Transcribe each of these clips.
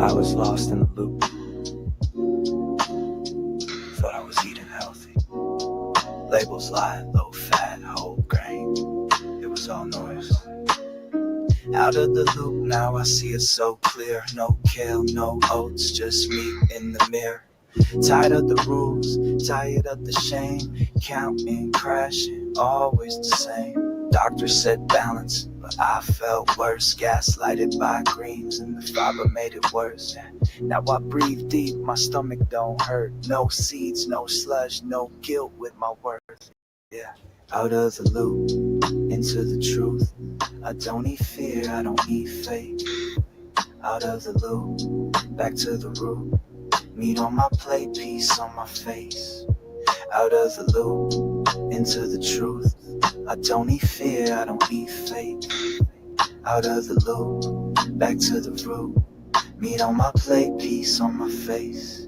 I was lost in the loop. Thought I was eating healthy. Labels lie, low fat, whole grain. It was all noise. Out of the loop, now I see it so clear. No kale, no oats, just me in the mirror. Tired of the rules, tired of the shame. Counting, crashing, always the same. Doctor said balance, but I felt worse. Gaslighted by greens and the fiber made it worse. Now I breathe deep, my stomach don't hurt. No seeds, no sludge, no guilt with my worth. Yeah, out of the loop, into the truth. I don't need fear, I don't need faith. Out of the loop, back to the root. Meat on my plate, peace on my face. Out of the loop, into the truth. I don't need fear, I don't need faith. Out of the loop, back to the root. Meat on my plate, peace on my face.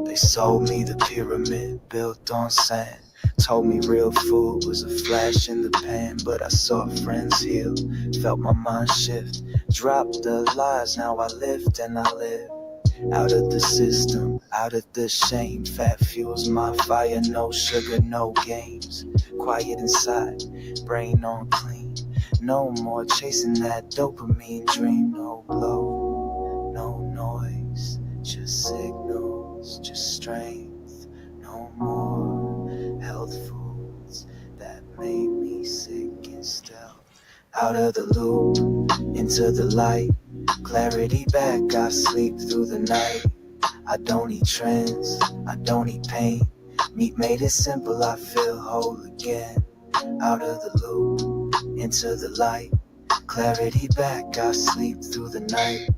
They sold me the pyramid built on sand. Told me real food was a flash in the pan. But I saw friends heal, felt my mind shift. Dropped the lies, now I lived and I live. Out of the system, out of the shame. Fat fuels my fire, no sugar, no games. Quiet inside, brain on clean. No more chasing that dopamine dream. No glow, no noise, just signals, just strength. No more health foods that made me sick and stealth. Out of the loop, into the light. Clarity back, I sleep through the night. I don't need trends, I don't need pain. Meat made it simple, I feel whole again. Out of the loop, into the light. Clarity back, I sleep through the night.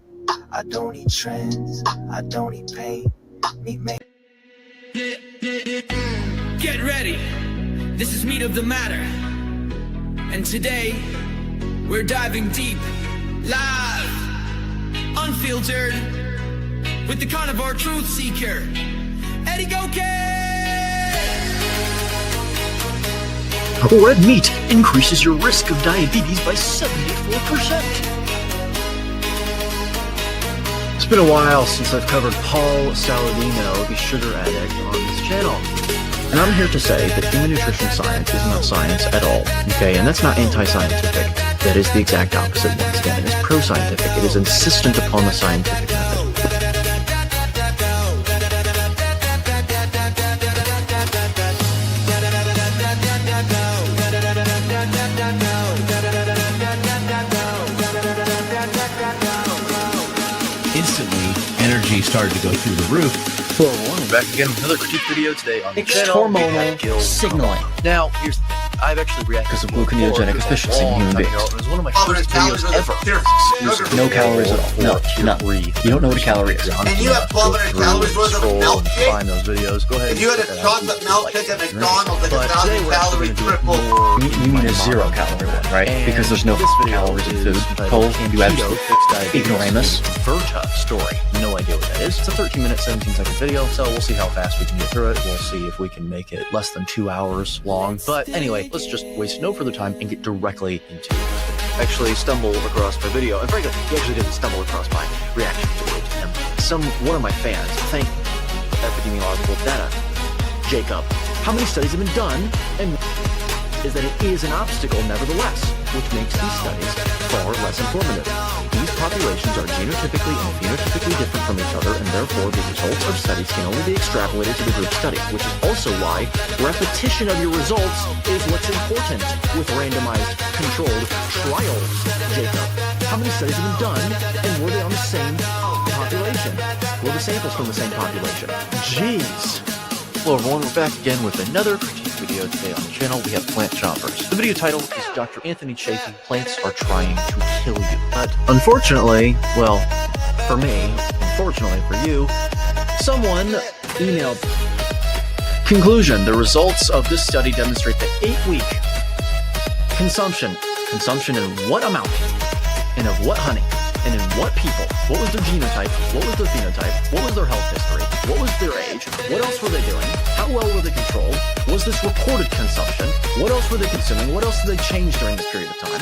I don't need trends, I don't need pain. Meat made. Get ready, this is Meat of the Matter. And today, we're diving deep, live, unfiltered, with the carnivore truth seeker, Eddie Goeke! Red meat increases your risk of diabetes by 74%. It's been a while since I've covered Paul Saladino, the sugar addict, on this channel. And I'm here to say that human nutrition science is not science at all, okay? And that's not anti-scientific. That is the exact opposite once again. It is pro-scientific. It is insistent upon the scientific method. Instantly, energy started to go through the roof. Hello everyone, we're back again with another critique video today on the channel. Hormonal signaling. Now, here's I've actually reacted because of gluconeogenic efficiency in human beings. It was one of my first videos ever. No calories at all. No, none. You don't know what a calorie is. And you have 1,200 calories worth of milkshake? Find those videos. Go ahead. If you had a chocolate milkshake at McDonald's, like 1,000 calorie triple. You mean a 0 calorie one, right? Because there's no calories in food. Cole, you absolute ignoramus. Verta story. No idea what that is. It's a 13-minute, 17-second video, so we'll see how fast we can get through it. We'll see if we can make it less than 2 hours long. But anyway, let's just waste no further time and get directly into it. Actually stumbled across my video, and frankly, he actually didn't stumble across my reaction video to him. One of my fans, thank epidemiological data, Jacob. How many studies have been done, and is that it is an obstacle nevertheless, which makes these studies far less informative. These populations are genotypically and phenotypically different from each other, and therefore the results of studies can only be extrapolated to the group study, which is also why repetition of your results is what's important with randomized controlled trials. Jacob, how many studies have been done, and were they on the same population? Were the samples from the same population? Jeez. Hello everyone, we're back again with another critique video today on the channel. We have Plant Choppers. The video title is Dr. Anthony Chafee, Plants Are Trying to Kill You. But unfortunately, well, for me, unfortunately for you, someone emailed. Conclusion, the results of this study demonstrate that 8-week consumption in what amount, and of what honey, and in what people, what was their genotype, what was their phenotype, what was their health history, what was their age, what else were they doing, how well were they controlled, was this reported consumption, what else were they consuming, what else did they change during this period of time?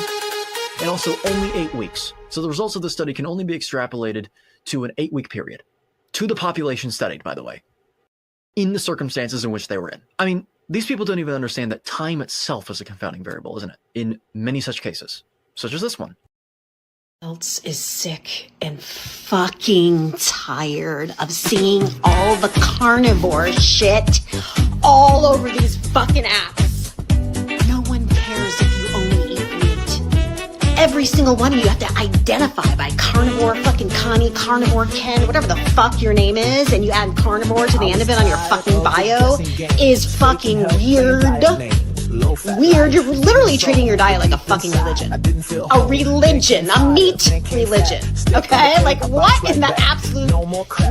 and also only 8 weeks. So the results of the study can only be extrapolated to an 8-week period, to the population studied, by the way, in the circumstances in which they were in. I mean, these people don't even understand that time itself is a confounding variable, isn't it? In many such cases, such as this one. Else is sick and fucking tired of seeing all the carnivore shit all over these fucking apps. No one cares if you only eat meat. Every single one of you have to identify by carnivore fucking Connie, carnivore Ken, whatever the fuck your name is, and you add carnivore to the end of it on your fucking bio is fucking weird. Weird. You're literally treating your diet like a fucking religion. A religion. A meat religion. Okay? Like, what in the absolute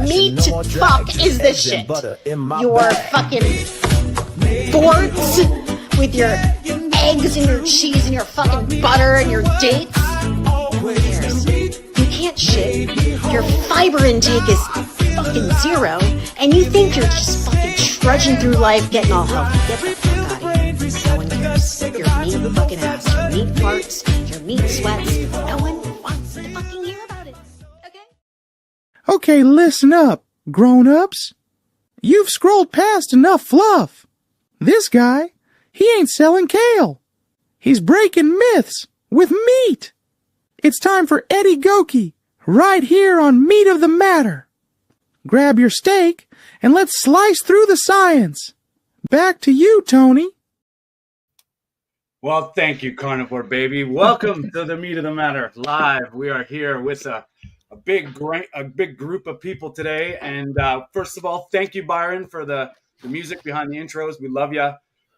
meat fuck is this shit? Your fucking forts with your eggs and your cheese and your fucking butter and your dates. No one cares. You can't shit. Your fiber intake is fucking 0, and you think you're just fucking trudging through life getting all healthy. Get the fuck out of here. No one cares. Your meat fucking ass, your meat farts, your meat sweats. No one wants to fucking hear about it. Okay? Okay, listen up, grown-ups. You've scrolled past enough fluff. This guy, he ain't selling kale. He's breaking myths with meat. It's time for Eddie Goeke, right here on Meat of the Matter. Grab your steak and let's slice through the science. Back to you, Tony. Well, thank you, Carnivore Baby. Welcome to the Meat of the Matter live. We are here with a big group of people today. And first of all, thank you, Byron, for the music behind the intros. We love you.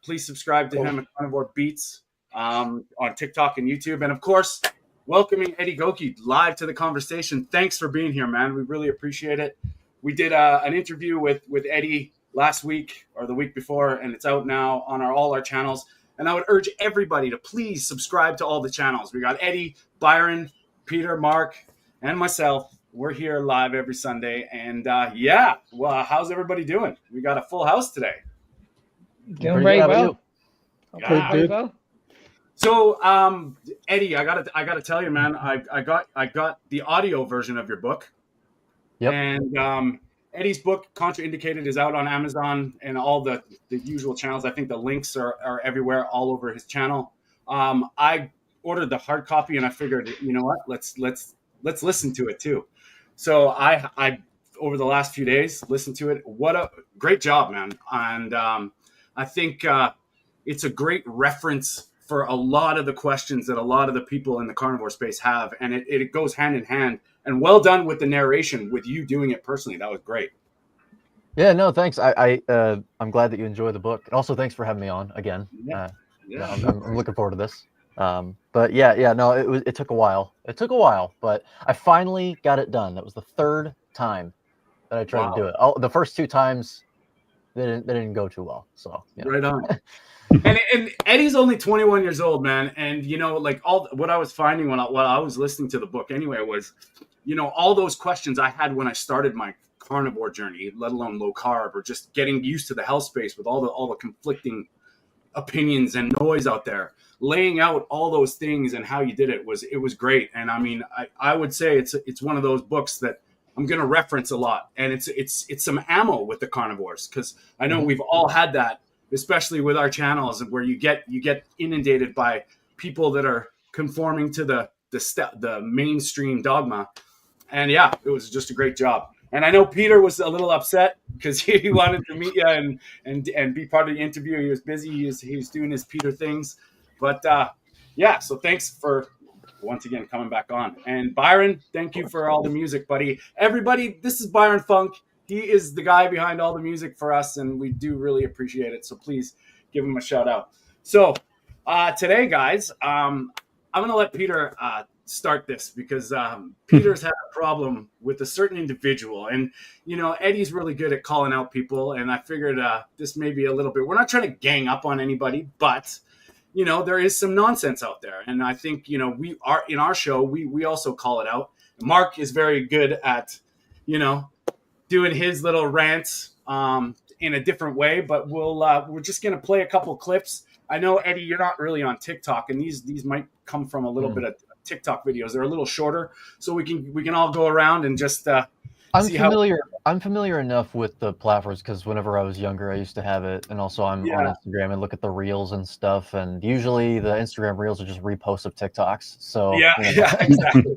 Please subscribe to him at Carnivore Beats on TikTok and YouTube. And of course, welcoming Eddie Goeke live to the conversation. Thanks for being here, man. We really appreciate it. We did an interview with Eddie last week or the week before, and it's out now on all our channels. And I would urge everybody to please subscribe to all the channels. We got Eddie, Byron, Peter, Mark, and myself. We're here live every Sunday. And well, how's everybody doing? We got a full house today. Doing very well. Yeah. Well. So, Eddie, I gotta tell you, man, I got the audio version of your book. Yep. And Eddie's book, Contraindicated, is out on Amazon and all the usual channels. I think the links are everywhere, all over his channel. I ordered the hard copy, and I figured, you know what, let's listen to it too. So I over the last few days listened to it. What a great job, man! And I think it's a great reference for a lot of the questions that a lot of the people in the carnivore space have, and it goes hand in hand. And well done with the narration, with you doing it personally. That was great. Yeah, no, thanks. I'm glad that you enjoy the book. And also, thanks for having me on again. Yeah. I'm looking forward to this. But no, it took a while. It took a while, but I finally got it done. That was the 3rd time that I tried to do it. The first 2 times, they didn't go too well. So yeah. Right on. And Eddie's only 21 years old, man. And you know, like what I was finding while I was listening to the book anyway was, you know, all those questions I had when I started my carnivore journey, let alone low carb, or just getting used to the health space with all the conflicting opinions and noise out there. Laying out all those things and how you did it was great. And I mean, I would say it's one of those books that I'm going to reference a lot, and it's some ammo with the carnivores, because I know we've all had that, especially with our channels, where you get inundated by people that are conforming to the mainstream dogma. And yeah, it was just a great job. And I know Peter was a little upset because he wanted to meet you and be part of the interview. He was busy. He was doing his Peter things. But so thanks for once again coming back on. And Byron, thank you for all the music, buddy. Everybody, this is Byron Funk. He is the guy behind all the music for us, and we do really appreciate it. So please give him a shout out. So today, guys, I'm going to let Peter start this, because Peter's had a problem with a certain individual. And, you know, Eddie's really good at calling out people. And I figured this may be a little bit, we're not trying to gang up on anybody, but, you know, there is some nonsense out there. And I think, you know, we are in our show, we also call it out. Mark is very good at, you know, doing his little rants in a different way, but we're just going to play a couple clips. I know, Eddie, you're not really on TikTok, and these might come from a little bit of TikTok videos. They're a little shorter, so we can all go around and just I'm see familiar. I'm familiar enough with the platforms because whenever I was younger, I used to have it, and also I'm on Instagram and look at the reels and stuff. And usually, the Instagram reels are just reposts of TikToks. So yeah, exactly.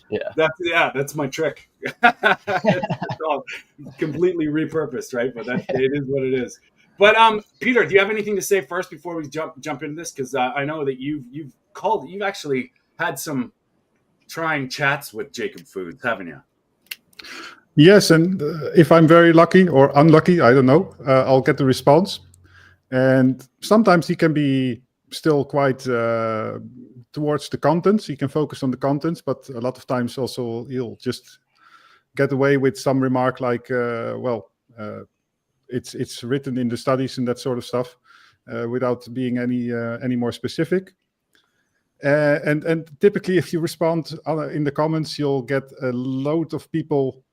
Yeah, that's my trick. It's all completely repurposed, right? But it is what it is. But Peter, do you have anything to say first before we jump into this? Because I know that you've actually had some trying chats with Jacob Foods, haven't you? Yes, and if I'm very lucky or unlucky, I don't know, I'll get the response. And sometimes he can be still quite towards the contents. He can focus on the contents, but a lot of times also he'll just get away with some remark like, it's written in the studies and that sort of stuff, without being any more specific. And typically, if you respond in the comments, you'll get a load of people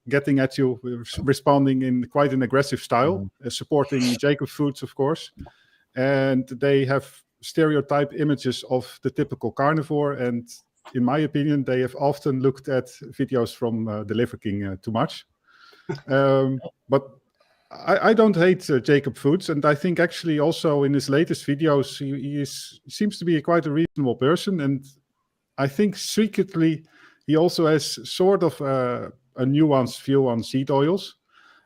getting at you, responding in quite an aggressive style, supporting Jacob Foods, of course. And they have stereotype images of the typical carnivore. And in my opinion, they have often looked at videos from the Liver King too much. But I don't hate Jacob Foods, and I think actually also in his latest videos he seems to be quite a reasonable person, and I think secretly he also has sort of a nuanced view on seed oils,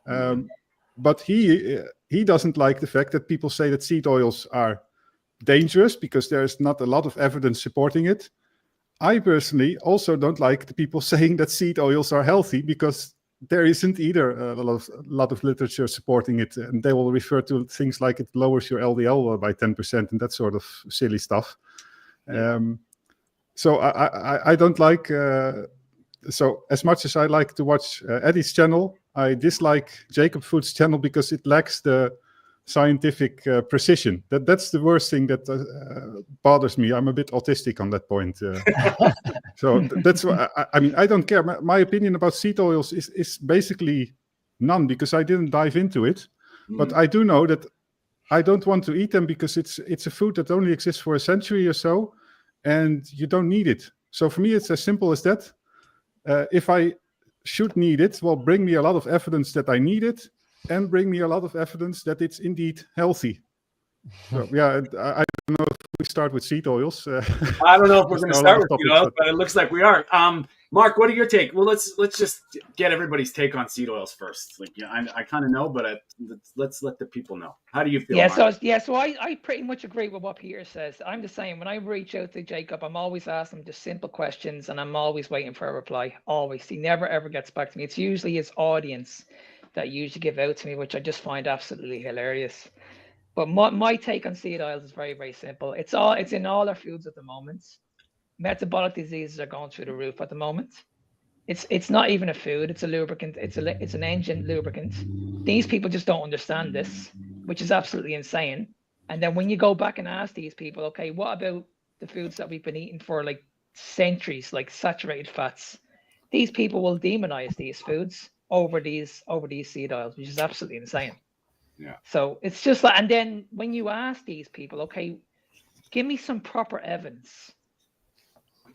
but he doesn't like the fact that people say that seed oils are dangerous because there's not a lot of evidence supporting it. I personally also don't like the people saying that seed oils are healthy because there isn't either a lot of literature supporting it, and they will refer to things like it lowers your LDL by 10% and that sort of silly stuff. So I don't like. So as much as I like to watch Eddie's channel, I dislike Jacob Foods' channel because it lacks the scientific precision. That's the worst thing that bothers me. I'm a bit autistic on that point. So that's what I mean. I don't care. My opinion about seed oils is basically none because I didn't dive into it. But I do know that I don't want to eat them because it's a food that only exists for a century or so, and you don't need it. So for me, it's as simple as that. If I should need it, well, bring me a lot of evidence that I need it, and bring me a lot of evidence that it's indeed healthy. So, yeah, I don't know if we start with seed oils. I don't know if we're going to start with seed oils, but it looks like we are. Mark, what are your take? Well, let's just get everybody's take on seed oils first. Like, I kind of know, but let's let the people know. How do you feel? So I pretty much agree with what Peter says. I'm the same. When I reach out to Jacob, I'm always asking him just simple questions, and I'm always waiting for a reply. Always. He never ever gets back to me. It's usually his audience that usually give out to me, which I just find absolutely hilarious. But my take on seed oils is very, very simple. It's in all our foods at the moment. Metabolic diseases are going through the roof at the moment. It's not even a food, it's a lubricant, it's an engine lubricant. These people just don't understand this, which is absolutely insane. And then when you go back and ask these people, okay, what about the foods that we've been eating for like centuries, like saturated fats? These people will demonize these foods over these seed oils, which is absolutely insane. Yeah. So it's just like, and then when you ask these people, okay, give me some proper evidence.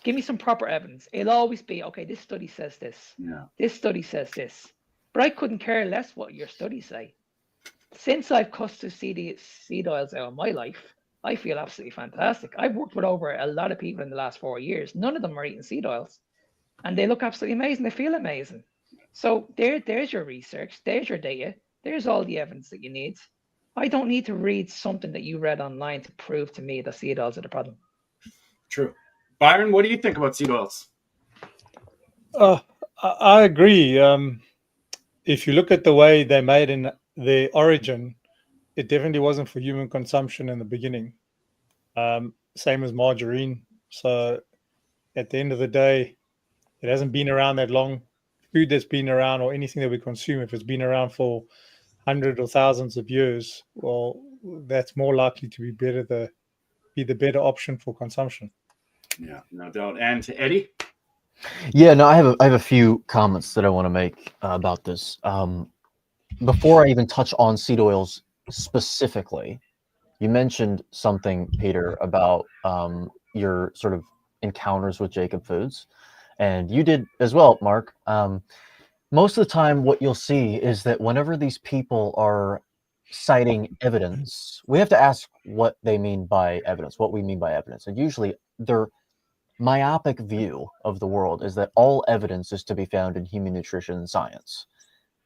Give me some proper evidence. It'll always be, okay, this study says this. Yeah. This study says this. But I couldn't care less what your studies say. Since I've cut the seed oils out of my life, I feel absolutely fantastic. I've worked with over a lot of people in the last 4 years. None of them are eating seed oils. And they look absolutely amazing. They feel amazing. So there's your research. There's your data. There's all the evidence that you need. I don't need to read something that you read online to prove to me that seed oils are the problem. True. Byron, what do you think about seed oils? I agree. If you look at the way they made in their origin, it definitely wasn't for human consumption in the beginning. Same as margarine. So at the end of the day, it hasn't been around that long. Food that's been around or anything that we consume, if it's been around for hundreds or thousands of years, well, that's more likely to be the better option for consumption. Yeah, no doubt. And to Eddie? Yeah, no, I have a few comments that I want to make about this. Before I even touch on seed oils specifically, you mentioned something, Peter, about your sort of encounters with Jacob foods, and you did as well, Mark. Most of the time, what you'll see is that whenever these people are citing evidence, we have to ask what they mean by evidence, what we mean by evidence. And usually their myopic view of the world is that all evidence is to be found in human nutrition science,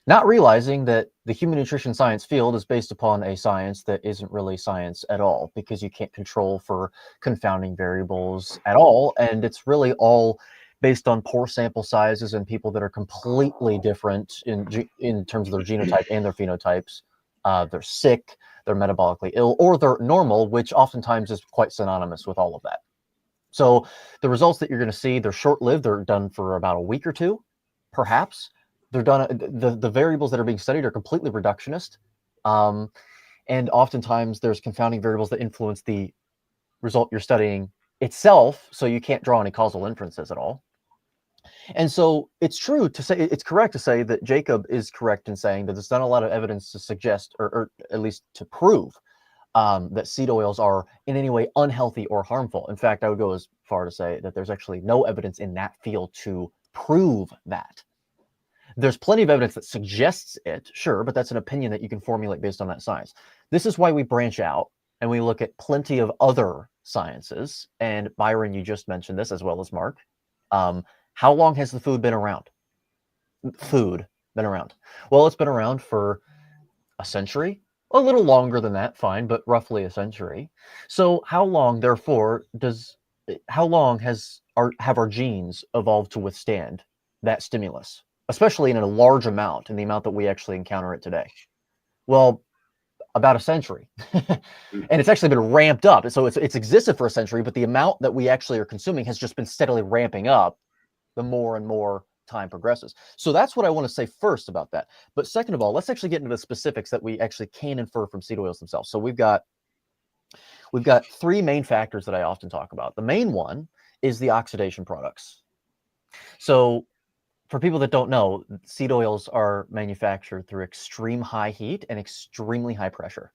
not realizing that the human nutrition science field is based upon a science that isn't really science at all, because you can't control for confounding variables at all. And it's really all based on poor sample sizes and people that are completely different in terms of their genotype and their phenotypes. They're sick, they're metabolically ill, or they're normal, which oftentimes is quite synonymous with all of that. So the results that you're going to see, they're short-lived. They're done for about a week or two, perhaps. They're done. The variables that are being studied are completely reductionist, and oftentimes there's confounding variables that influence the result you're studying itself. So you can't draw any causal inferences at all. And so it's correct to say that Jacob is correct in saying that there's not a lot of evidence to suggest, or at least to prove, that seed oils are in any way unhealthy or harmful. In fact, I would go as far to say that there's actually no evidence in that field to prove that. There's plenty of evidence that suggests it, sure, but that's an opinion that you can formulate based on that science. This is why we branch out and we look at plenty of other sciences. And Byron, you just mentioned this, as well as Mark. How long has the food been around? Well, it's been around for a century, a little longer than that, fine, but roughly a century. So how long, therefore, have our genes evolved to withstand that stimulus, especially in a large amount, in the amount that we actually encounter it today? Well, about a century. And it's actually been ramped up. So it's existed for a century, but the amount that we actually are consuming has just been steadily ramping up the more and more time progresses. So that's what I want to say first about that. But second of all, let's actually get into the specifics that we actually can infer from seed oils themselves. So we've got three main factors that I often talk about. The main one is the oxidation products. So for people that don't know, seed oils are manufactured through extreme high heat and extremely high pressure.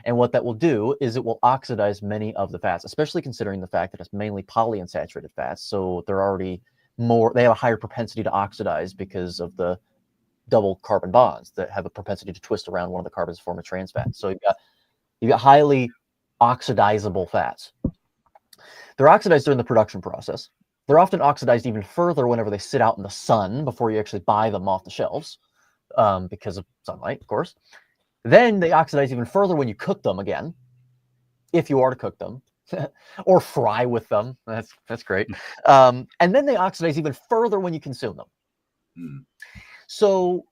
And what that will do is it will oxidize many of the fats, especially considering the fact that it's mainly polyunsaturated fats. So they have a higher propensity to oxidize because of the double carbon bonds that have a propensity to twist around one of the carbons to form a trans fat. So you've got highly oxidizable fats. They're oxidized during the production process. They're often oxidized even further whenever they sit out in the sun before you actually buy them off the shelves, because of sunlight, of course. Then they oxidize even further when you cook them again, if you are to cook them, or fry with them. That's great. And then they oxidize even further when you consume them. So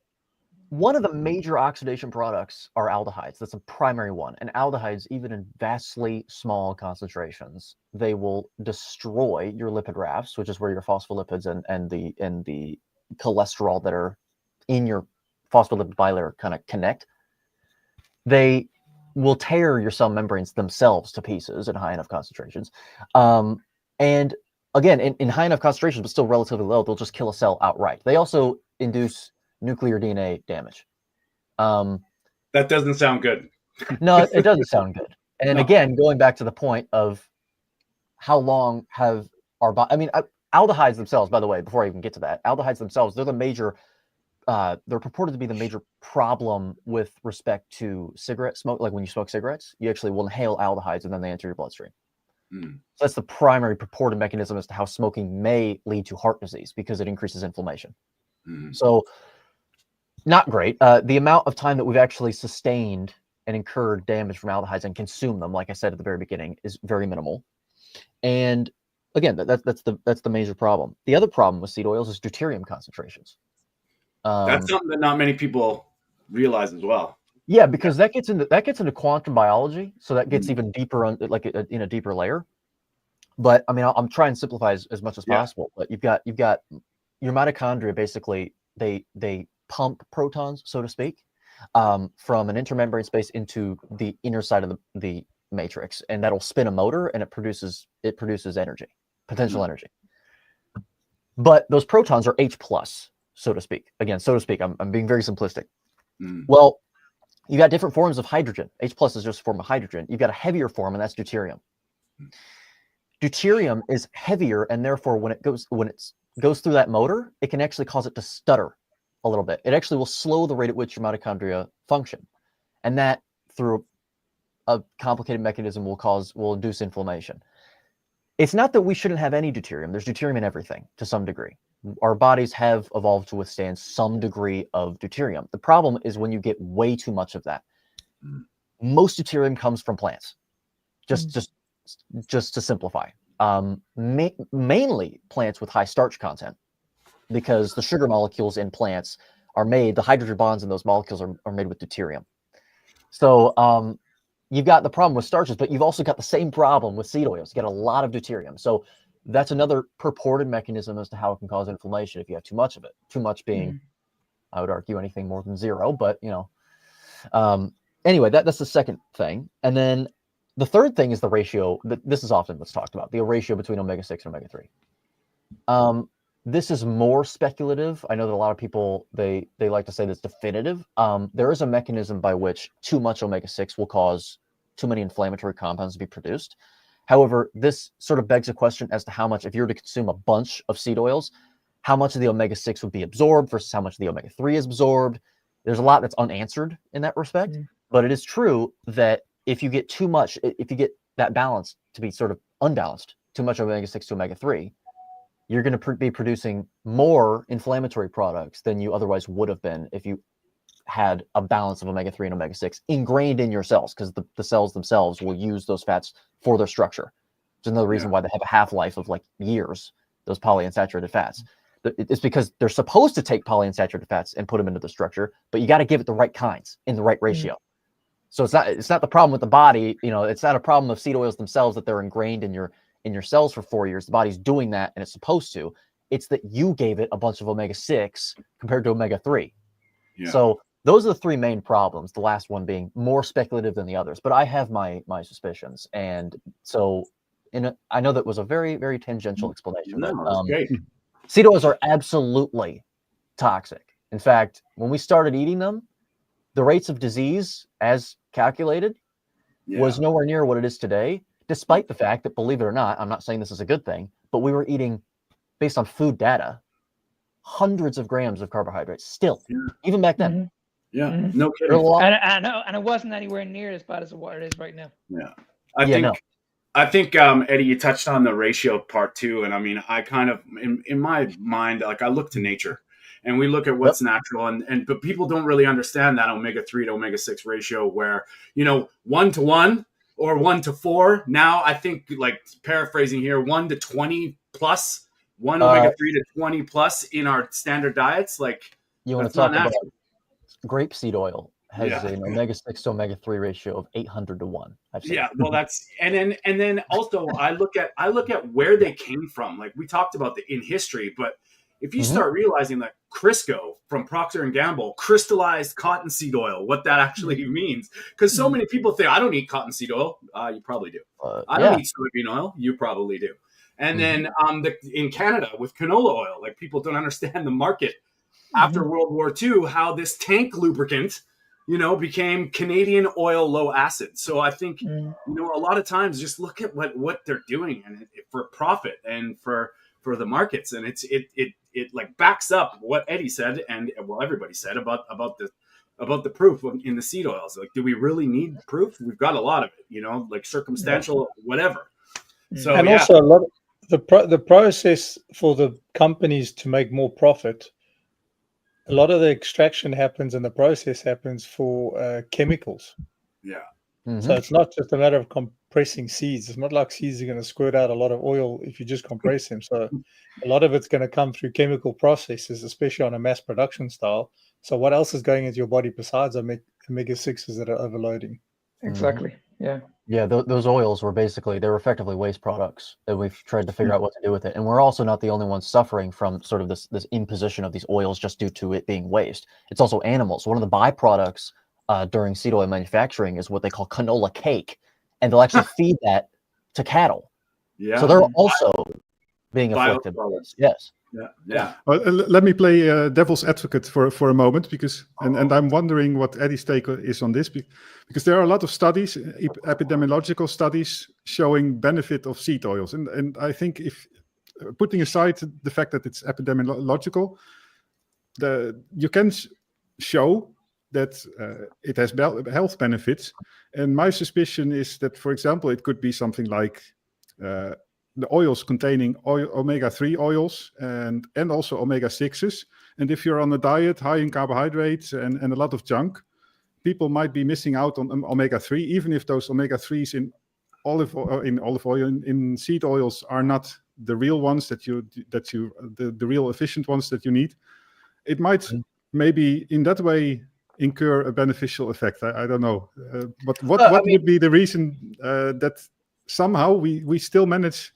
one of the major oxidation products are aldehydes. That's a primary one. And aldehydes, even in vastly small concentrations, they will destroy your lipid rafts, which is where your phospholipids and the cholesterol that are in your phospholipid bilayer kind of connect. They will tear your cell membranes themselves to pieces at high enough concentrations. And again, in high enough concentrations, but still relatively low, they'll just kill a cell outright. They also induce nuclear DNA damage. That doesn't sound good. No, it doesn't sound good. And again, going back to the point of how long have our aldehydes themselves, by the way, before I even get to that, aldehydes themselves, they're the major they're purported to be the major problem with respect to cigarette smoke. Like when you smoke cigarettes, you actually will inhale aldehydes and then they enter your bloodstream. So that's the primary purported mechanism as to how smoking may lead to heart disease, because it increases inflammation. So not great. The amount of time that we've actually sustained and incurred damage from aldehydes and consumed them, like I said at the very beginning, is very minimal. And again, that's the major problem. The other problem with seed oils is deuterium concentrations. That's something that not many people realize as well. Yeah, because that gets into quantum biology, so that gets even deeper in a deeper layer. But I mean, I'm trying to simplify as much as possible. But you've got your mitochondria. Basically, they pump protons, so to speak, from an intermembrane space into the inner side of the matrix, and that'll spin a motor, and it produces energy, potential energy. But those protons are H+, so to speak. Again, so to speak. I'm being very simplistic. Well, you got different forms of hydrogen. H+ is just a form of hydrogen. You've got a heavier form, and that's deuterium. deuterium is heavier, and therefore when it goes through that motor, it can actually cause it to stutter a little bit. It actually will slow the rate at which your mitochondria function, and that through a complicated mechanism will induce inflammation. It's not that we shouldn't have any deuterium. There's deuterium in everything to some degree. Our bodies have evolved to withstand some degree of deuterium. The problem is when you get way too much of that. Most deuterium comes from plants. Just to simplify, mainly plants with high starch content, because the sugar molecules in plants are made, the hydrogen bonds in those molecules are made with deuterium. So you've got the problem with starches, but you've also got the same problem with seed oils. You get a lot of deuterium. So that's another purported mechanism as to how it can cause inflammation if you have too much of it. Too much being, I would argue, anything more than zero, but anyway, that's the second thing. And then the third thing is the ratio. This is often what's talked about, the ratio between omega-6 and omega-3. This is more speculative. I know that a lot of people, they like to say that's definitive. There is a mechanism by which too much omega-6 will cause too many inflammatory compounds to be produced. However, this sort of begs a question as to how much, if you were to consume a bunch of seed oils, how much of the omega-6 would be absorbed versus how much of the omega-3 is absorbed. There's a lot that's unanswered in that respect, but it is true that if you get too much, if you get that balance to be sort of unbalanced, too much omega-6 to omega-3, you're going to be producing more inflammatory products than you otherwise would have been if you had a balance of omega-3 and omega-6 ingrained in your cells, because the cells themselves will use those fats for their structure. It's another reason why they have a half-life of like years, those polyunsaturated fats. It's because they're supposed to take polyunsaturated fats and put them into the structure, but you got to give it the right kinds in the right ratio. So it's not the problem with the body, it's not a problem of seed oils themselves that they're ingrained in your cells for 4 years. The body's doing that and it's supposed to. It's that you gave it a bunch of omega-6 compared to omega-3. Yeah. So those are the three main problems, the last one being more speculative than the others. But I have my suspicions. And so I know that was a very, very tangential explanation. No, great. Seed oils are absolutely toxic. In fact, when we started eating them, the rates of disease as calculated was nowhere near what it is today, despite the fact that, believe it or not, I'm not saying this is a good thing, but we were eating, based on food data, hundreds of grams of carbohydrates still, even back then. No kidding. And it wasn't anywhere near as bad as what it is right now. I think Eddie, you touched on the ratio part too, and I mean, I kind of in my mind, like I look to nature, and we look at what's natural, but people don't really understand that omega-3 to omega-6 ratio, where 1 to 1 or 1 to 4. Now I think, like paraphrasing here, 1 to 20 plus, 1 omega-3 to 20 plus in our standard diets. Like, you want to talk about grapeseed oil has an omega-6 to omega-3 ratio of 800 to 1. Well, that's and then also I look at where they came from. Like we talked about in history, but if you start realizing that Crisco from Procter & Gamble, crystallized cottonseed oil, what that actually means, because so many people think, I don't eat cottonseed oil. You probably do. I don't eat soybean oil. You probably do. And then in Canada with canola oil, like people don't understand the market after World War II, how this tank lubricant, became Canadian oil low acid. So I think, a lot of times just look at what they're doing and for profit and for the markets. And it like backs up what Eddie said and everybody said about the proof in the seed oils. Like, do we really need proof? We've got a lot of it, like circumstantial, whatever. So, and also a lot of the process for the companies to make more profit. A lot of the extraction happens and the process happens for chemicals. So it's not just a matter of compressing seeds. It's not like seeds are going to squirt out a lot of oil if you just compress them. So a lot of it's going to come through chemical processes, especially on a mass production style. So what else is going into your body besides omega-6s that are overloading? Exactly. Yeah, those oils were effectively waste products that we've tried to figure out what to do with it. And we're also not the only ones suffering from sort of this imposition of these oils just due to it being waste. It's also animals. One of the byproducts during seed oil manufacturing is what they call canola cake. And they'll actually feed that to cattle. So they're also being afflicted by this. Yes. Yeah. Well, let me play devil's advocate for a moment, because and I'm wondering what Eddie's take is on this, because there are a lot of studies, epidemiological studies, showing benefit of seed oils, and I think, if putting aside the fact that it's epidemiological, you can show that it has health benefits, and my suspicion is that, for example, it could be something like the oils containing omega-3 oils and also omega-6s. And if you're on a diet high in carbohydrates and a lot of junk, people might be missing out on omega-3, even if those omega-3s in olive oil, in seed oils, are not the real ones the real efficient ones that you need. It might maybe in that way incur a beneficial effect. I don't know. But what would be the reason that somehow we still manage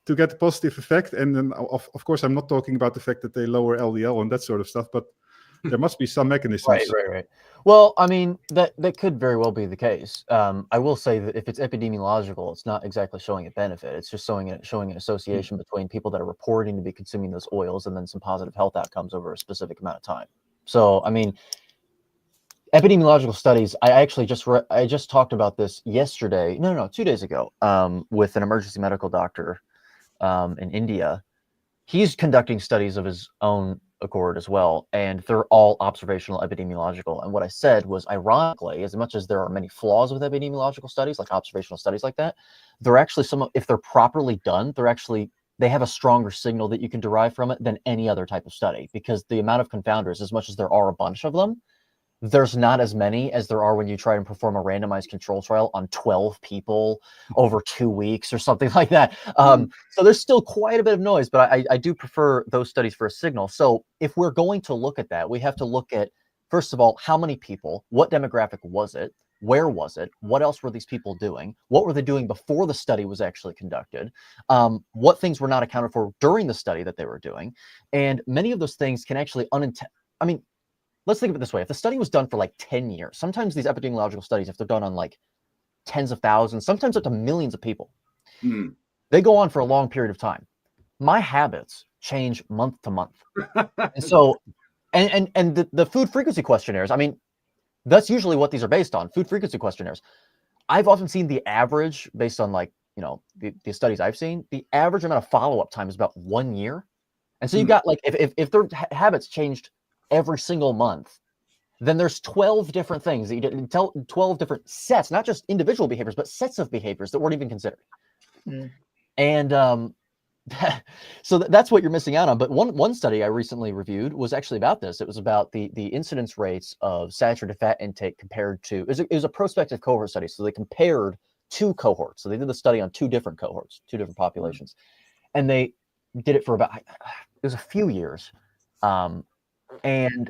to get a positive effect? And then, of course, I'm not talking about the fact that they lower LDL and that sort of stuff, but there must be some mechanisms. Right. Well, I mean, that could very well be the case. I will say that if it's epidemiological, it's not exactly showing a benefit. It's just showing an association between people that are reporting to be consuming those oils and then some positive health outcomes over a specific amount of time. So, I mean, epidemiological studies, I just talked about this yesterday. No, 2 days ago, with an emergency medical doctor in India. He's conducting studies of his own accord as well, and they're all observational epidemiological. And what I said was, ironically, as much as there are many flaws with epidemiological studies, like observational studies like that, they're actually if they're properly done, they have a stronger signal that you can derive from it than any other type of study, because the amount of confounders, as much as there are a bunch of them, there's not as many as there are when you try and perform a randomized control trial on 12 people over 2 weeks or something like that. So there's still quite a bit of noise, but I do prefer those studies for a signal. So if we're going to look at that, we have to look at, first of all, how many people, what demographic was it, where was it, what else were these people doing, what were they doing before the study was actually conducted, what things were not accounted for during the study that they were doing. And many of those things can actually let's think of it this way. If the study was done for like 10 years, sometimes these epidemiological studies, if they're done on like tens of thousands, sometimes up to millions of people, they go on for a long period of time. My habits change month to month. And so, and the food frequency questionnaires, I mean, that's usually what these are based on, food frequency questionnaires. I've often seen the average based on the studies I've seen, the average amount of follow-up time is about 1 year. And so you've got if their habits changed every single month, then there's 12 different things that you did, 12 different sets, not just individual behaviors, but sets of behaviors that weren't even considered. And so that's what you're missing out on. But one study I recently reviewed was actually about this. It was about the incidence rates of saturated fat intake compared to, it was a prospective cohort study. So they compared 2 cohorts. So they did the study on 2 different cohorts, 2 different populations. And they did it for about, it was a few years. And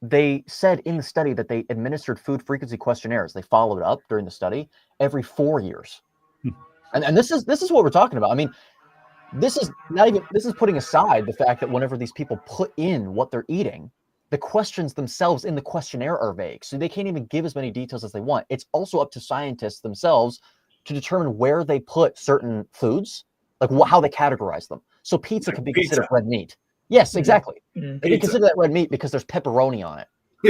they said in the study that they administered food frequency questionnaires. They followed up during the study every 4 years. And this is what we're talking about. I mean, this is putting aside the fact that whenever these people put in what they're eating, the questions themselves in the questionnaire are vague. So they can't even give as many details as they want. It's also up to scientists themselves to determine where they put certain foods, like how they categorize them. So pizza can be considered red meat. Yes, exactly. They can consider that red meat because there's pepperoni on it.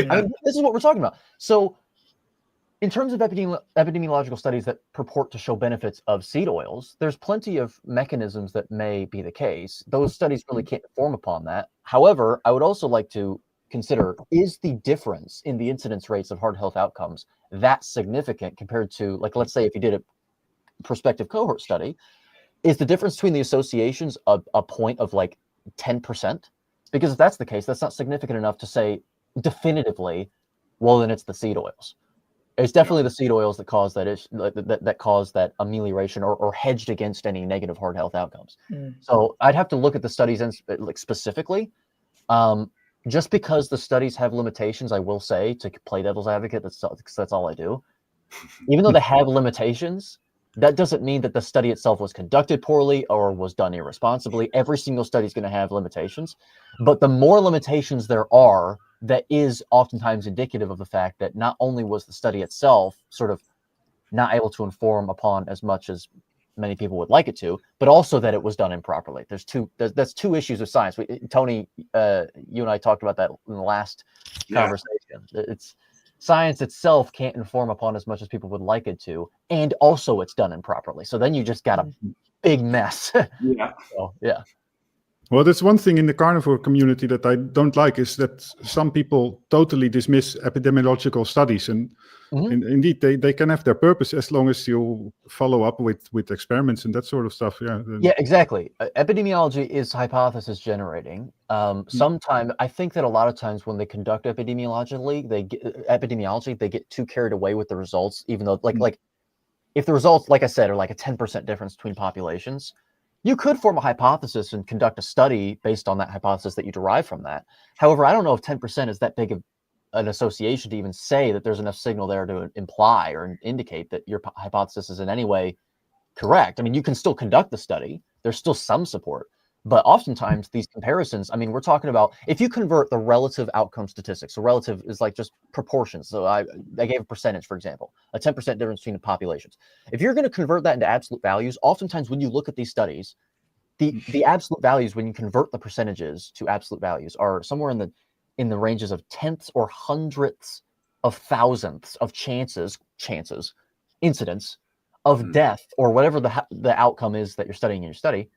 I mean, this is what we're talking about. So in terms of epidemiological studies that purport to show benefits of seed oils, there's plenty of mechanisms that may be the case. Those studies really can't inform upon that. However, I would also like to consider, is the difference in the incidence rates of heart health outcomes that significant compared to, like, let's say if you did a prospective cohort study, is the difference between the associations a point of like 10%? Because if that's the case, that's not significant enough to say definitively, well, then it's the seed oils. It's definitely the seed oils that cause that cause that amelioration or hedged against any negative heart health outcomes. So I'd have to look at the studies specifically. Just because the studies have limitations, I will say, to play devil's advocate, that's all I do. Even though they have limitations, that doesn't mean that the study itself was conducted poorly or was done irresponsibly. Every single study is going to have limitations. But the more limitations there are, that is oftentimes indicative of the fact that not only was the study itself sort of not able to inform upon as much as many people would like it to, but also that it was done improperly. That's two issues with science. Tony, you and I talked about that in the last conversation. It's science itself can't inform upon as much as people would like it to, and also it's done improperly. So then you just got a big mess. Yeah. So, yeah. Well, that's one thing in the carnivore community that I don't like, is that some people totally dismiss epidemiological studies, and indeed they can have their purpose as long as you follow up with experiments and that sort of stuff. Yeah, exactly. Epidemiology is hypothesis generating. Sometimes I think that a lot of times when they conduct epidemiology, they get too carried away with the results, even though like if the results, like I said, are like a 10% difference between populations, you could form a hypothesis and conduct a study based on that hypothesis that you derive from that. However, I don't know if 10% is that big of an association to even say that there's enough signal there to imply or indicate that your hypothesis is in any way correct. I mean, you can still conduct the study. There's still some support. But oftentimes these comparisons, I mean, we're talking about if you convert the relative outcome statistics, so relative is like just proportions. So I gave a percentage, for example, a 10% difference between the populations. If you're going to convert that into absolute values, oftentimes when you look at these studies, the absolute values, when you convert the percentages to absolute values, are somewhere in the ranges of tenths or hundredths of thousandths of incidents of death, or whatever the outcome is that you're studying in your study,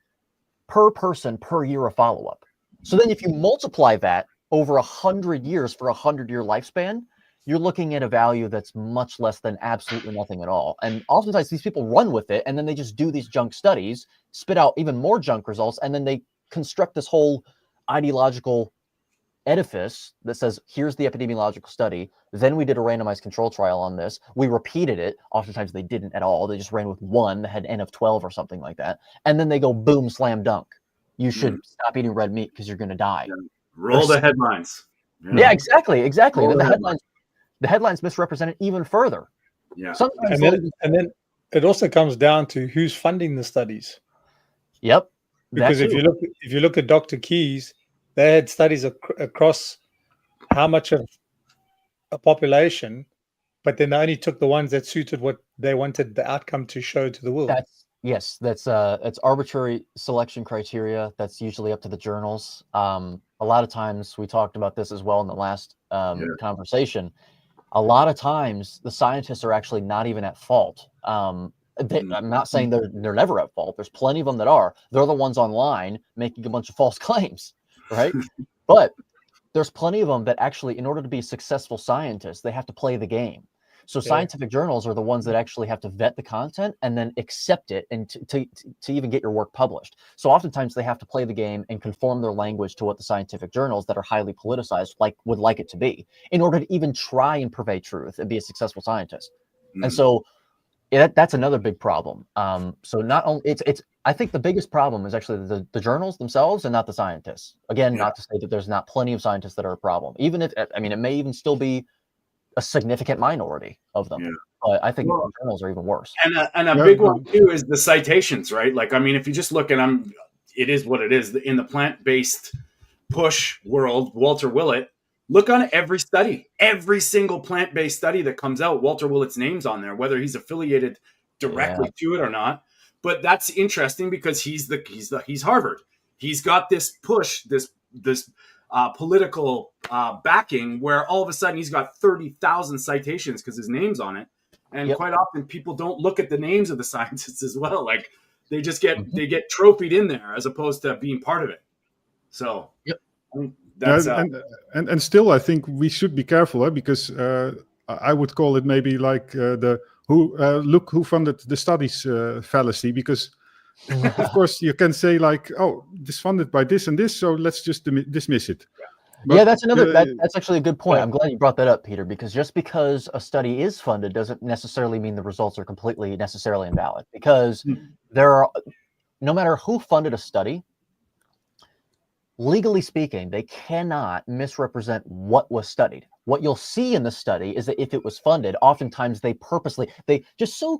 per person per year of follow-up. So then if you multiply that over 100 years for a 100-year lifespan, you're looking at a value that's much less than absolutely nothing at all. And oftentimes these people run with it, and then they just do these junk studies, spit out even more junk results, and then they construct this whole ideological edifice that says, here's the epidemiological study. Then we did a randomized control trial on this. We repeated it. Oftentimes they didn't at all. They just ran with one that had N of 12 or something like that. And then they go, boom, slam dunk. You should stop eating red meat because you're going to die. Roll the headlines. Yeah, exactly. Then the headlines misrepresent it even further. Yeah. And then it also comes down to who's funding the studies. Yep. Because if you look at Dr. Keyes, they had studies across how much of a population, but then they only took the ones that suited what they wanted the outcome to show to the world. That's arbitrary selection criteria. That's usually up to the journals. A lot of times, we talked about this as well in the last conversation. A lot of times the scientists are actually not even at fault. I'm not saying they're never at fault. There's plenty of them that are. They're the ones online making a bunch of false claims, right? But there's plenty of them that actually, in order to be successful scientists, they have to play the game. So scientific journals are the ones that actually have to vet the content and then accept it and to even get your work published. So oftentimes they have to play the game and conform their language to what the scientific journals that are highly politicized would like it to be, in order to even try and purvey truth and be a successful scientist. And so that's another big problem. So not only I think the biggest problem is actually the journals themselves and not the scientists. Again, not to say that there's not plenty of scientists that are a problem. Even if, I mean, it may even still be a significant minority of them. But I think journals are even worse. And a big one too is the citations, right? Like, I mean, if you just look at it is what it is. In the plant-based push world, Walter Willett, look on every study, every single plant-based study that comes out, Walter Willett's name's on there, whether he's affiliated directly to it or not. But that's interesting because he's Harvard. He's got this push, this political backing, where all of a sudden he's got 30,000 citations because his name's on it. And quite often people don't look at the names of the scientists as well. Like, they just get they get trophied in there as opposed to being part of it. So I mean, that's and still I think we should be careful, because I would call it maybe like the who funded the studies fallacy, because of course you can say like, oh, this funded by this and this, so let's just dismiss it. But, that's that's actually a good point. I'm glad you brought that up, Peter, because just because a study is funded doesn't necessarily mean the results are completely necessarily invalid, because no matter who funded a study, legally speaking, they cannot misrepresent what was studied. What you'll see in the study is that if it was funded, oftentimes they just so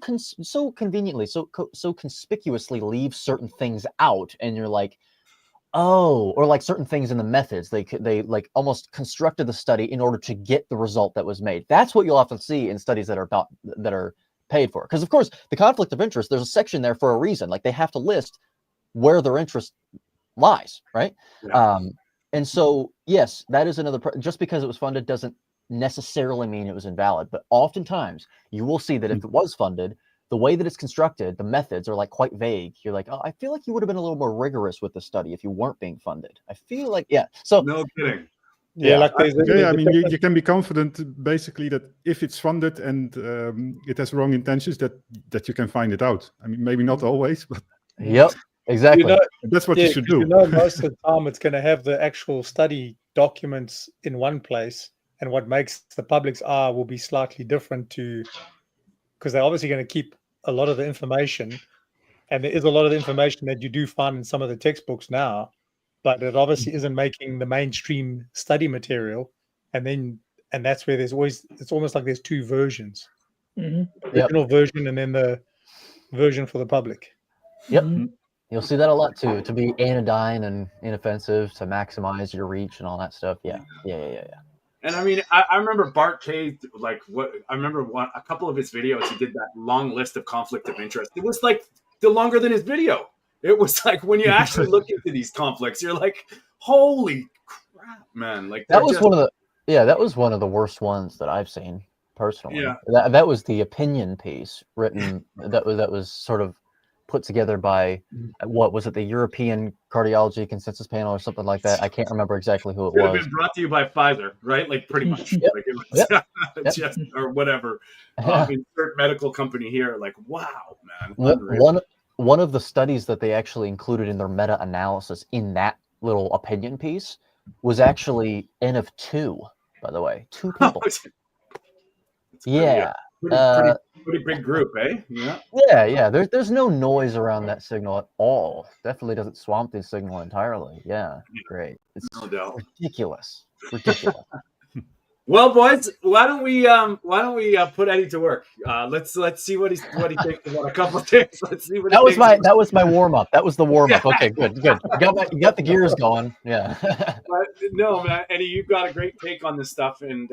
conveniently, so conspicuously leave certain things out, and you're like, oh, or like certain things in the methods, they like almost constructed the study in order to get the result that was made. That's what you'll often see in studies that are paid for. Because of course, the conflict of interest, there's a section there for a reason. Like they have to list where their interest lies, right? Yeah. And so, yes, that is another. Just because it was funded doesn't necessarily mean it was invalid. But oftentimes, you will see that if it was funded, the way that it's constructed, the methods are like quite vague. You're like, oh, I feel like you would have been a little more rigorous with the study if you weren't being funded. I feel like, yeah. So no kidding. Yeah, like there's I mean, you can be confident basically that if it's funded and it has wrong intentions, that you can find it out. I mean, maybe not always, but yep, exactly. That's what you should do. Most of the time, it's going to have the actual study documents in one place, and what makes the public's eye will be slightly different because they're obviously going to keep a lot of the information, and there is a lot of the information that you do find in some of the textbooks now, but it obviously isn't making the mainstream study material. And that's where it's almost like there's two versions, the original version and then the version for the public. Yep. You'll see that a lot too, to be anodyne and inoffensive, to maximize your reach and all that stuff. Yeah. And I mean, I remember Bart K, like I remember a couple of his videos, he did that long list of conflict of interest. It was like longer than his video. It was like, when you actually look into these conflicts, you're like, holy crap, man. Like that was that was one of the worst ones that I've seen personally. Yeah. That was the opinion piece written that was sort of put together by, what was it, the European Cardiology Consensus Panel or something like that? I can't remember exactly who it was. It have been brought to you by Pfizer, right? Like pretty much. Like it was just, or whatever. Insert medical company here. Like, wow, man. One of the studies that they actually included in their meta-analysis in that little opinion piece was actually N of 2, by the way. 2 people. Pretty big group, eh? Yeah. Yeah. There's no noise around that signal at all. Definitely doesn't swamp the signal entirely. Yeah, great. It's no doubt. Ridiculous. Well, boys, why don't we put Eddie to work? Let's see what he thinks about a couple of things. Let's see what that was my warm up. That was the warm up. Okay, good. You got the gears going. Yeah. No, man, Eddie, you've got a great take on this stuff, and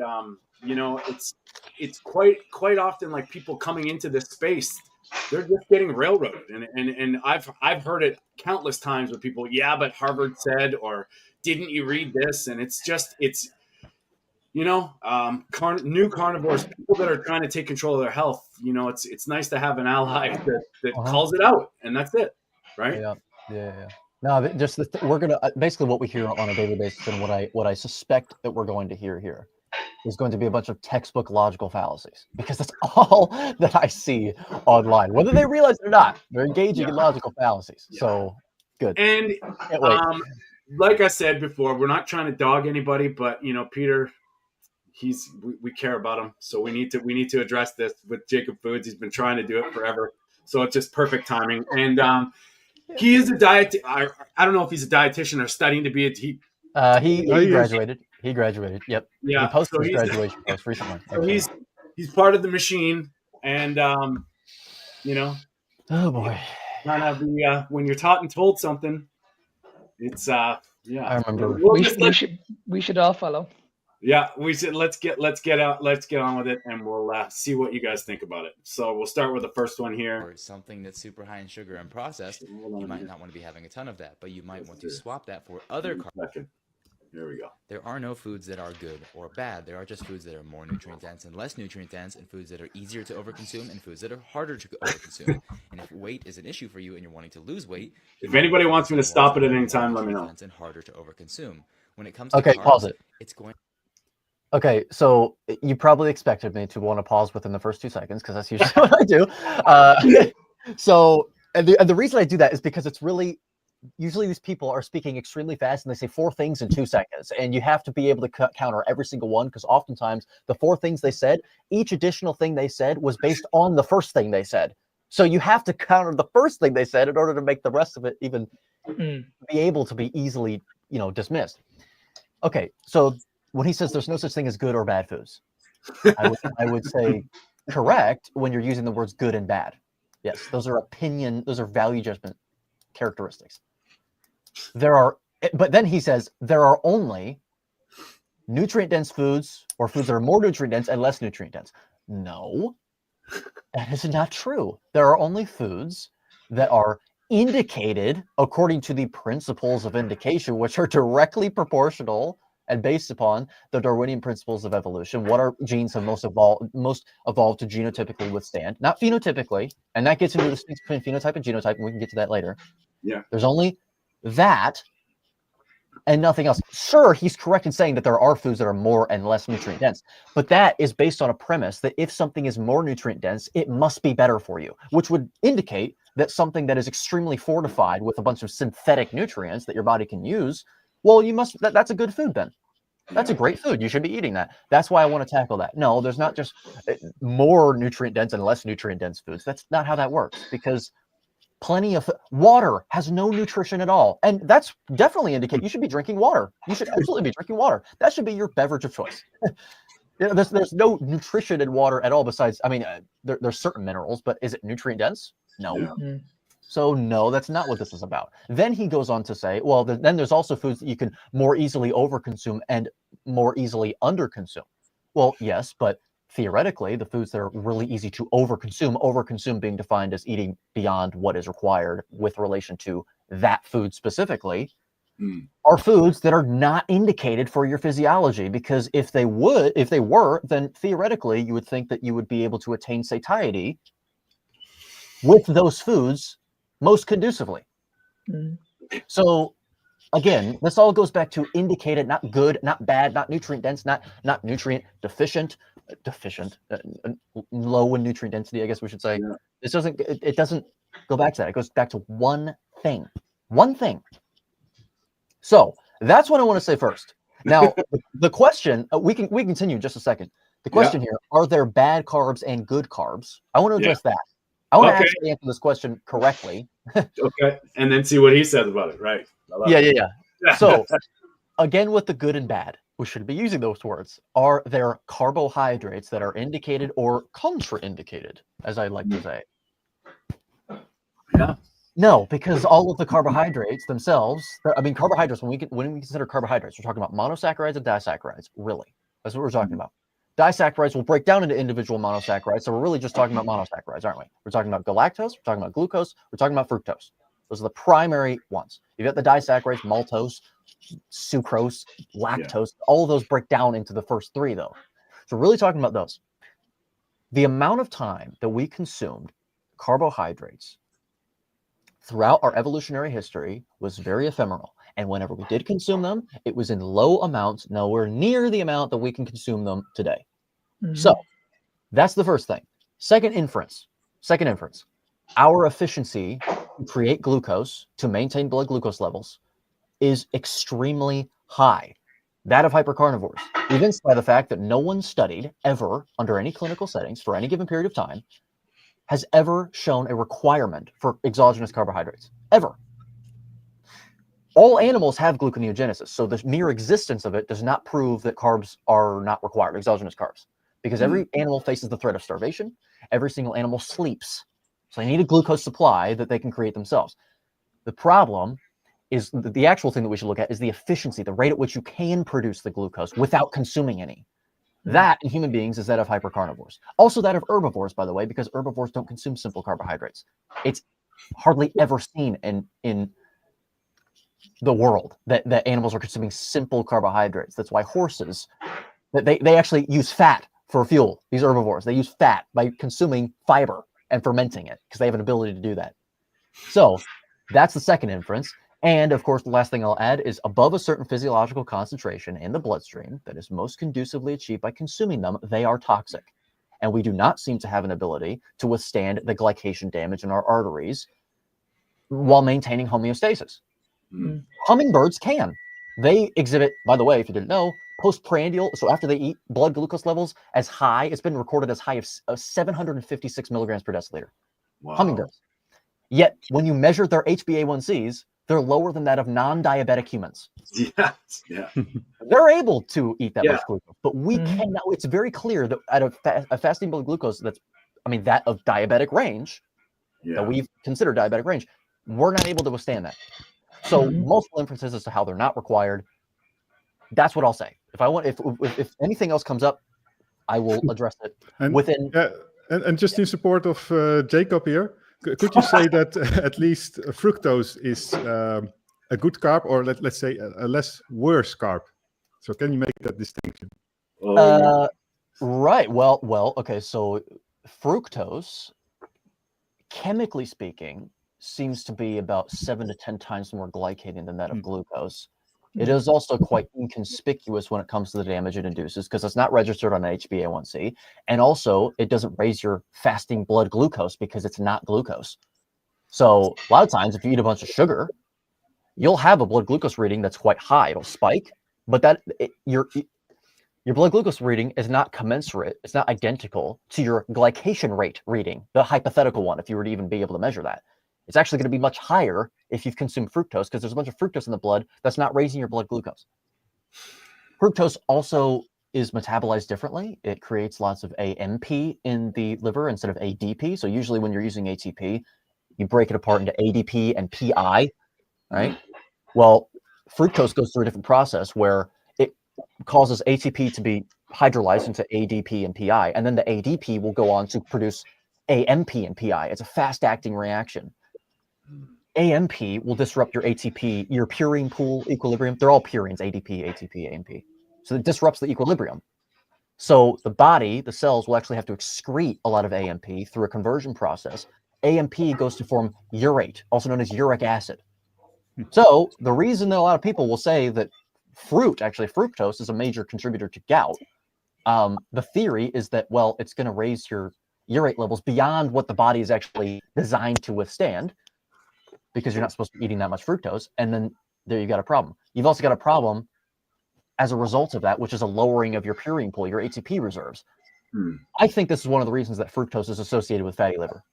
it's quite often like people coming into this space, they're just getting railroaded, and I've heard it countless times with people. Yeah, but Harvard said, or didn't you read this? And it's new carnivores, people that are trying to take control of their health. It's nice to have an ally that calls it out, and that's it, right? Yeah. No, just we're gonna basically what we hear on a daily basis, and what I suspect that we're going to hear here is going to be a bunch of textbook logical fallacies, because that's all that I see online, whether they realize it or not. They're engaging in logical fallacies. Yeah. So good. And like I said before, we're not trying to dog anybody, but Peter, we care about him, so we need to address this with Jacob Foods. He's been trying to do it forever, so it's just perfect timing. And he is a I don't know if he's a dietitian or studying to be he graduated. He graduated. Yep. Yeah. He posted his graduation post recently. So he's part of the machine, and oh boy, kind of when you're taught and told something, it's I remember we should all follow. Yeah, we should. Let's get on with it, and we'll see what you guys think about it. So we'll start with the first one here. Or something that's super high in sugar and processed, you might not want to be having a ton of that, but you might want to swap that for other carbs. Here we go. There are no foods that are good or bad. There are just foods that are more nutrient dense and less nutrient dense, and foods that are easier to overconsume and foods that are harder to overconsume. And if weight is an issue for you and you're wanting to lose weight, if anybody wants me to stop it at any time, let me know. And harder to overconsume. When it comes to carbs, pause it. It's going. Okay, so you probably expected me to want to pause within the first 2 seconds, because that's usually what I do. And the reason I do that is because it's really, usually these people are speaking extremely fast, and they say 4 things in 2 seconds, and you have to be able to counter every single one, because oftentimes the 4 things they said, each additional thing they said was based on the first thing they said. So you have to counter the first thing they said in order to make the rest of it even be able to be easily, dismissed. Okay, so when he says there's no such thing as good or bad foods, I would say correct when you're using the words good and bad. Yes, those are value judgment characteristics. But then he says there are only nutrient dense foods, or foods that are more nutrient dense and less nutrient dense. No, That is not true. There are only foods that are indicated according to the principles of indication, which are directly proportional and based upon the Darwinian principles of evolution. What our genes have most evolved to genotypically withstand, not phenotypically. And that gets into the distinction between phenotype and genotype, and we can get to that later. Yeah. There's only that and nothing else. Sure, he's correct in saying that there are foods that are more and less nutrient dense, but that is based on a premise that if something is more nutrient dense, it must be better for you, which would indicate that something that is extremely fortified with a bunch of synthetic nutrients that your body can use, well, that's a good food then. That's a great food. You should be eating that. That's why I want to tackle that. No, there's not just more nutrient dense and less nutrient dense foods. That's not how that works, because plenty of water has no nutrition at all. And that's definitely indicate you should be drinking water. You should absolutely be drinking water. That should be your beverage of choice. There's no nutrition in water at all besides, I mean, there's certain minerals, but is it nutrient dense? No. Yeah. So no, that's not what this is about. Then he goes on to say, well, then there's also foods that you can more easily overconsume and more easily underconsume. Well, yes, but theoretically, the foods that are really easy to overconsume being defined as eating beyond what is required with relation to that food specifically, are foods that are not indicated for your physiology, because if they were, then theoretically you would think that you would be able to attain satiety with those foods most conducively. So again, this all goes back to indicated, not good, not bad, not nutrient dense, not nutrient deficient, low in nutrient density, I guess we should say. Yeah. It doesn't go back to that. It goes back to one thing. So that's what I want to say first. Now, the question, we can continue in just a second. The question here, are there bad carbs and good carbs? I want to address that. I want to actually answer this question correctly. Okay. And then see what he says about it. Right. Yeah. So again, with the good and bad, we should be using those words. Are there carbohydrates that are indicated or contraindicated, as I like to say? Yeah. No, because all of the carbohydrates themselves, carbohydrates, when we consider carbohydrates, we're talking about monosaccharides and disaccharides, really. That's what we're talking about. Disaccharides will break down into individual monosaccharides, so we're really just talking about monosaccharides, aren't we? We're talking about galactose, we're talking about glucose, we're talking about fructose. Those are the primary ones. You've got the disaccharides, maltose, sucrose, lactose, all of those break down into the first three, though. So we're really talking about those. The amount of time that we consumed carbohydrates throughout our evolutionary history was very ephemeral. And whenever we did consume them, it was in low amounts, nowhere near the amount that we can consume them today. So that's the first thing. Second inference. Our efficiency to create glucose, to maintain blood glucose levels, is extremely high. That of hypercarnivores, evinced by the fact that no one studied ever under any clinical settings for any given period of time has ever shown a requirement for exogenous carbohydrates, ever. All animals have gluconeogenesis, so the mere existence of it does not prove that carbs are not required, exogenous carbs, because every animal faces the threat of starvation. Every single animal sleeps, so they need a glucose supply that they can create themselves. The problem is the actual thing that we should look at is the efficiency, the rate at which you can produce the glucose without consuming any. That in human beings is that of hypercarnivores. Also that of herbivores, by the way, because herbivores don't consume simple carbohydrates. It's hardly ever seen in the world that animals are consuming simple carbohydrates. That's why horses, they actually use fat for fuel. These herbivores, they use fat by consuming fiber and fermenting it because they have an ability to do that. So that's the second inference. And of course, the last thing I'll add is above a certain physiological concentration in the bloodstream that is most conducively achieved by consuming them, they are toxic. And we do not seem to have an ability to withstand the glycation damage in our arteries while maintaining homeostasis. Hummingbirds can. They exhibit, by the way, if you didn't know, postprandial, so after they eat, blood glucose levels as high, it's been recorded as high of 756 milligrams per deciliter. Wow. Hummingbirds. Yet, when you measure their HbA1cs, they're lower than that of non-diabetic humans. Yeah. They're able to eat that much glucose, but we cannot. It's very clear that at a fasting blood glucose that of diabetic range, that we've considered diabetic range, we're not able to withstand that. So multiple inferences as to how they're not required. That's what I'll say. If anything else comes up, I will address it within. And just in support of Jacob here, could you say that at least fructose is a good carb, or let's say a less worse carb? So can you make that distinction? Right. Well. Okay. So fructose, chemically speaking, seems to be about 7 to 10 times more glycating than that of glucose. It is also quite inconspicuous when it comes to the damage it induces because it's not registered on HbA1c, and also it doesn't raise your fasting blood glucose because it's not glucose. So a lot of times, if you eat a bunch of sugar, you'll have a blood glucose reading that's quite high. It'll spike, but your blood glucose reading is not commensurate. It's not identical to your glycation rate reading, the hypothetical one, if you were to even be able to measure that. It's actually going to be much higher if you've consumed fructose because there's a bunch of fructose in the blood that's not raising your blood glucose. Fructose also is metabolized differently. It creates lots of AMP in the liver instead of ADP. So usually when you're using ATP, you break it apart into ADP and PI, right? Well, fructose goes through a different process where it causes ATP to be hydrolyzed into ADP and PI, and then the ADP will go on to produce AMP and PI. It's a fast-acting reaction. AMP will disrupt your ATP, your purine pool equilibrium. They're all purines, ADP, ATP, AMP. So it disrupts the equilibrium. So the body, the cells, will actually have to excrete a lot of AMP through a conversion process. AMP goes to form urate, also known as uric acid. So the reason that a lot of people will say that fructose is a major contributor to gout, the theory is that, well, it's going to raise your urate levels beyond what the body is actually designed to withstand, because you're not supposed to be eating that much fructose, and then there you got a problem. You've also got a problem as a result of that, which is a lowering of your purine pool, your ATP reserves. I think this is one of the reasons that fructose is associated with fatty liver.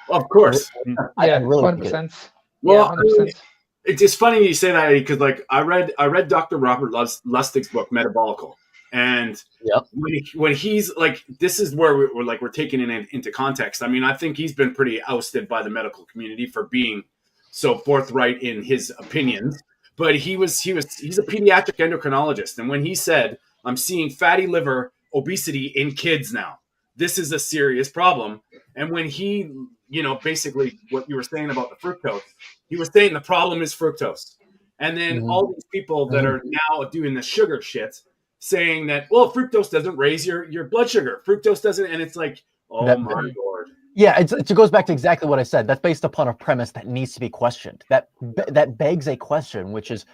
Of course. Yeah, I really 100%. Well, Yeah, 100%. it's funny you say that, because like I read Dr. Robert Lustig's book Metabolical, and when he's like, this is where we're taking it into context. I mean, I think he's been pretty ousted by the medical community for being so forthright in his opinions. But he's a pediatric endocrinologist, and when he said, "I'm seeing fatty liver obesity in kids now, this is a serious problem," and when he, basically what you were saying about the fructose, he was saying the problem is fructose. And then all these people that are now doing the sugar shit saying that, well, fructose doesn't raise your blood sugar. Fructose doesn't. And it's like, my Lord. Yeah, it goes back to exactly what I said. That's based upon a premise that needs to be questioned. That begs a question, which is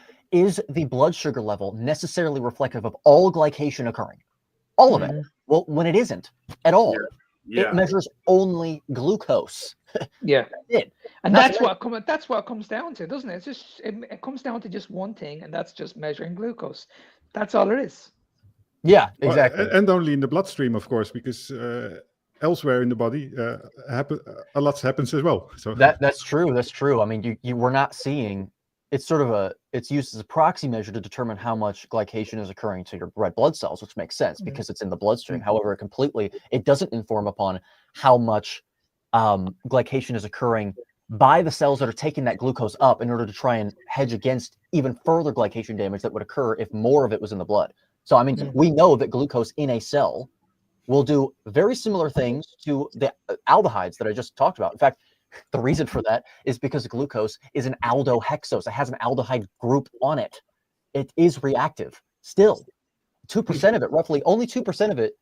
the blood sugar level necessarily reflective of all glycation occurring? All of it. Well, when it isn't at all. Yeah. It measures only glucose. Yeah. And That's that's what it comes down to, doesn't it? It's just it comes down to just one thing, and that's just measuring glucose. That's all it is. Yeah, exactly. And only in the bloodstream, of course, because elsewhere in the body, a lot happens as well. So that's true. That's true. I mean, you we're not seeing. It's used as a proxy measure to determine how much glycation is occurring to your red blood cells, which makes sense because it's in the bloodstream. However, it doesn't inform upon how much glycation is occurring by the cells that are taking that glucose up in order to try and hedge against even further glycation damage that would occur if more of it was in the blood. So, I mean, we know that glucose in a cell will do very similar things to the aldehydes that I just talked about. In fact, the reason for that is because glucose is an aldohexose. It has an aldehyde group on it. It is reactive still. 2% of it, roughly, only 2% of it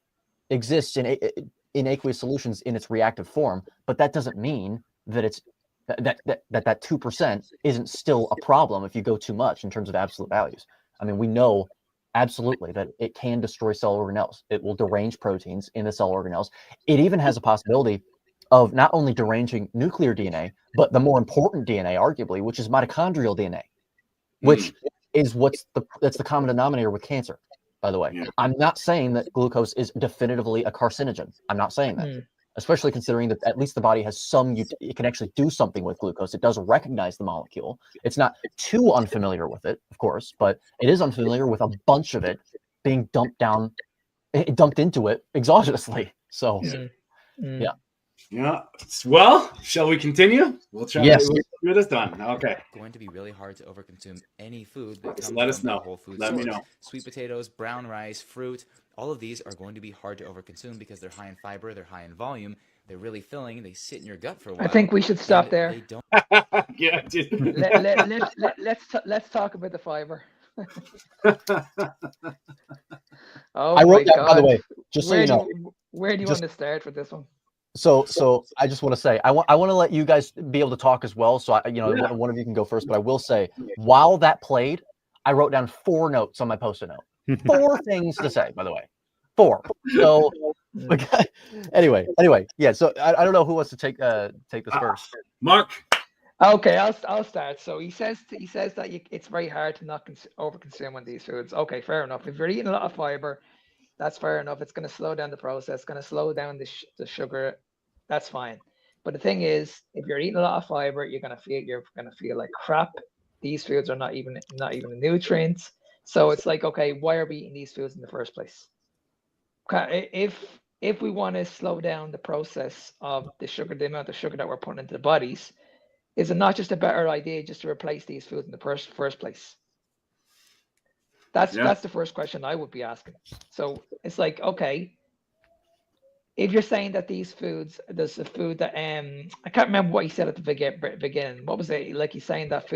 exists in aqueous solutions in its reactive form. But that doesn't mean that that 2% isn't still a problem if you go too much in terms of absolute values. I mean, we know absolutely that it can destroy cell organelles. It will derange proteins in the cell organelles. It even has a possibility of not only deranging nuclear DNA, but the more important DNA, arguably, which is mitochondrial DNA, which is that's the common denominator with cancer, by the way. I'm not saying that glucose is definitively a carcinogen. I'm not saying that, especially considering that at least the body has it can actually do something with glucose. It does recognize the molecule. It's not too unfamiliar with it, of course, but it is unfamiliar with a bunch of it being dumped into it exogenously. So, yeah. Yeah. Well, shall we continue? We'll try to get this done. Okay. It's going to be really hard to overconsume any food that comes let us from know. a whole food Let me source. know. Sweet potatoes, brown rice, fruit, all of these are going to be hard to overconsume because they're high in fiber, they're high in volume, They're really filling. They sit in your gut for a while. I think we should stop and there. They don't. Yeah, dude. Let's talk about the fiber. Oh I wrote my that, by the God. way, just so you know. Where do you just- want to start with this one? So I just want to say, I want to let you guys be able to talk as well. So one of you can go first, but I will say, while that played, I wrote down 4 notes on my Post-it note. 4 things to say, by the way. 4. So anyway, yeah. So I don't know who wants to take this first. Mark. Okay, I'll start. So he says that it's very hard to not overconsume on these foods. Okay, fair enough. If you're eating a lot of fiber, that's fair enough. It's going to slow down the process, going to slow down the sugar. That's fine. But the thing is, if you're eating a lot of fiber, you're going to feel like crap. These foods are not even a nutrient. So it's like, okay, why are we eating these foods in the first place? Okay, if we want to slow down the process of the amount of sugar that we're putting into the bodies, is it not just a better idea just to replace these foods in the first place? That's the first question I would be asking. So it's like, okay, if you're saying that these foods, there's a food that I can't remember what he said at the beginning. What was it? Like he's saying that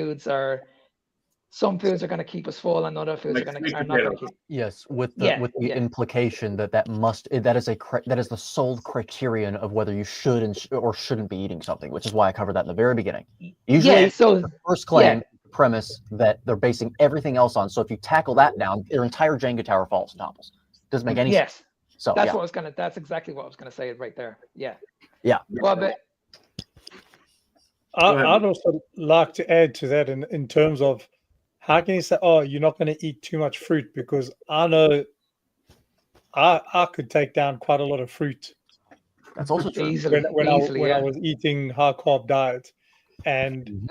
some foods are going to keep us full and other foods are not going to keep. Yes, with the implication that that is the sole criterion of whether you should or shouldn't be eating something, which is why I covered that in the very beginning. Usually, the first claim premise that they're basing everything else on. So if you tackle that down, their entire Jenga tower falls and topples. Doesn't make any sense. So that's exactly what I was going to say right there. Yeah. Well, but I'd also like to add to that in terms of how can you say, oh, you're not going to eat too much fruit? Because I know I could take down quite a lot of fruit. That's also true. When I was eating high carb diet, and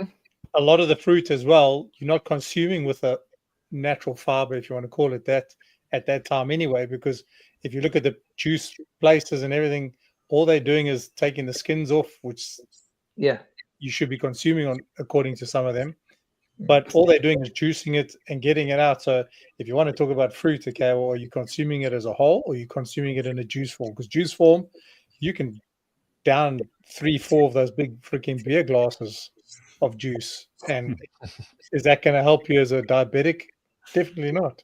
a lot of the fruit as well, you're not consuming with a natural fiber, if you want to call it that, at that time anyway. Because if you look at the juice places and everything, all they're doing is taking the skins off, which you should be consuming on according to some of them. But all they're doing is juicing it and getting it out. So if you want to talk about fruit, okay, well, are you consuming it as a whole or are you consuming it in a juice form? Because juice form, you can down 3-4 of those big freaking beer glasses of juice. And is that going to help you as a diabetic? Definitely not.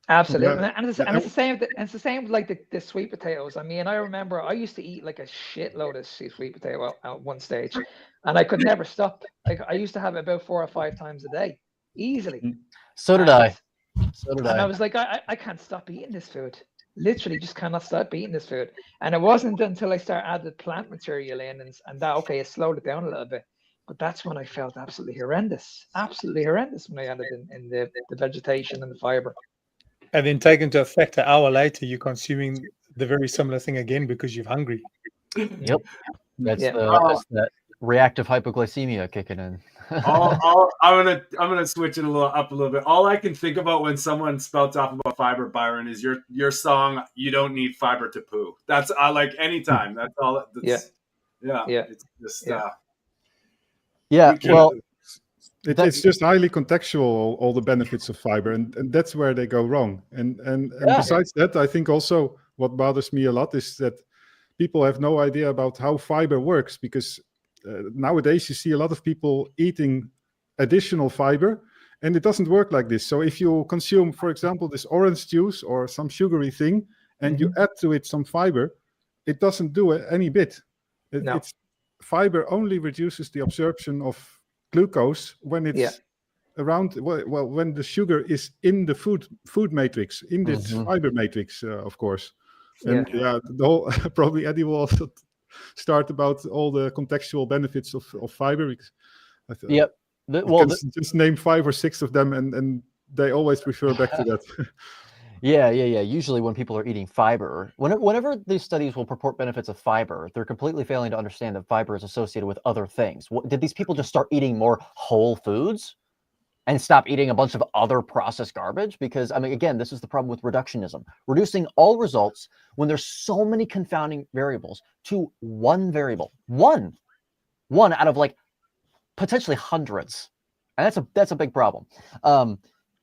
Absolutely. And it's the same with like the sweet potatoes. I mean, I remember I used to eat like a shitload of sweet potato at one stage, and I could never stop. Like I used to have it about 4 or 5 times a day, easily. So did I. And I was like, I can't stop eating this food. Literally just cannot stop eating this food. And it wasn't until I started adding plant material in and that, okay, it slowed it down a little bit. But that's when I felt absolutely horrendous when I added in the vegetation and the fiber. And then take into effect an hour later, you're consuming the very similar thing again because you're hungry. Yep. That's that reactive hypoglycemia kicking in. I'm gonna switch it up a little bit. All I can think about when someone spouts off about fiber, Byron, is your song "You Don't Need Fiber to Poo." That's like anytime. That's all. It's just well. It's just highly contextual, all the benefits of fiber, and that's where they go wrong. And besides that, I think also what bothers me a lot is that people have no idea about how fiber works, because nowadays you see a lot of people eating additional fiber, and it doesn't work like this. So if you consume, for example, this orange juice or some sugary thing, and you add to it some fiber, it doesn't do any bit. It's fiber only reduces the absorption of glucose when it's around, well, when the sugar is in the food matrix, in this fiber matrix, of course. And the whole probably Eddie will also start about all the contextual benefits of fiber. Because, just name 5 or 6 of them, and they always refer back to that. Yeah. Usually when people are eating fiber, whenever these studies will purport benefits of fiber, they're completely failing to understand that fiber is associated with other things. Did these people just start eating more whole foods and stop eating a bunch of other processed garbage? Because, I mean, again, this is the problem with reductionism. Reducing all results when there's so many confounding variables to one variable. One out of like potentially hundreds. And that's a big problem.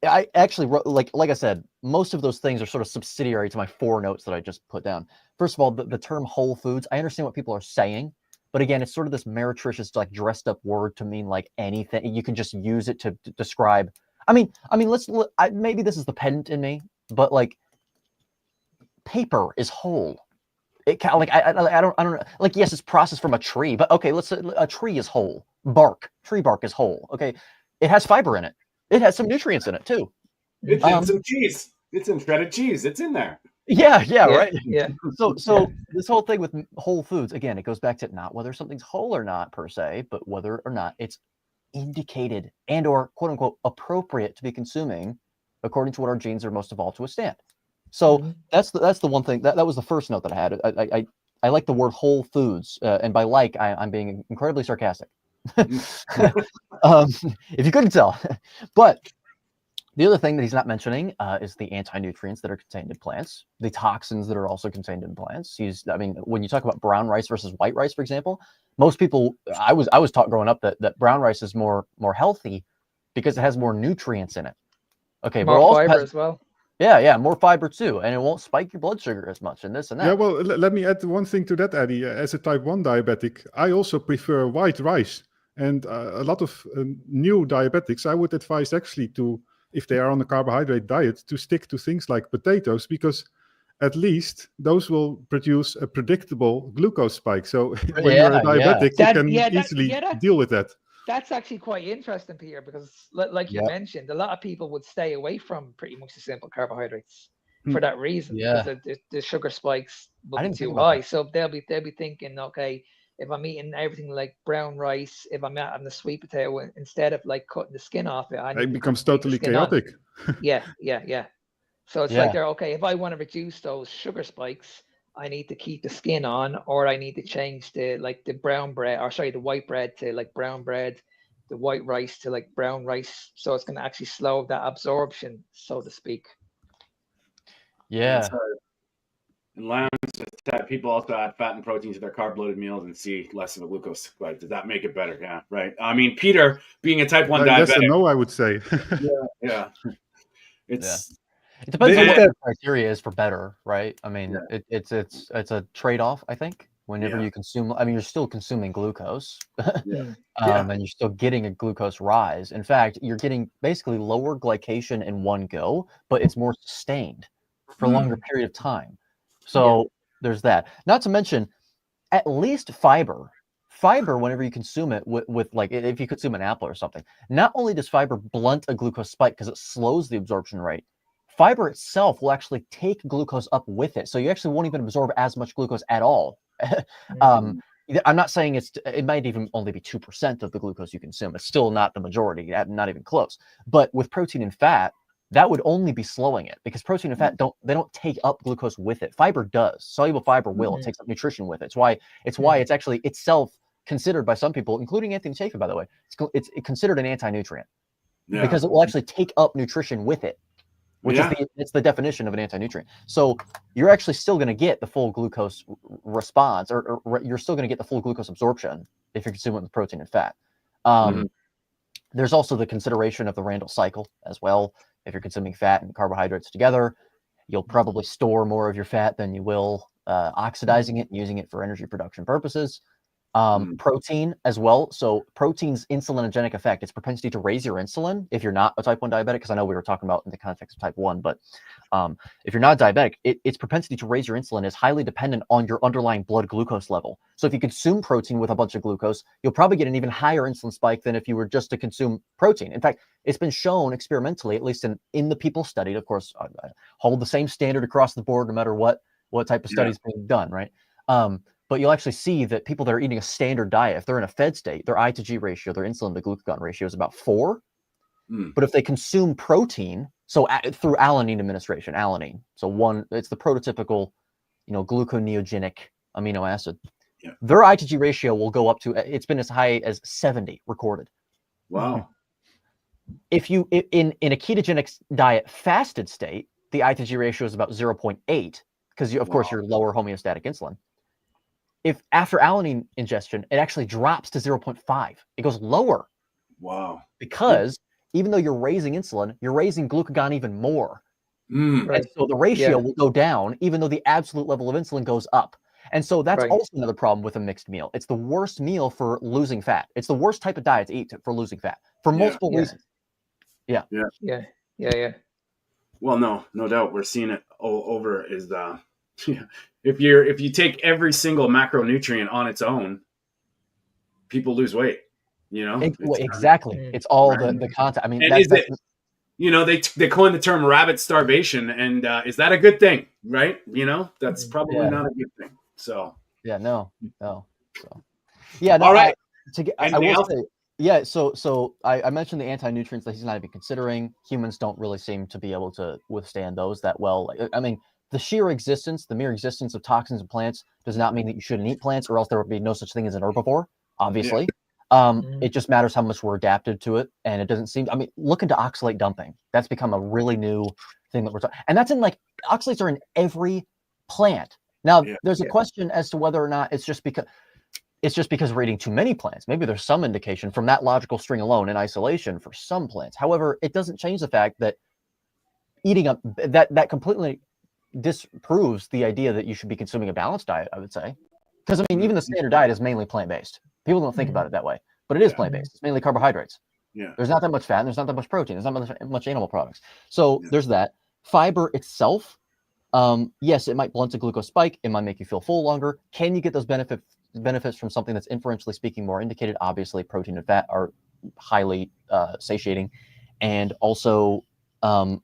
I actually wrote, like I said, most of those things are sort of subsidiary to my 4 notes that I just put down. First of all, the term whole foods, I understand what people are saying, but again, it's sort of this meretricious, like dressed up word to mean like anything. You can just use it to describe. I mean, maybe this is the pedant in me, but like paper is whole. It kind of like I don't know. Like, yes, it's processed from a tree, but okay, let's say a tree is whole. Tree bark is whole. Okay, it has fiber in it. It has some nutrients in it too. It's in some cheese. It's in shredded cheese. It's in there. Yeah, right. Yeah. So this whole thing with whole foods, again, it goes back to not whether something's whole or not per se, but whether or not it's indicated and or quote unquote appropriate to be consuming according to what our genes are most evolved to withstand. So that's the one thing that was the first note that I had. I like the word whole foods, and by like I'm being incredibly sarcastic. If you couldn't tell, but the other thing that he's not mentioning is the anti-nutrients that are contained in plants, the toxins that are also contained in plants. When you talk about brown rice versus white rice, for example, most people, I was taught growing up that brown rice is more healthy because it has more nutrients in it. Okay, more but also fiber as well. Yeah, more fiber too, and it won't spike your blood sugar as much, and this and that. Yeah, well, let me add one thing to that, Eddie. As a type 1 diabetic, I also prefer white rice. And a lot of new diabetics, I would advise actually to, if they are on a carbohydrate diet, to stick to things like potatoes, because at least those will produce a predictable glucose spike. So when you're a diabetic, you can easily deal with that. That's actually quite interesting, Peter, because like you mentioned, a lot of people would stay away from pretty much the simple carbohydrates for that reason, because the sugar spikes will be too high. So they'll be thinking, okay, if I'm eating everything like brown rice, if I'm having the sweet potato, instead of like cutting the skin off it, it becomes totally chaotic. Yeah. So it's like they're okay. If I want to reduce those sugar spikes, I need to keep the skin on, or I need to change the white bread to like brown bread, the white rice to like brown rice. So it's going to actually slow that absorption, so to speak. Yeah. And Lance said people also add fat and protein to their carb-loaded meals and see less of a glucose spike. Does that make it better? Yeah, right. I mean, Peter, being a type 1 diabetic. Yes and no, I would say. Yeah. It depends on what the criteria is for better, right? I mean, it's a trade-off, I think. Whenever you consume, you're still consuming glucose, and you're still getting a glucose rise. In fact, you're getting basically lower glycation in one go, but it's more sustained for a longer period of time. So there's that. Not to mention, at least fiber. Fiber, whenever you consume it with like, if you consume an apple or something, not only does fiber blunt a glucose spike because it slows the absorption rate, fiber itself will actually take glucose up with it. So you actually won't even absorb as much glucose at all. I'm not saying it might even only be 2% of the glucose you consume. It's still not the majority, not even close. But with protein and fat, that would only be slowing it, because protein and fat don't take up glucose with it. Fiber does. Soluble fiber will. It takes up nutrition with it. It's why it's actually itself considered by some people, including Anthony Chafee, by the way, it's considered an anti-nutrient because it will actually take up nutrition with it, which is the definition of an anti-nutrient. So you're actually still going to get the full glucose response, or you're still going to get the full glucose absorption if you're consuming with protein and fat. There's also the consideration of the Randall cycle as well. If you're consuming fat and carbohydrates together, you'll probably store more of your fat than you will oxidizing it and using it for energy production purposes. Protein as well. So protein's insulinogenic effect, its propensity to raise your insulin if you're not a type 1 diabetic, because I know we were talking about in the context of type 1, but if you're not diabetic, its propensity to raise your insulin is highly dependent on your underlying blood glucose level. So if you consume protein with a bunch of glucose, you'll probably get an even higher insulin spike than if you were just to consume protein. In fact, it's been shown experimentally, at least in the people studied, of course, hold the same standard across the board no matter what type of study is being done, right? But you'll actually see that people that are eating a standard diet, if they're in a fed state, their I to G ratio, their insulin to glucagon ratio is about 4. But if they consume protein, so through alanine administration, so it's the prototypical, gluconeogenic amino acid. Their I to G ratio will go up to, it's been as high as 70 recorded. Wow. If you, in a ketogenic diet fasted state, the I to G ratio is about 0.8, because of course you're lower homeostatic insulin. If after alanine ingestion, it actually drops to 0.5. It goes lower. Wow. Because even though you're raising insulin, you're raising glucagon even more. Right. And so the ratio will go down, even though the absolute level of insulin goes up. And so that's also another problem with a mixed meal. It's the worst meal for losing fat. It's the worst type of diet to eat for losing fat for multiple reasons. Yeah. Well, no doubt, we're seeing it all over. Is if you take every single macronutrient on its own, people lose weight. Exactly. It's all the content. I mean, and is it? They coined the term rabbit starvation, and is that a good thing? Right? That's probably not a good thing. So no. So all right. I will say. Yeah, so I mentioned the anti-nutrients that he's not even considering. Humans don't really seem to be able to withstand those that well. I mean, the mere existence of toxins in plants does not mean that you shouldn't eat plants, or else there would be no such thing as an herbivore, obviously. It just matters how much we're adapted to it, and it doesn't seem. I mean, look into oxalate dumping. That's become a really new thing that we're talking. And that's in oxalates are in every plant. Now, there's a question as to whether or not it's just because we're eating too many plants. Maybe there's some indication from that logical string alone in isolation for some plants. However, it doesn't change the fact that eating that completely disproves the idea that you should be consuming a balanced diet, I would say. Because, I mean, even the standard diet is mainly plant-based. People don't think about it that way, but it is plant-based. It's mainly carbohydrates. Yeah. There's not that much fat, and there's not that much protein. There's not much animal products. So there's that. Fiber itself, yes, it might blunt a glucose spike. It might make you feel full longer. Can you get those benefits from something that's inferentially speaking more indicated? Obviously, protein and fat are highly satiating, and also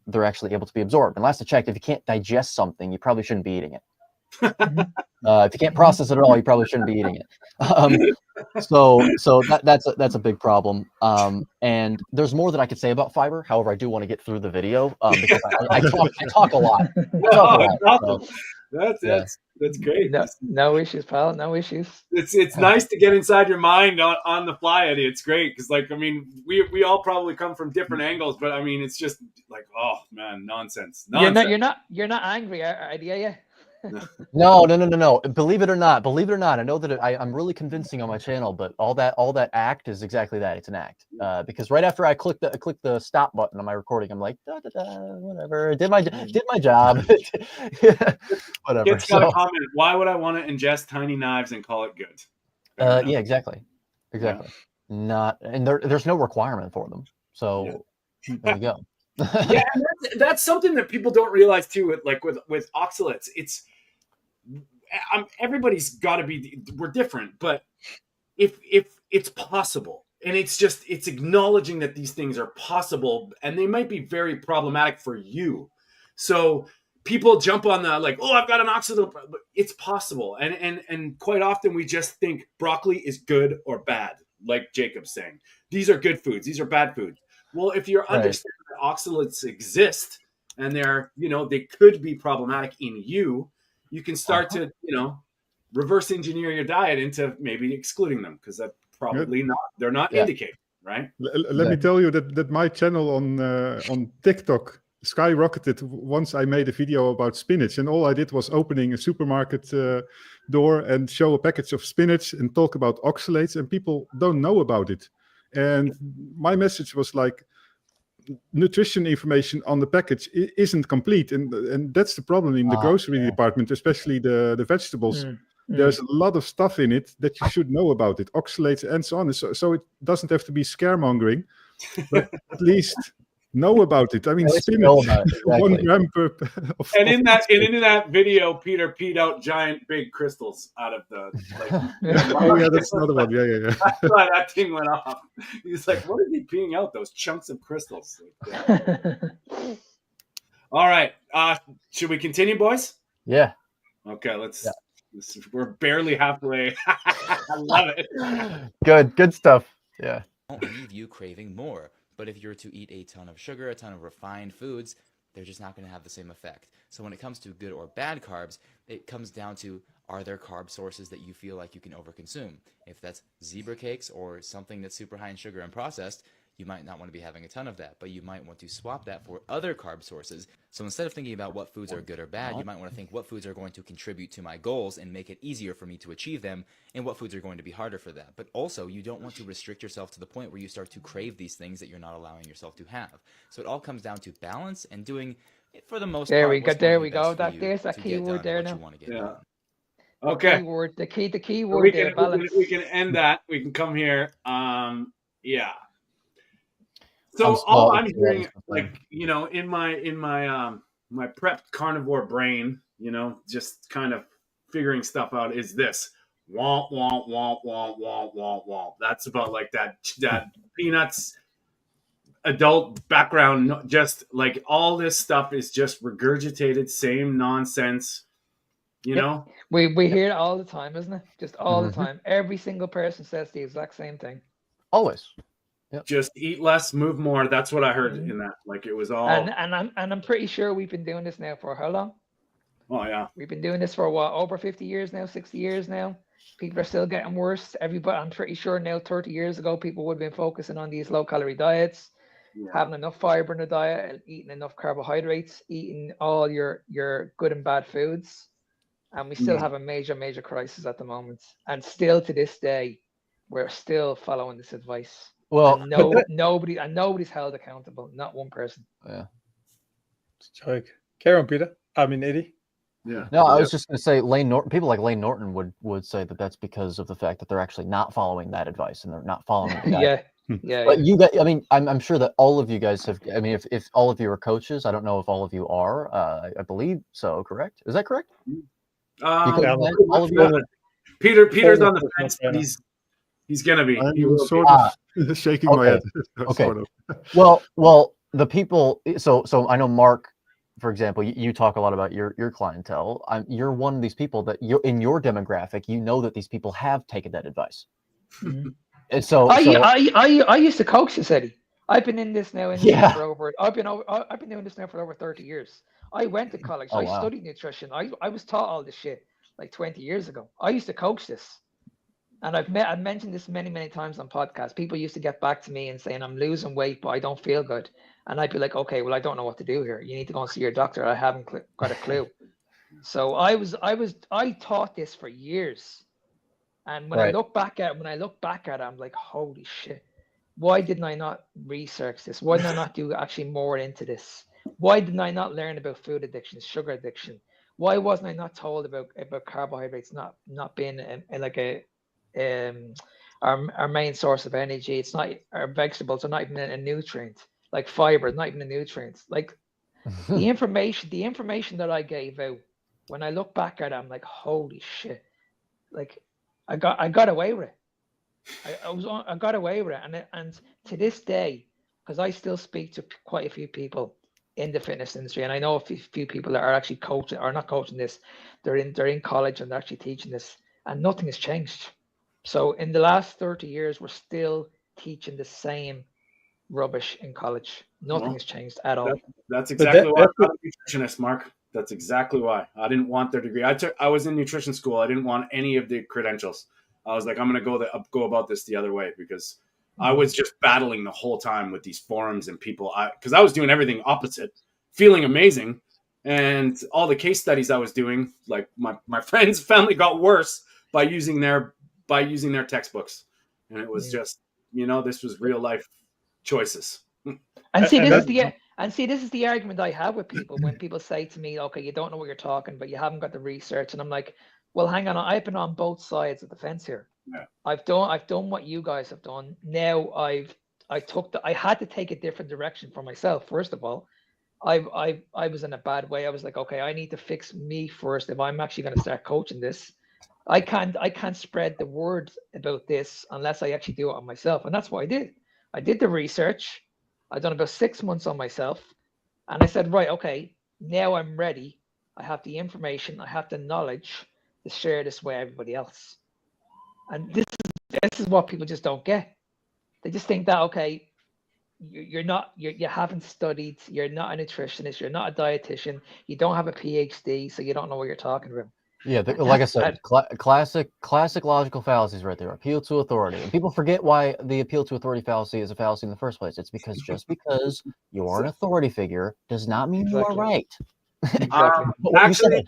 they're actually able to be absorbed. And last I checked, if you can't digest something, you probably shouldn't be eating it. If you can't process it at all, you probably shouldn't be eating it. So that's a big problem. And there's more that I could say about fiber. However, I do want to get through the video because I talk a lot. That's great. No issues, pal. No issues. It's nice to get inside your mind on the fly, Eddie. It's great because, we all probably come from different angles, but I mean, it's just oh man, nonsense. You're not angry, are you? No. Believe it or not, I know that I'm really convincing on my channel, but all that act is exactly that. It's an act. Because right after I clicked the stop button on my recording, I'm like, whatever. I did my job. Whatever. It's got a comment. Why would I want to ingest tiny knives and call it good? Yeah, exactly. Yeah. Not, and there's no requirement for them. So there you go. Yeah, and that's something that people don't realize too. With oxalates, it's everybody's got to be. We're different, but if it's possible, and it's acknowledging that these things are possible, and they might be very problematic for you. So people jump on the I've got an oxalate. It's possible, and quite often we just think broccoli is good or bad. Like Jacob's saying, these are good foods, these are bad foods. Well, if you're understanding that oxalates exist and they could be problematic in you, you can start to, reverse engineer your diet into maybe excluding them because that's probably they're not indicated, right? Let me tell you that my channel on TikTok skyrocketed once I made a video about spinach, and all I did was opening a supermarket door and show a package of spinach and talk about oxalates, and people don't know about it. And my message was nutrition information on the package isn't complete, and that's the problem in the grocery department, especially the vegetables. There's a lot of stuff in it that you should know about it, oxalates and so on. So it doesn't have to be scaremongering, but at least know about it. I mean, spinach, 1 gram per. And in that video, Peter peed out giant big crystals out of the. Oh yeah, that's another one. Yeah. That's why that thing went off. He's like, "What is he peeing out? Those chunks of crystals." All right, should we continue, boys? Yeah. Okay, let's. We're barely halfway. I love it. Good stuff. Yeah. Won't leave you craving more. But if you're to eat a ton of sugar, a ton of refined foods, they're just not going to have the same effect. So when it comes to good or bad carbs, it comes down to, are there carb sources that you feel like you can overconsume? If that's zebra cakes or something that's super high in sugar and processed, you might not want to be having a ton of that, but you might want to swap that for other carb sources. So instead of thinking about what foods are good or bad, you might want to think what foods are going to contribute to my goals and make it easier for me to achieve them, and what foods are going to be harder for that. But also, you don't want to restrict yourself to the point where you start to crave these things that you're not allowing yourself to have. So it all comes down to balance and doing, for the most There part, we go. what's going There to we be best go. for That you there's that to key get word done there what now. you want to get done. Okay. Keyword, the key So word there, balance. we can end that. We can come here. Yeah. So all I'm hearing, like, you know, in my my prepped carnivore brain, you know, just kind of figuring stuff out is this: womp womp womp womp womp womp womp. That's about like that Peanuts adult background. Just like all this stuff is just regurgitated, same nonsense. You know, we hear it all the time, isn't it? Just all the time. Every single person says the exact same thing. Always. Just eat less, move more. That's what I heard in that. Like, it was all. And I'm pretty sure we've been doing this now for how long? Oh yeah. We've been doing this for what, over 50 years now, 60 years now. People are still getting worse. Everybody, I'm pretty sure now, 30 years ago, people would have been focusing on these low calorie diets, having enough fiber in the diet, and eating enough carbohydrates, eating all your good and bad foods. And we still have a major crisis at the moment. And still to this day, we're still following this advice. Well, and nobody's held accountable, not one person. Yeah. It's a joke. Carry on, Peter. I mean, Eddie. Yeah. No, I was just going to say Lane Norton. People like Lane Norton would say that that's because of the fact that they're actually not following that advice and they're not following the diet. Yeah. But you guys, I mean, I'm sure that all of you guys have. I mean, if all of you are coaches, I don't know if all of you are. I believe so. Correct? Is that correct? All of you. Peter's on the fence, but he's gonna be. I'm sort of shaking my head. Okay. Sort of. Well, the people. So I know Mark, for example. You talk a lot about your clientele. You're one of these people that you in your demographic. You know that these people have taken that advice. And so I used to coach this, Eddie. I've been in this now for over. I've been doing this now for over 30 years. I went to college. I studied nutrition. I was taught all this shit like 20 years ago. I used to coach this, and I've mentioned this many times on podcasts. People used to get back to me and saying I'm losing weight, but I don't feel good, and I'd be like, okay, well, I don't know what to do here. You need to go and see your doctor. I haven't got a clue. So I taught this for years, and when I look back at it, I'm like, holy shit. Why didn't I not research this? Why did I not do actually more into this? Why didn't I not learn about food addiction, sugar addiction? Why wasn't I not told about carbohydrates not being like our main source of energy? It's not, our vegetables are not even a nutrient. Like fiber, not even a nutrient. Like the information that I gave out, when I look back at it, I'm like, holy shit! Like I got away with it. I got away with it, and to this day, because I still speak to quite a few people in the fitness industry, and I know a few people that are actually coaching or not coaching this. They're in college and they're actually teaching this, and nothing has changed. So in the last 30 years, we're still teaching the same rubbish in college. Nothing has changed at all. That's exactly why I'm not a nutritionist, Mark. That's exactly why. I didn't want their degree. I was in nutrition school. I didn't want any of the credentials. I was like, I'm going to go about this the other way, because I was just battling the whole time with these forums and people. Because I was doing everything opposite, feeling amazing, and all the case studies I was doing, like my friends' family got worse by using their textbooks, and it was just, this was real life choices. And see, this is the argument I have with people when people say to me, okay, you don't know what you're talking, but you haven't got the research. And I'm like, well, hang on, I've been on both sides of the fence here. Yeah. I've done what you guys have done. Now I had to take a different direction for myself. First of all, I was in a bad way. I was like, okay, I need to fix me first if I'm actually going to start coaching this. I can't spread the word about this unless I actually do it on myself. And that's what I did. I did the research. I've done about 6 months on myself. And I said, right, okay, now I'm ready. I have the information. I have the knowledge to share this with everybody else. And this is what people just don't get. They just think that, okay, you haven't studied, you're not a nutritionist, you're not a dietitian, you don't have a PhD, so you don't know what you're talking about. Yeah, like I said, classic logical fallacies right there. Appeal to authority, and people forget why the appeal to authority fallacy is a fallacy in the first place. It's because just because you are an authority figure does not mean you are right. Actually,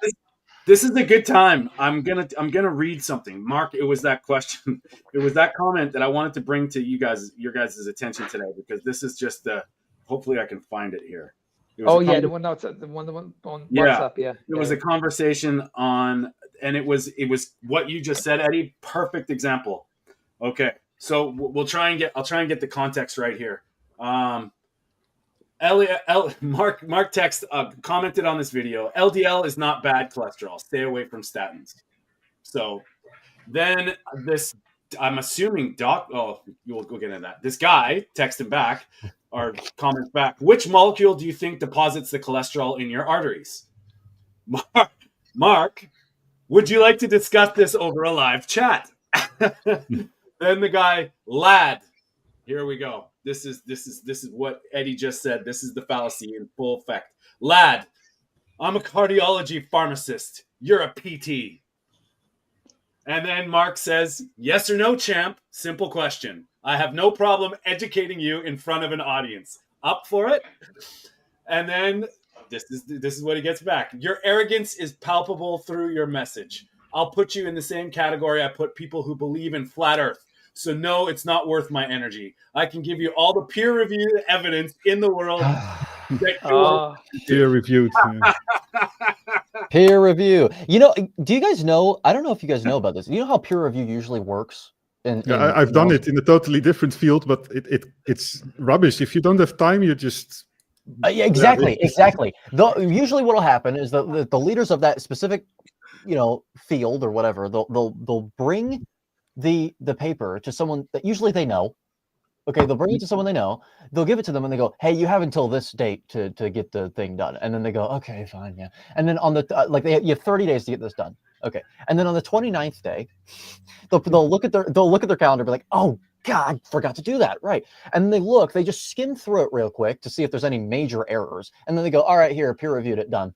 this is a good time. I'm gonna read something. Mark, it was that question, it was that comment that I wanted to bring to your guys' attention today, because this is just the. Hopefully, I can find it here. Oh yeah, the one outside, the one on WhatsApp. Yeah, it was a conversation on, and it was what you just said, Eddie. Perfect example. Okay, so I'll try and get the context right here. Mark text commented on this video. LDL is not bad cholesterol. Stay away from statins. So then I'm assuming we'll get into that. This guy texted back or comments back. Which molecule do you think deposits the cholesterol in your arteries? Mark, would you like to discuss this over a live chat? Then the guy, lad, here we go. This is what Eddie just said. This is the fallacy in full effect. Lad, I'm a cardiology pharmacist. You're a PT. And then Mark says, yes or no, champ? Simple question. I have no problem educating you in front of an audience. Up for it? And then this is what he gets back. Your arrogance is palpable through your message. I'll put you in the same category I put people who believe in flat earth. So no, it's not worth my energy. I can give you all the peer-reviewed evidence in the world. Peer-reviewed. Peer review. You know, do you guys know? I don't know if you guys know about this. You know how peer review usually works? I've done it in a totally different field, but it's rubbish. If you don't have time, you just yeah, exactly. Usually, what'll happen is the leaders of that specific, field or whatever, they'll bring the paper to someone that usually they know. Okay, they'll bring it to someone they know. They'll give it to them and they go, "Hey, you have until this date to get the thing done." And then they go, "Okay, fine, yeah." And then on the you have 30 days to get this done. Okay, and then on the 29th day, they'll look at their calendar, and be like, "Oh God, forgot to do that." Right, and they just skim through it real quick to see if there's any major errors, and then they go, "All right, here, peer reviewed it, done."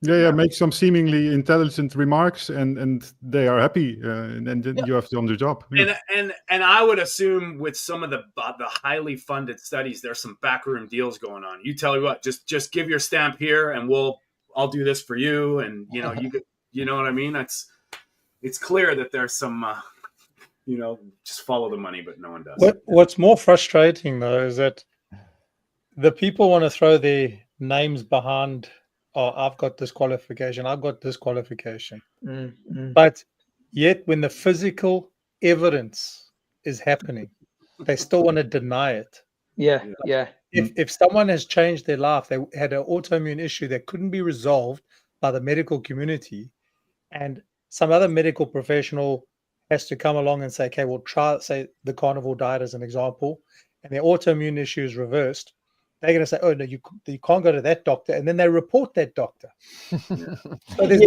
Yeah, make some seemingly intelligent remarks, and they are happy, and then you have done the job. Yeah. And I would assume with some of the highly funded studies, there's some backroom deals going on. You tell me what, just give your stamp here, and I'll do this for you, and you know what I mean. It's clear that there's some, just follow the money, but no one does. What's more frustrating though is that the people want to throw their names behind. Oh, I've got disqualification. I've got disqualification. But yet when the physical evidence is happening, they still want to deny it. Yeah. If someone has changed their life, they had an autoimmune issue that couldn't be resolved by the medical community, and some other medical professional has to come along and say, okay, we'll try, say, the carnivore diet as an example, and their autoimmune issue is reversed. They're going to say, "Oh no, you can't go to that doctor," and then they report that doctor. So there's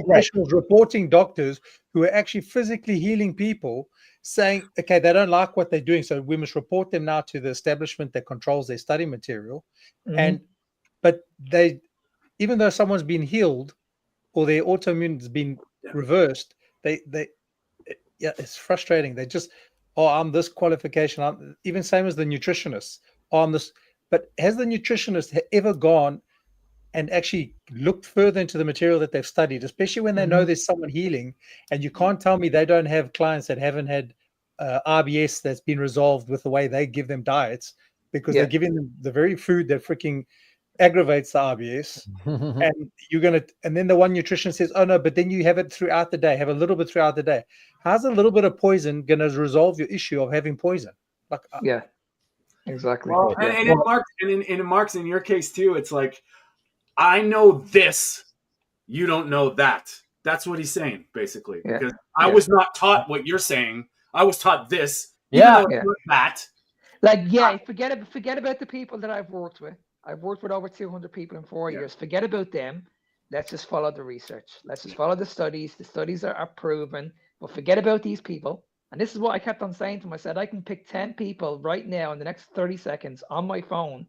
professionals reporting doctors who are actually physically healing people, saying, "Okay, they don't like what they're doing, so we must report them now to the establishment that controls their study material." But they, even though someone's been healed or their autoimmune has been reversed, it's frustrating. They just, I'm this qualification. I'm even same as the nutritionist. I'm this. But has the nutritionist ever gone and actually looked further into the material that they've studied, especially when they know there's someone healing, and you can't tell me they don't have clients that haven't had RBS that's been resolved with the way they give them diets, because they're giving them the very food that freaking aggravates the RBS. And then the one nutrition says, "Oh no, but then you have it throughout the day, have a little bit throughout the day." How's a little bit of poison going to resolve your issue of having poison? Exactly. Well, and in Mark's, in your case too, it's like, I know this, you don't know that. That's what he's saying, basically. Because I was not taught what you're saying. I was taught this. That. Forget about the people that I've worked with. I've worked with over 200 people in 4 years. Forget about them. Let's just follow the research. Let's just follow the studies. The studies are proven. But forget about these people. And this is what I kept on saying to them. I said, I can pick 10 people right now in the next 30 seconds on my phone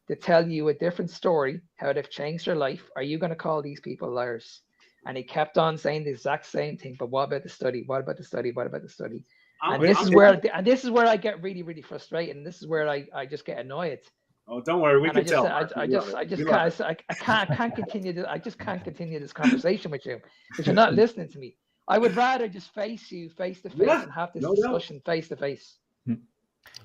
to tell you a different story, how they've changed their life. Are you going to call these people liars? And he kept on saying the exact same thing. But what about the study? What about the study? What about the study? And this is where I get really, really frustrated. And this is where I just get annoyed. Oh, don't worry, we and can tell. I can't continue. I just can't continue this conversation with you because you're not listening to me. I would rather just face you face to face and have this discussion face to face.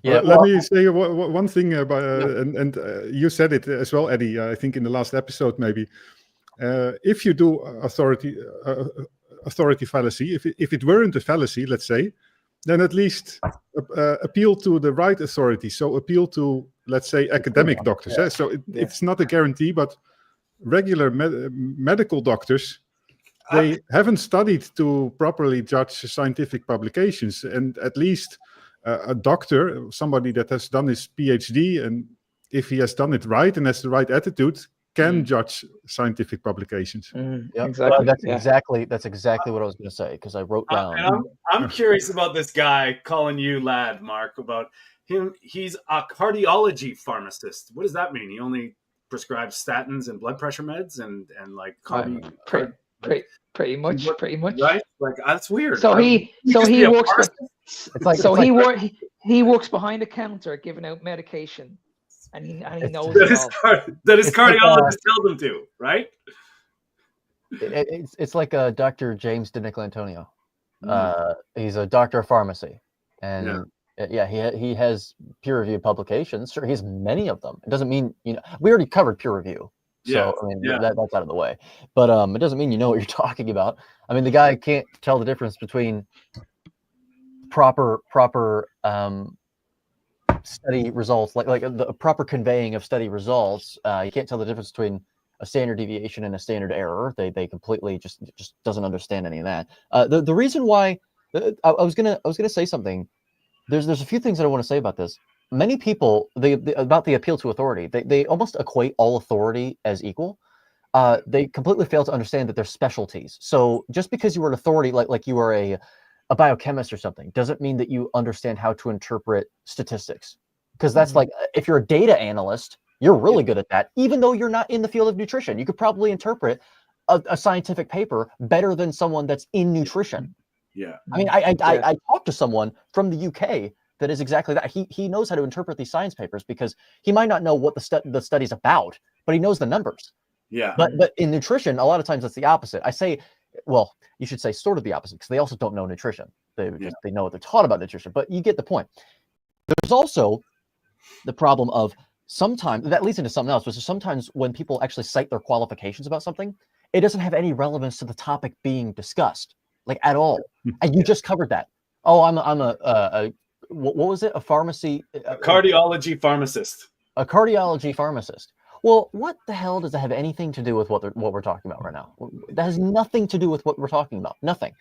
Yeah, let me say one thing about, and you said it as well, Eddie. I think in the last episode, maybe. If you do authority fallacy, if it weren't a fallacy, let's say, then at least appeal to the right authority. So appeal to, let's say, academic doctors. Yeah. So it's not a guarantee, but regular medical doctors, they haven't studied to properly judge scientific publications. And at least a doctor, somebody that has done his PhD, and if he has done it right and has the right attitude, can judge scientific publications. Yep. Exactly. That's exactly what I was going to say, because I wrote down. And I'm curious about this guy calling you lad, Mark, about him. He's a cardiology pharmacist. What does that mean? He only prescribes statins and blood pressure meds and like pretty much. Right? Like that's weird. So he works behind the counter giving out medication. And he knows that his cardiologist tells him to, right? It's like Dr. James DiNicolantonio. He's a doctor of pharmacy, and he has peer-reviewed publications. Sure, he has many of them. It doesn't mean we already covered peer review, so I mean that's out of the way. But it doesn't mean you know what you're talking about. I mean, the guy can't tell the difference between proper study results, like the proper conveying of study results. You can't tell the difference between a standard deviation and a standard error. They completely just doesn't understand any of that. The reason why I was gonna say something. There's a few things that I want to say about this. Many people about the appeal to authority, they almost equate all authority as equal. They completely fail to understand that there's specialties. So just because you are an authority, like you are a biochemist or something, doesn't mean that you understand how to interpret statistics. Because that's like, if you're a data analyst, you're really good at that. Even though you're not in the field of nutrition, you could probably interpret a scientific paper better than someone that's in nutrition. Yeah. I mean, I talked to someone from the UK that is exactly that. He knows how to interpret these science papers because he might not know what the study's about, but he knows the numbers. Yeah. But in nutrition, a lot of times it's the opposite. I say, well, you should say sort of the opposite, because they also don't know nutrition. They know what they're taught about nutrition, but you get the point. There's also the problem of sometimes, that leads into something else, which is sometimes when people actually cite their qualifications about something, it doesn't have any relevance to the topic being discussed, like at all. And you just covered that. Oh, I'm a what was it? A pharmacy? A cardiology pharmacist. A cardiology pharmacist. Well, what the hell does that have anything to do with what we're talking about right now? That has nothing to do with what we're talking about. Nothing.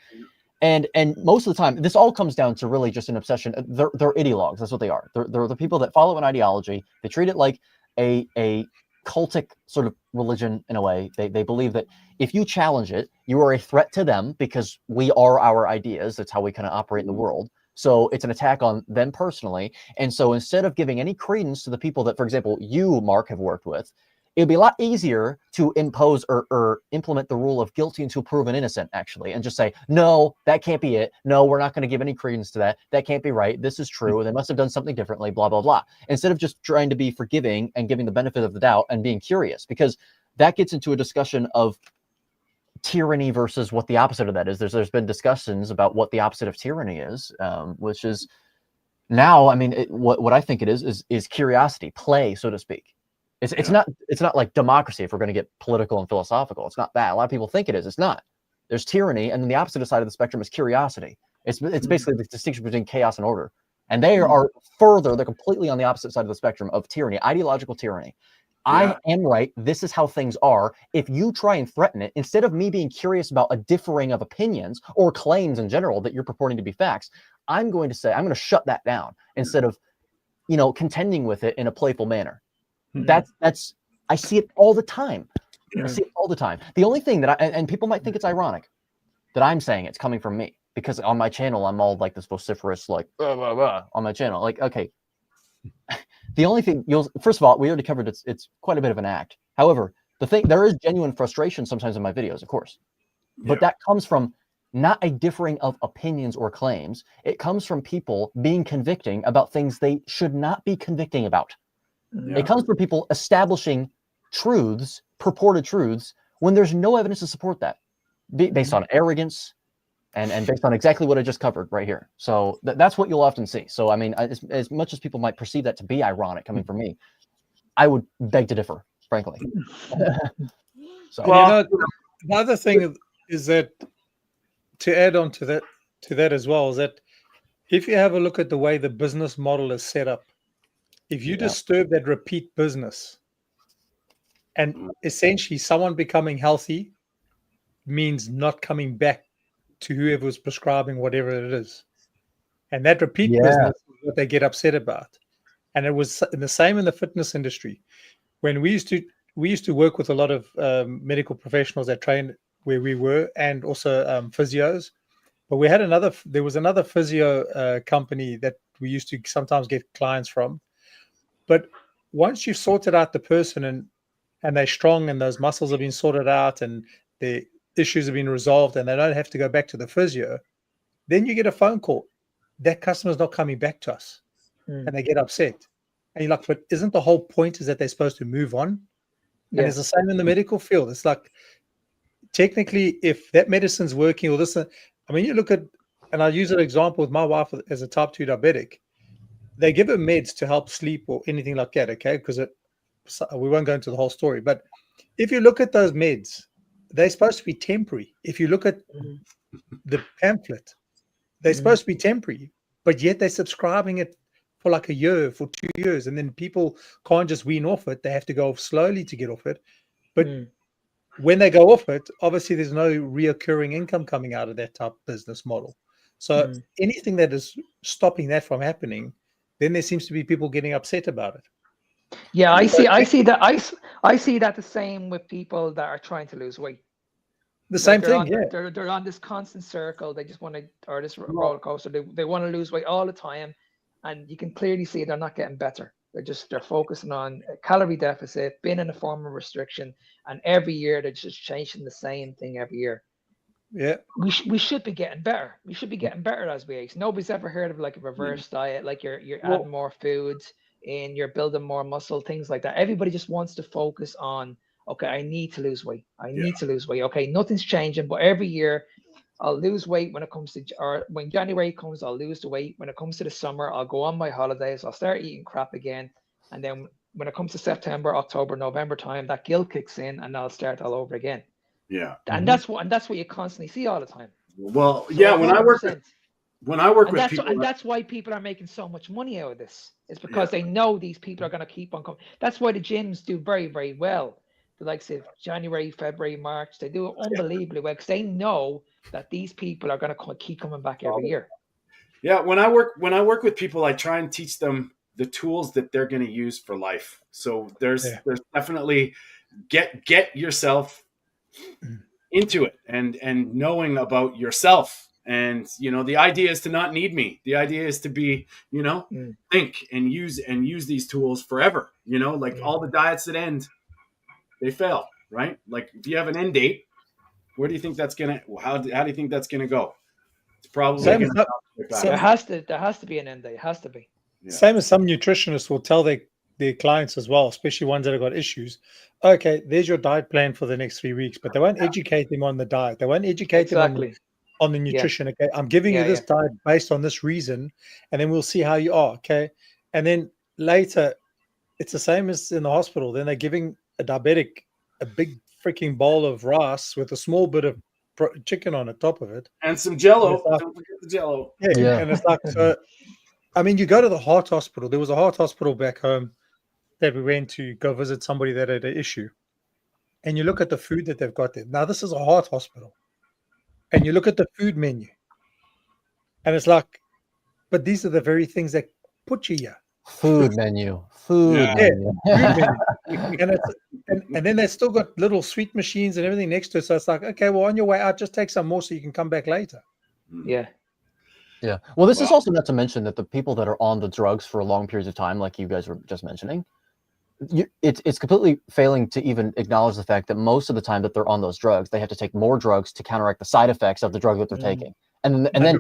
And most of the time, this all comes down to really just an obsession. They're ideologues. That's what they are. They're the people that follow an ideology. They treat it like a cultic sort of religion in a way. They believe that if you challenge it, you are a threat to them because we are our ideas. That's how we kind of operate in the world. So it's an attack on them personally. And so instead of giving any credence to the people that, for example, you, Mark, have worked with, it'd be a lot easier to impose or implement the rule of guilty until proven innocent, actually, and just say, no, that can't be it. No, we're not going to give any credence to that. That can't be right. This is true. They must have done something differently, blah, blah, blah. Instead of just trying to be forgiving and giving the benefit of the doubt and being curious, because that gets into a discussion of tyranny versus what the opposite of that is. There's been discussions about what the opposite of tyranny is, which is now, I mean, what I think it is curiosity, play, so to speak. It's not like democracy if we're going to get political and philosophical. It's not that. A lot of people think it is. It's not. There's tyranny, and then the opposite side of the spectrum is curiosity. It's basically the distinction between chaos and order. And they are they're completely on the opposite side of the spectrum of tyranny, ideological tyranny. I am right. This is how things are. If you try and threaten it, instead of me being curious about a differing of opinions or claims in general that you're purporting to be facts, I'm going to shut that down instead of, contending with it in a playful manner. That's I see it all the time. I see it all the time. The only thing that and people might think it's ironic that I'm saying it's coming from me, because on my channel I'm all like this vociferous, like blah, blah, blah, on my channel. Like, okay. The only thing first of all, we already covered it's quite a bit of an act. However, there is genuine frustration sometimes in my videos, of course. But that comes from not a differing of opinions or claims. It comes from people being convicting about things they should not be convicting about. It comes from people establishing truths, purported truths, when there's no evidence to support that, based on arrogance and based on exactly what I just covered right here. So that's what you'll often see. So, I mean, as much as people might perceive that to be ironic coming from me, I would beg to differ, frankly. So, well, the other thing is that, to add on to that as well, is that if you have a look at the way the business model is set up, if you disturb that repeat business, and essentially someone becoming healthy means not coming back to whoever was prescribing whatever it is. And that repeat business is what they get upset about. And it was the same in the fitness industry. When we used to work with a lot of medical professionals that trained where we were, and also physios. But there was another physio company that we used to sometimes get clients from. But once you've sorted out the person and they're strong and those muscles have been sorted out and the issues have been resolved and they don't have to go back to the physio, then you get a phone call. That customer's not coming back to us. And they get upset. And you're like, but isn't the whole point is that they're supposed to move on? And it's the same in the medical field. It's like, technically, if that medicine's working or this, I mean, you look at, and I'll use an example with my wife as a type 2 diabetic. They give her meds to help sleep or anything like that, okay? Because we won't go into the whole story. But if you look at those meds, they're supposed to be temporary. If you look at the pamphlet, they're supposed to be temporary, but yet they're subscribing it for like a year, for 2 years, and then people can't just wean off it. They have to go off slowly to get off it. But when they go off it, obviously there's no reoccurring income coming out of that type of business model. So anything that is stopping that from happening, then there seems to be people getting upset about it. Yeah, I see that the same with people that are trying to lose weight. The same thing, They're on this constant circle. They just want to, or this roller coaster. They want to lose weight all the time, and you can clearly see they're not getting better. They're focusing on a calorie deficit, being in a form of restriction, and every year they're just changing the same thing every year. Yeah, we should be getting better. We should be getting better as we age. Nobody's ever heard of like a reverse diet, like you're adding more foods and you're building more muscle, things like that. Everybody just wants to focus on, okay, I need to lose weight. I need to lose weight. Okay, nothing's changing, but every year I'll lose weight when it comes to, or when January comes, I'll lose the weight. When it comes to the summer, I'll go on my holidays. I'll start eating crap again. And then when it comes to September, October, November time, that guilt kicks in and I'll start all over again. Yeah. And that's what you constantly see all the time. Well, So yeah, when I work 100%. with people, and that's why people are making so much money out of this. It's because they know these people are going to keep on coming. That's why the gyms do very, very well. The likes of January, February, March, they do it unbelievably well because they know that these people are going to keep coming back every year. Yeah, when I work with people, I try and teach them the tools that they're going to use for life. So there's definitely get yourself into it and knowing about yourself. And, the idea is to not need me. The idea is to be, think and use these tools forever, like all the diets that end, they fail, right? Like if you have an end date, where do you think that's going to, how do you think that's going to go? It's probably there has to be an end date. It has to be. Yeah. Same as some nutritionists will tell their clients as well, especially ones that have got issues. Okay, there's your diet plan for the next 3 weeks, but they won't educate them on the diet. They won't educate them on the nutrition. Okay, I'm giving you this diet based on this reason, and then we'll see how you are. Okay, and then later, it's the same as in the hospital. Then they're giving a diabetic a big freaking bowl of rice with a small bit of chicken on the top of it, and some Jello. Don't forget the Jello. Yeah, and it's like so. I mean, you go to the heart hospital. There was a heart hospital back home that we went to go visit somebody that had an issue. And you look at the food that they've got there. Now, this is a heart hospital. And you look at the food menu. And it's like, but these are the very things that put you here. Food menu. Food menu. And then they've still got little sweet machines and everything next to it. So it's like, okay, well, on your way out, just take some more so you can come back later. Yeah. Yeah. Well, this is also not to mention that the people that are on the drugs for long periods of time, like you guys were just mentioning, it's completely failing to even acknowledge the fact that most of the time that they're on those drugs, they have to take more drugs to counteract the side effects of the drug that they're taking. And then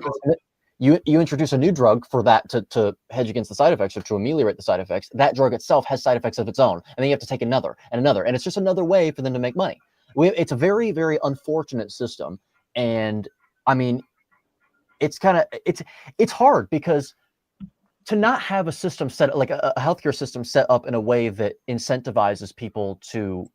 you introduce a new drug for that to hedge against the side effects or to ameliorate the side effects. That drug itself has side effects of its own, and then you have to take another and another, and it's just another way for them to make money. It's a very, very unfortunate system, and I mean, it's hard because to not have a system set, like a healthcare system set up in a way that incentivizes people to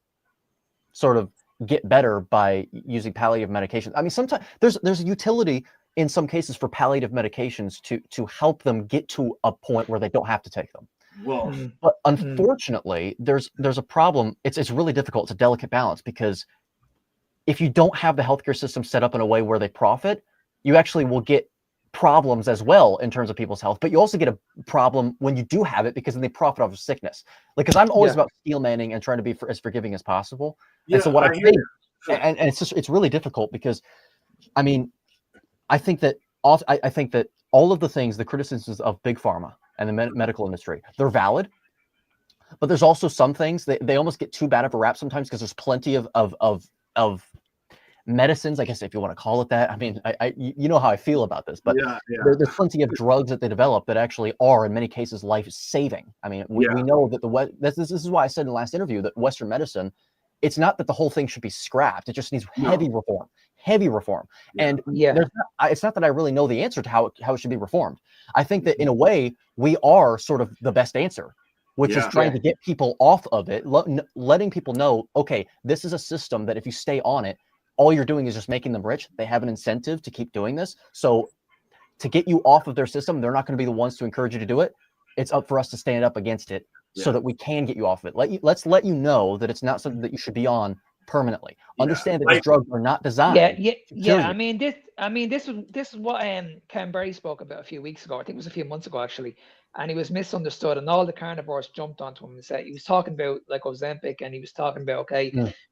sort of get better by using palliative medications. I mean, sometimes there's a utility in some cases for palliative medications to help them get to a point where they don't have to take them. Well, but unfortunately, there's a problem. It's really difficult. It's a delicate balance because if you don't have the healthcare system set up in a way where they profit, you actually will get problems as well in terms of people's health, but you also get a problem when you do have it because then they profit off of sickness. Like, because I'm always about steel manning and trying to be as forgiving as possible. And so what I think, and it's really difficult because, I mean, I think that all of the things, the criticisms of big pharma and the medical industry, they're valid, but there's also some things that they almost get too bad of a rap sometimes because there's plenty of medicines, I guess, if you want to call it that. I mean, you know how I feel about this, but there's plenty of drugs that they develop that actually are, in many cases, life-saving. I mean, we know that this is why I said in the last interview that Western medicine, it's not that the whole thing should be scrapped. It just needs heavy reform. And it's not that I really know the answer to how it should be reformed. I think that in a way, we are sort of the best answer, which is trying to get people off of it, letting people know, okay, this is a system that if you stay on it, all you're doing is just making them rich. They have an incentive to keep doing this. So to get you off of their system, they're not going to be the ones to encourage you to do it. It's up for us to stand up against it so that we can get you off of it. Let's let you know that it's not something that you should be on permanently. Understand that these drugs are not designed. I mean, this is what Ken Berry spoke about a few weeks ago. I think it was a few months ago actually, and he was misunderstood, and all the carnivores jumped onto him and said he was talking about like Ozempic, and he was talking about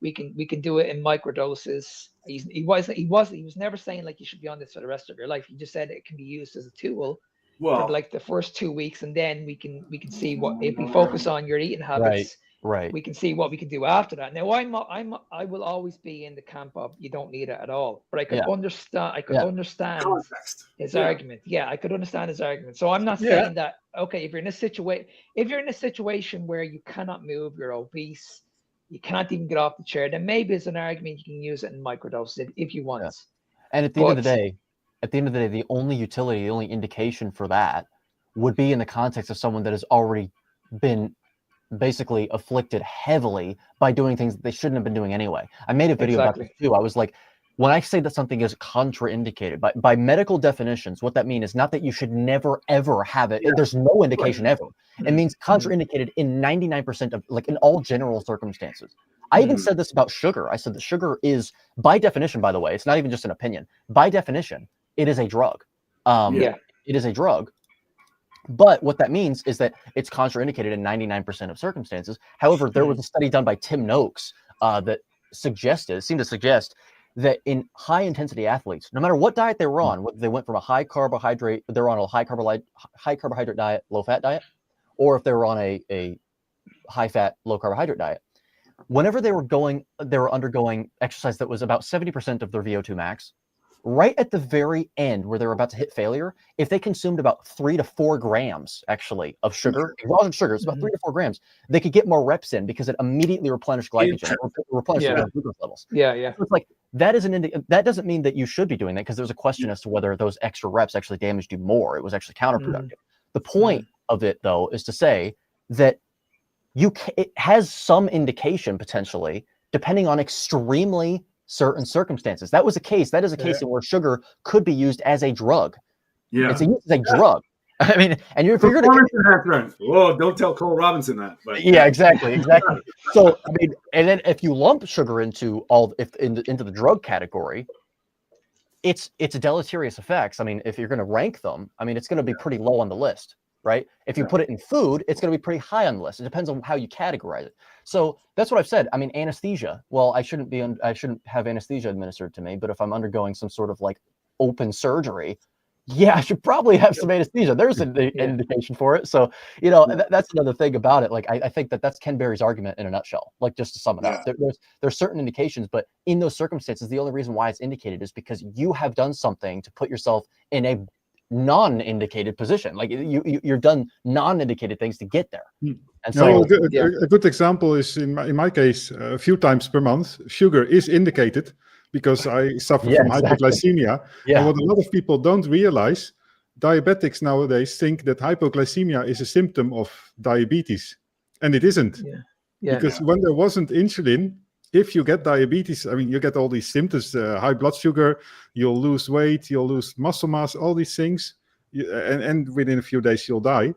we can do it in microdoses. He was never saying like you should be on this for the rest of your life. He just said it can be used as a tool for like the first 2 weeks, and then we can see what if we focus on your eating habits. Right. We can see what we can do after that. Now, I will always be in the camp of you don't need it at all. But I could understand. I could understand his argument. Yeah, I could understand his argument. So I'm not saying that. Okay, if you're in a situation where you cannot move, you're obese, you can't even get off the chair, then maybe it's an argument you can use it in microdoses if you want. Yeah. And at the end of the day, the only utility, the only indication for that would be in the context of someone that has already been basically afflicted heavily by doing things that they shouldn't have been doing anyway. I made a video about this too. I was like, when I say that something is contraindicated by medical definitions, what that means is not that you should never ever have it. There's no indication ever. It means contraindicated in 99% of, like, in all general circumstances. I even said this about sugar. I said that sugar is, by definition, by the way, it's not even just an opinion. By definition, it is a drug. It is a drug. But what that means is that it's contraindicated in 99% of circumstances. However, there was a study done by Tim Noakes that seemed to suggest that in high intensity athletes, no matter what diet they were on, whether they went from a high carbohydrate, they're on a high carbohydrate diet, low fat diet, or if they were on a high fat, low carbohydrate diet, whenever they were undergoing exercise that was about 70% of their VO2 max, right at the very end where they were about to hit failure, if they consumed about 3 to 4 grams actually of sugar, exogenous sugar, it's about 3 to 4 grams, they could get more reps in because it immediately replenished glycogen, replenished glucose levels. So it's like, that doesn't mean that you should be doing that, because there's a question as to whether those extra reps actually damaged you more. It was actually counterproductive. The point of it, though, is to say that it has some indication potentially, depending on extremely certain circumstances. That is a case in where sugar could be used as a drug. It's used as a drug. I mean, and you're going to whoa, don't tell Cole Robinson that. But exactly. So I mean, and then if you lump sugar into the drug category, it's deleterious effects. I mean, if you're going to rank them, I mean, it's going to be pretty low on the list, right? If you put it in food, it's going to be pretty high on the list. It depends on how you categorize it. So that's what I've said. I mean, anesthesia. Well, I shouldn't have anesthesia administered to me, but if I'm undergoing some sort of like open surgery, yeah, I should probably have some anesthesia. There's an indication for it. So, that's another thing about it. Like, I think that's Ken Berry's argument in a nutshell. Like, just to sum it up, there's certain indications, but in those circumstances, the only reason why it's indicated is because you have done something to put yourself in a non-indicated position. Like, you've done non-indicated things to get there. And so, a good example is in my case, a few times per month, sugar is indicated because I suffer from hypoglycemia. And what a lot of people don't realize, diabetics nowadays think that hypoglycemia is a symptom of diabetes, and it isn't. Because when there wasn't insulin, if you get diabetes, I mean, you get all these symptoms: high blood sugar, you'll lose weight, you'll lose muscle mass, all these things, and within a few days you'll die.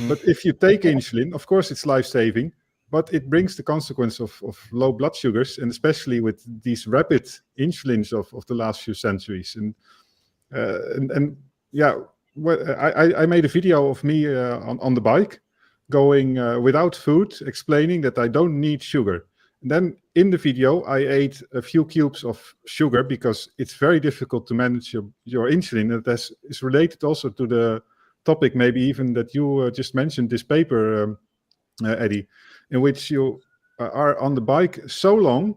But if you take insulin, of course, it's life-saving, but it brings the consequence of low blood sugars, and especially with these rapid insulins of the last few centuries. I made a video of me on the bike going without food, explaining that I don't need sugar. And then in the video, I ate a few cubes of sugar because it's very difficult to manage your insulin. And that is related also to the topic, maybe even that you just mentioned, this paper, Eddie, in which you are on the bike so long,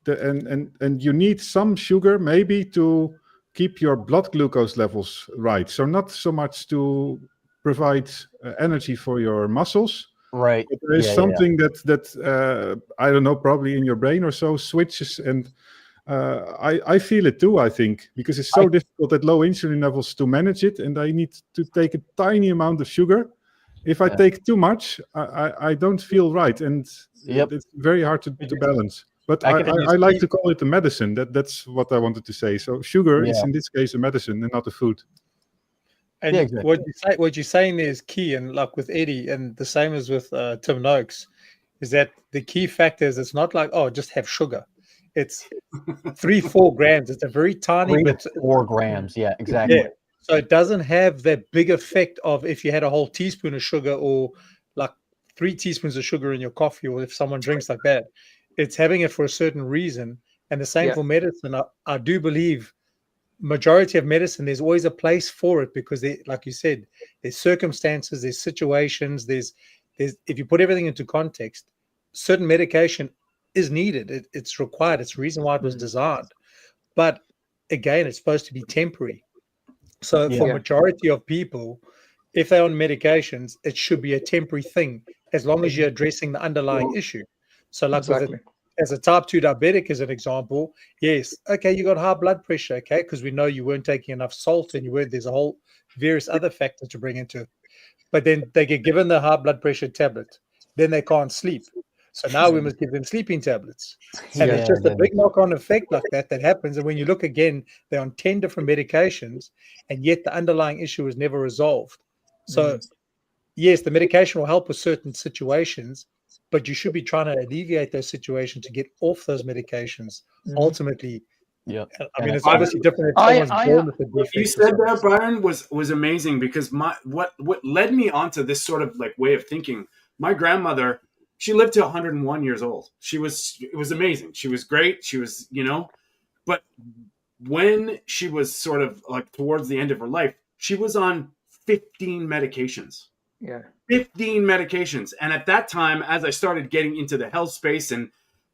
and you need some sugar maybe to keep your blood glucose levels right. So not so much to provide energy for your muscles. Right. But there is something that I don't know, probably in your brain or so switches, and I feel it too, I think, because it's so difficult at low insulin levels to manage it, and I need to take a tiny amount of sugar. If I take too much, I don't feel right, and it's very hard to balance. But I like to call it a medicine. That's what I wanted to say. So sugar is in this case a medicine and not a food. And what you're saying there is key, and like with Eddie, and the same as with Tim Noakes, is that the key factor is it's not like, oh, just have sugar. It's 3-4 grams. It's a very tiny bit. 4 grams. Yeah, exactly. Yeah. So it doesn't have that big effect of if you had a whole teaspoon of sugar, or like 3 teaspoons of sugar in your coffee, or if someone drinks like that. It's having it for a certain reason. And the same for medicine. I do believe majority of medicine, there's always a place for it, because like you said, there's circumstances, there's situations, there's if you put everything into context, certain medication is needed. It's required. It's the reason why it was designed. But again, it's supposed to be temporary. So for majority of people, if they're on medications, it should be a temporary thing, as long as you're addressing the underlying issue. So like as a type 2 diabetic, as an example, yes, okay, you got high blood pressure, okay, because we know you weren't taking enough salt, and there's a whole various other factors to bring into it. But then they get given the high blood pressure tablet, then they can't sleep. So now we must give them sleeping tablets. And it's just a big knock-on effect like that happens. And when you look again, they're on 10 different medications, and yet the underlying issue is never resolved. So yes, the medication will help with certain situations, but you should be trying to alleviate those situations to get off those medications. Ultimately, I mean, it's obviously different if someone's born with a defect. What you said there, Brian, was amazing, because what led me onto this sort of like way of thinking. My grandmother, she lived to 101 years old. It was amazing. She was great. She was, but when she was sort of like towards the end of her life, she was on 15 medications. 15 medications. And at that time, as I started getting into the health space, and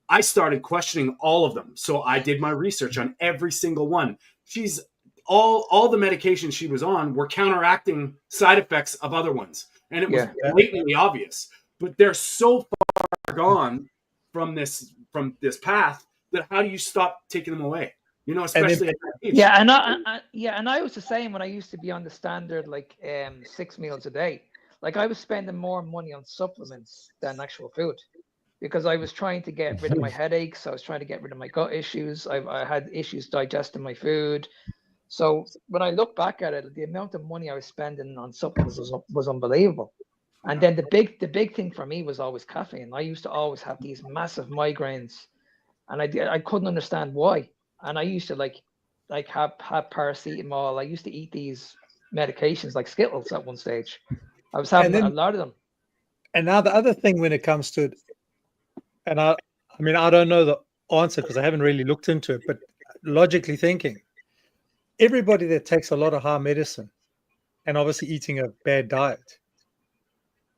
I started questioning all of them. So I did my research on every single one. She's all the medications she was on were counteracting side effects of other ones. And it was blatantly obvious. But they're so far gone from this path that how do you stop taking them away? Especially at that age. And I was the same when I used to be on the standard 6 meals a day. Like, I was spending more money on supplements than actual food, because I was trying to get rid of my headaches. I was trying to get rid of my gut issues. I had issues digesting my food. So when I look back at it, the amount of money I was spending on supplements was unbelievable. And then the big thing for me was always caffeine. I used to always have these massive migraines, and I couldn't understand why. And I used to have paracetamol. I used to eat these medications like Skittles at one stage. I was having a lot of them. And now the other thing when it comes to it, and I mean, I don't know the answer because I haven't really looked into it, but logically thinking, everybody that takes a lot of high medicine and obviously eating a bad diet,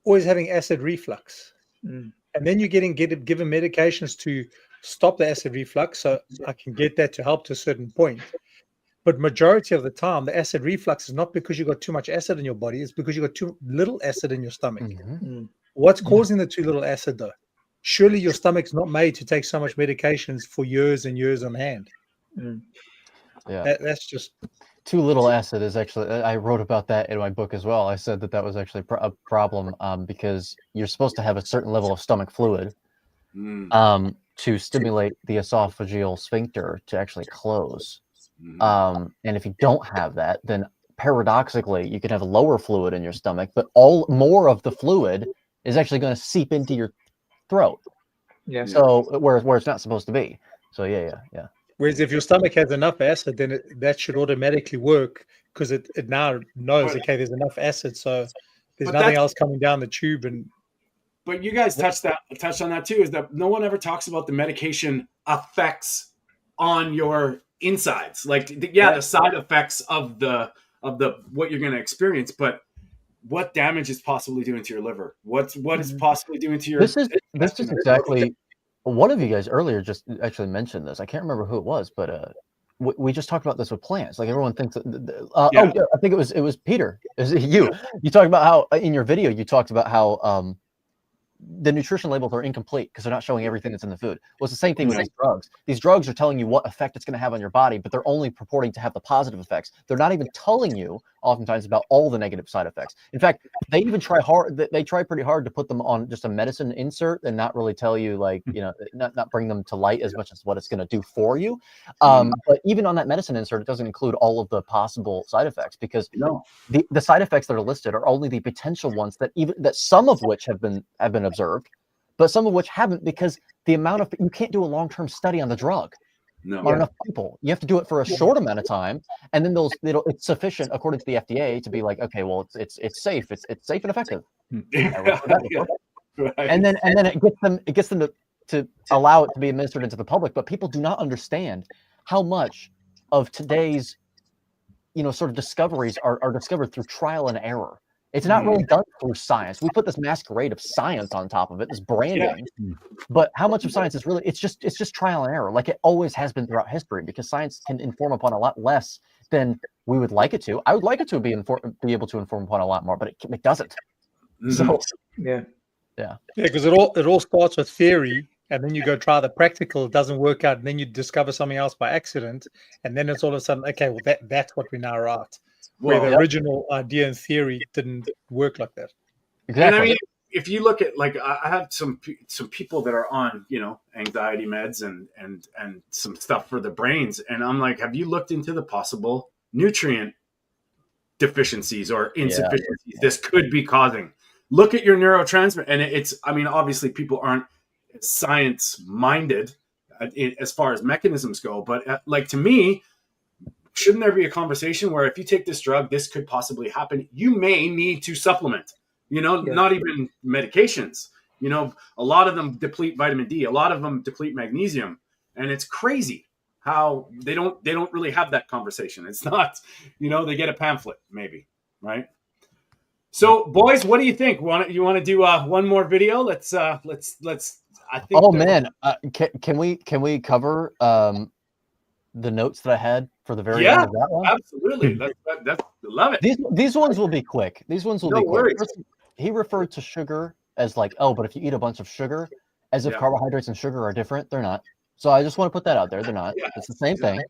always having acid reflux. And then you're given medications to stop the acid reflux. So I can get that to help to a certain point. But majority of the time, the acid reflux is not because you got too much acid in your body. It's because you got too little acid in your stomach. What's causing the too little acid, though? Surely your stomach's not made to take so much medications for years and years on hand. Yeah. That's just too little acid is actually, I wrote about that in my book as well. I said that was actually a problem because you're supposed to have a certain level of stomach fluid to stimulate the esophageal sphincter to actually close. And if you don't have that, then paradoxically, you can have lower fluid in your stomach, but more of the fluid is actually going to seep into your throat. Yeah. So where it's not supposed to be. So yeah. Whereas if your stomach has enough acid, then that should automatically work because it now knows, okay, there's enough acid, so there's nothing else coming down the tube. But you guys touched on that too, is that no one ever talks about the medication effects on your insides. Like, the side effects of the what you're going to experience, but what damage is possibly doing to your liver? What is possibly doing to your? This is exactly. One of you guys earlier just actually mentioned this. I can't remember who it was, but we just talked about this with plants. Like everyone thinks that. Oh, yeah, I think it was Peter. Is it you? Yeah. You talked about how in your video you talked about how the nutrition labels are incomplete because they're not showing everything that's in the food. Well, it's the same thing with these drugs. These drugs are telling you what effect it's going to have on your body, but they're only purporting to have the positive effects. They're not even telling you oftentimes about all the negative side effects. In fact, they even try hard. They try pretty hard to put them on just a medicine insert and not really tell you, like, not bring them to light as much as what it's going to do for you. But even on that medicine insert, it doesn't include all of the possible side effects because the side effects that are listed are only the potential ones that some of which have been observed, but some of which haven't, because the amount of you can't do a long-term study on the drug on enough people. You have to do it for a short amount of time, and then it's sufficient according to the FDA to be like, okay, well, it's safe, it's safe and effective. And then it gets them to allow it to be administered into the public, but people do not understand how much of today's sort of discoveries are discovered through trial and error. It's not really done through science. We put this masquerade of science on top of it, this branding. But how much of science is really? It's just trial and error, like it always has been throughout history. Because science can inform upon a lot less than we would like it to. I would like it to be able to inform upon a lot more, but it doesn't. So because it all starts with theory, and then you go try the practical. It doesn't work out, and then you discover something else by accident, and then it's all of a sudden, okay, well that's what we now are at. Where the original idea and theory didn't work like that. Exactly. And I mean, if you look at, like, I have some people that are on, anxiety meds and some stuff for the brains, and I'm like, have you looked into the possible nutrient deficiencies or insufficiencies this could be causing? Look at your neurotransmitter, and obviously people aren't science minded as far as mechanisms go, but like, to me, shouldn't there be a conversation where if you take this drug, this could possibly happen? You may need to supplement, not even medications. A lot of them deplete vitamin D. A lot of them deplete magnesium. And it's crazy how they don't really have that conversation. It's not, they get a pamphlet maybe, right? So boys, what do you think? You want to do one more video? Let's I think. Oh man, can we cover the notes that I had for the very end of that one? Absolutely. That's love it. These ones will be quick. These ones will be quick. First, he referred to sugar as like, but if you eat a bunch of sugar, as if carbohydrates and sugar are different. They're not. So I just want to put that out there. They're not. It's the same thing.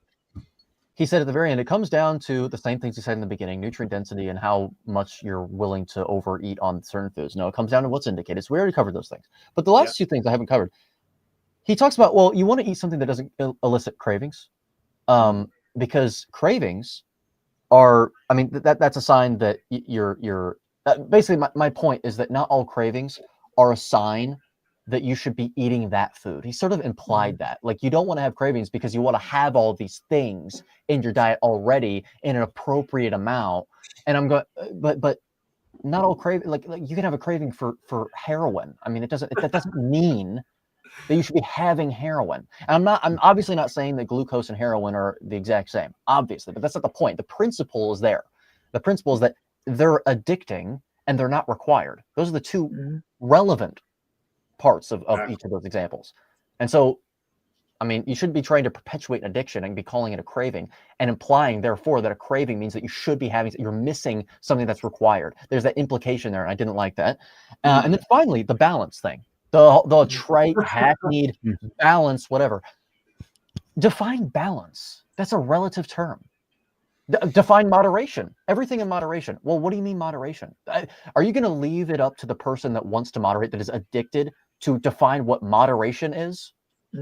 He said at the very end, it comes down to the same things he said in the beginning: nutrient density and how much you're willing to overeat on certain foods. No, it comes down to what's indicated. So we already covered those things. But the last two things I haven't covered. He talks about, you want to eat something that doesn't elicit cravings. Because cravings are, that's a sign that you're basically my point is that not all cravings are a sign that you should be eating that food. He sort of implied that, like, you don't want to have cravings because you want to have all these things in your diet already in an appropriate amount. And I'm going, but not all craving, like you can have a craving for heroin. That doesn't mean that you should be having heroin. And I'm obviously not saying that glucose and heroin are the exact same, obviously, but that's not the point. The principle is there. The principle is that they're addicting and they're not required. Those are the two relevant parts of each of those examples. And so, I mean, you shouldn't be trying to perpetuate an addiction and be calling it a craving and implying, therefore, that a craving means that you should be having, you're missing something that's required. There's that implication there, and I didn't like that. And then finally, the balance thing, the trite, hackneyed balance, whatever. Define balance. That's a relative term. Define moderation. Everything in moderation. Well, what do you mean moderation? Are you going to leave it up to the person that wants to moderate, that is addicted, to define what moderation is?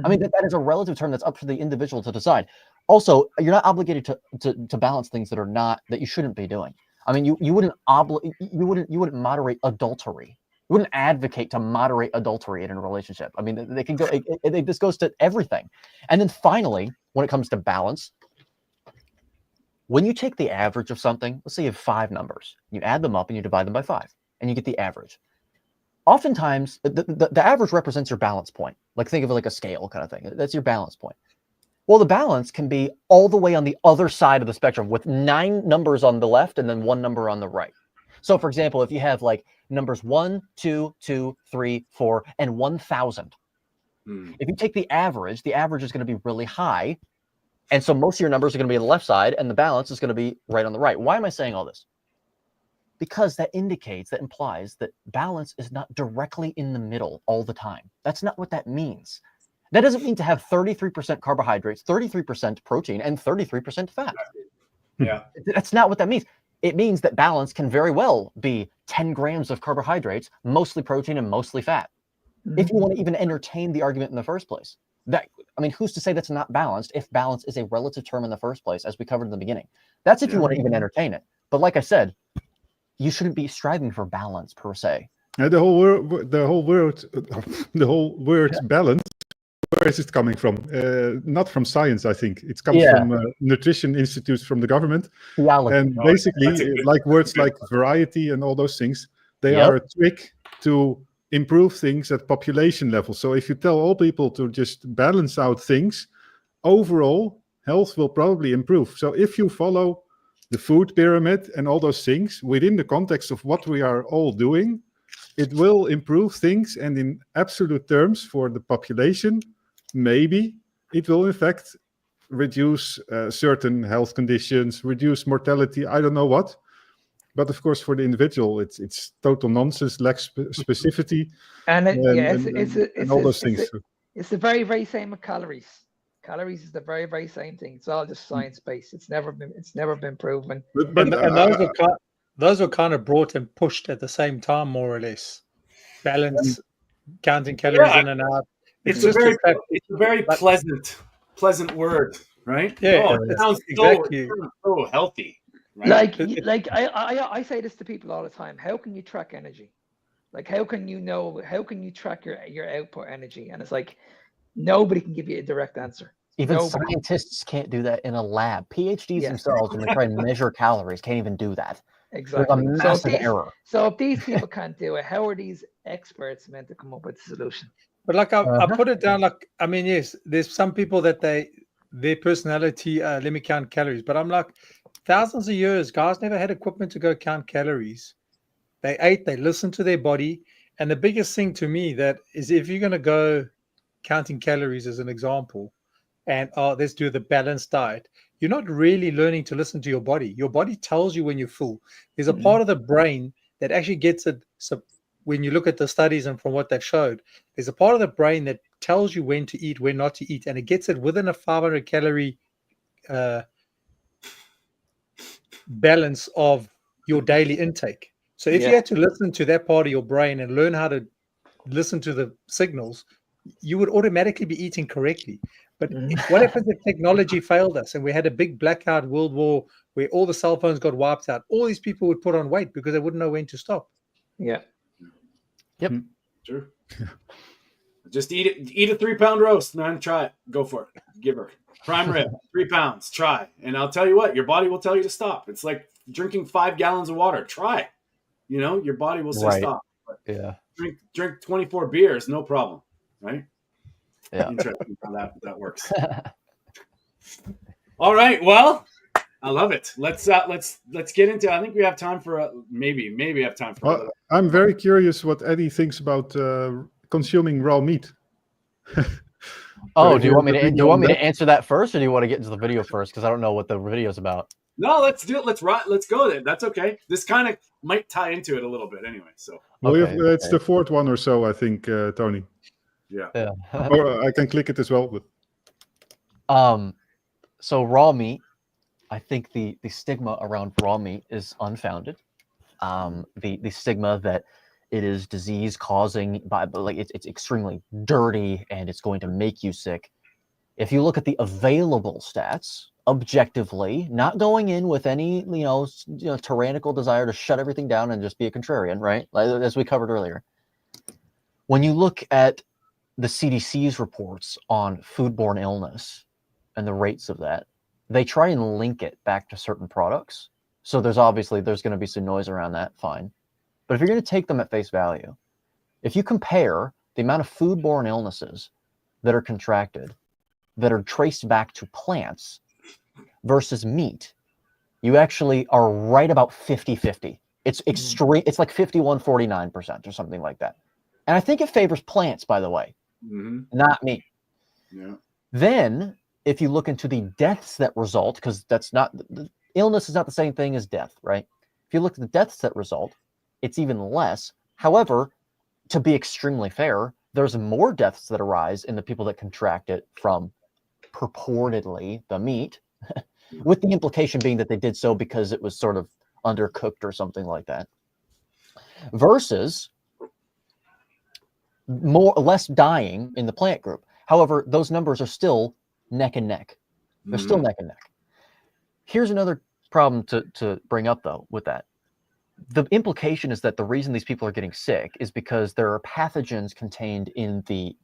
I mean, that is a relative term that's up to the individual to decide. Also, you're not obligated to balance things that you shouldn't be doing. I mean, you wouldn't moderate adultery. You wouldn't advocate to moderate adultery in a relationship. I mean, they can go. This goes to everything. And then finally, when it comes to balance, when you take the average of something, let's say you have 5 numbers, you add them up and you divide them by 5, and you get the average. Oftentimes, the average represents your balance point. Like, think of it like a scale kind of thing. That's your balance point. Well, the balance can be all the way on the other side of the spectrum with 9 numbers on the left and then 1 number on the right. So, for example, if you have like numbers 1, 2, 2, 3, 4, and 1,000, if you take the average is going to be really high. And so most of your numbers are going to be on the left side and the balance is going to be right on the right. Why am I saying all this? Because that implies that balance is not directly in the middle all the time. That's not what that means. That doesn't mean to have 33% carbohydrates, 33% protein, and 33% fat. Yeah. That's not what that means. It means that balance can very well be 10 grams of carbohydrates, mostly protein and mostly fat. If you want to even entertain the argument in the first place. Who's to say that's not balanced if balance is a relative term in the first place, as we covered in the beginning? That's if you want to even entertain it. But like I said, you shouldn't be striving for balance per se. The whole word balance, where is it coming from? Not from science, I think. It comes from nutrition institutes from the government. Theology. And basically, like words like variety and all those things, they are a trick to improve things at population level. So if you tell all people to just balance out things, overall health will probably improve. So if you follow the food pyramid and all those things within the context of what we are all doing, it will improve things. And in absolute terms for the population, maybe it will in fact reduce certain health conditions, reduce mortality, I don't know what. But of course, for the individual, it's total nonsense, lacks specificity, and all those things. It's the very, very same with calories. Calories is the very, very same thing. It's all just science-based. It's never been proven. But those were kind of brought and pushed at the same time, more or less. Balance, counting calories in and out. It's a very pleasant word, right? Yeah, it sounds so healthy. Right? Like I say this to people all the time. How can you track energy? Like, how can you track your output energy? And it's like, nobody can give you a direct answer. Even scientists can't do that in a lab. PhDs themselves, when they try and measure calories, can't even do that. Exactly. There's a massive error. So if these people can't do it, how are these experts meant to come up with a solution? But like I put it down, like, I mean, yes, there's some people that their personality, let me count calories. But I'm like, thousands of years, guys never had equipment to go count calories. They ate, they listened to their body. And the biggest thing to me that is, if you're going to go counting calories as an example, and let's do the balanced diet, you're not really learning to listen to your body. Your body tells you when you're full. There's a part of the brain that actually gets it. So when you look at the studies and from what they've showed, there's a part of the brain that tells you when to eat, when not to eat, and it gets it within a 500 calorie balance of your daily intake. So if you had to listen to that part of your brain and learn how to listen to the signals, you would automatically be eating correctly. But what happens if technology failed us and we had a big blackout world war where all the cell phones got wiped out? All these people would put on weight because they wouldn't know when to stop. Yeah. Yep. Sure. Just eat it. Eat a 3-pound roast, man. Try it. Go for it. Give her prime rib, 3 pounds. Try. And I'll tell you what, your body will tell you to stop. It's like drinking 5 gallons of water. Try it. You know, your body will say stop. But drink 24 beers, no problem. Right? Yeah. Interesting how that works. All right. Well, I love it. Let's get into. I think we have time for maybe have time for. Well, I'm very curious what Eddie thinks about consuming raw meat. Oh, do you want me to answer that first, or do you want to get into the video first? Because I don't know what the video's about. No, let's do it. Let's go there. That's okay. This kind of might tie into it a little bit anyway. So it's the fourth one or so, I think, Tony. Yeah. Or I can click it as well. But... So raw meat, I think the stigma around raw meat is unfounded. The stigma that it is disease causing, it's extremely dirty and it's going to make you sick. If you look at the available stats objectively, not going in with any tyrannical desire to shut everything down and just be a contrarian, right? As we covered earlier. When you look at the CDC's reports on foodborne illness and the rates of that, they try and link it back to certain products. So there's going to be some noise around that, fine. But if you're going to take them at face value, if you compare the amount of foodborne illnesses that are contracted that are traced back to plants versus meat, you actually are right about 50-50. It's extreme. It's like 51-49% or something like that. And I think it favors plants, by the way, not meat. Yeah. Then if you look into the deaths that result, because that's not, illness is not the same thing as death, right? If you look at the deaths that result, it's even less. However, to be extremely fair, there's more deaths that arise in the people that contract it from purportedly the meat, with the implication being that they did so because it was sort of undercooked or something like that, versus less dying in the plant group. However, those numbers are still neck and neck. They're still neck and neck. Here's another problem to bring up, though, with that. The implication is that the reason these people are getting sick is because there are pathogens contained in the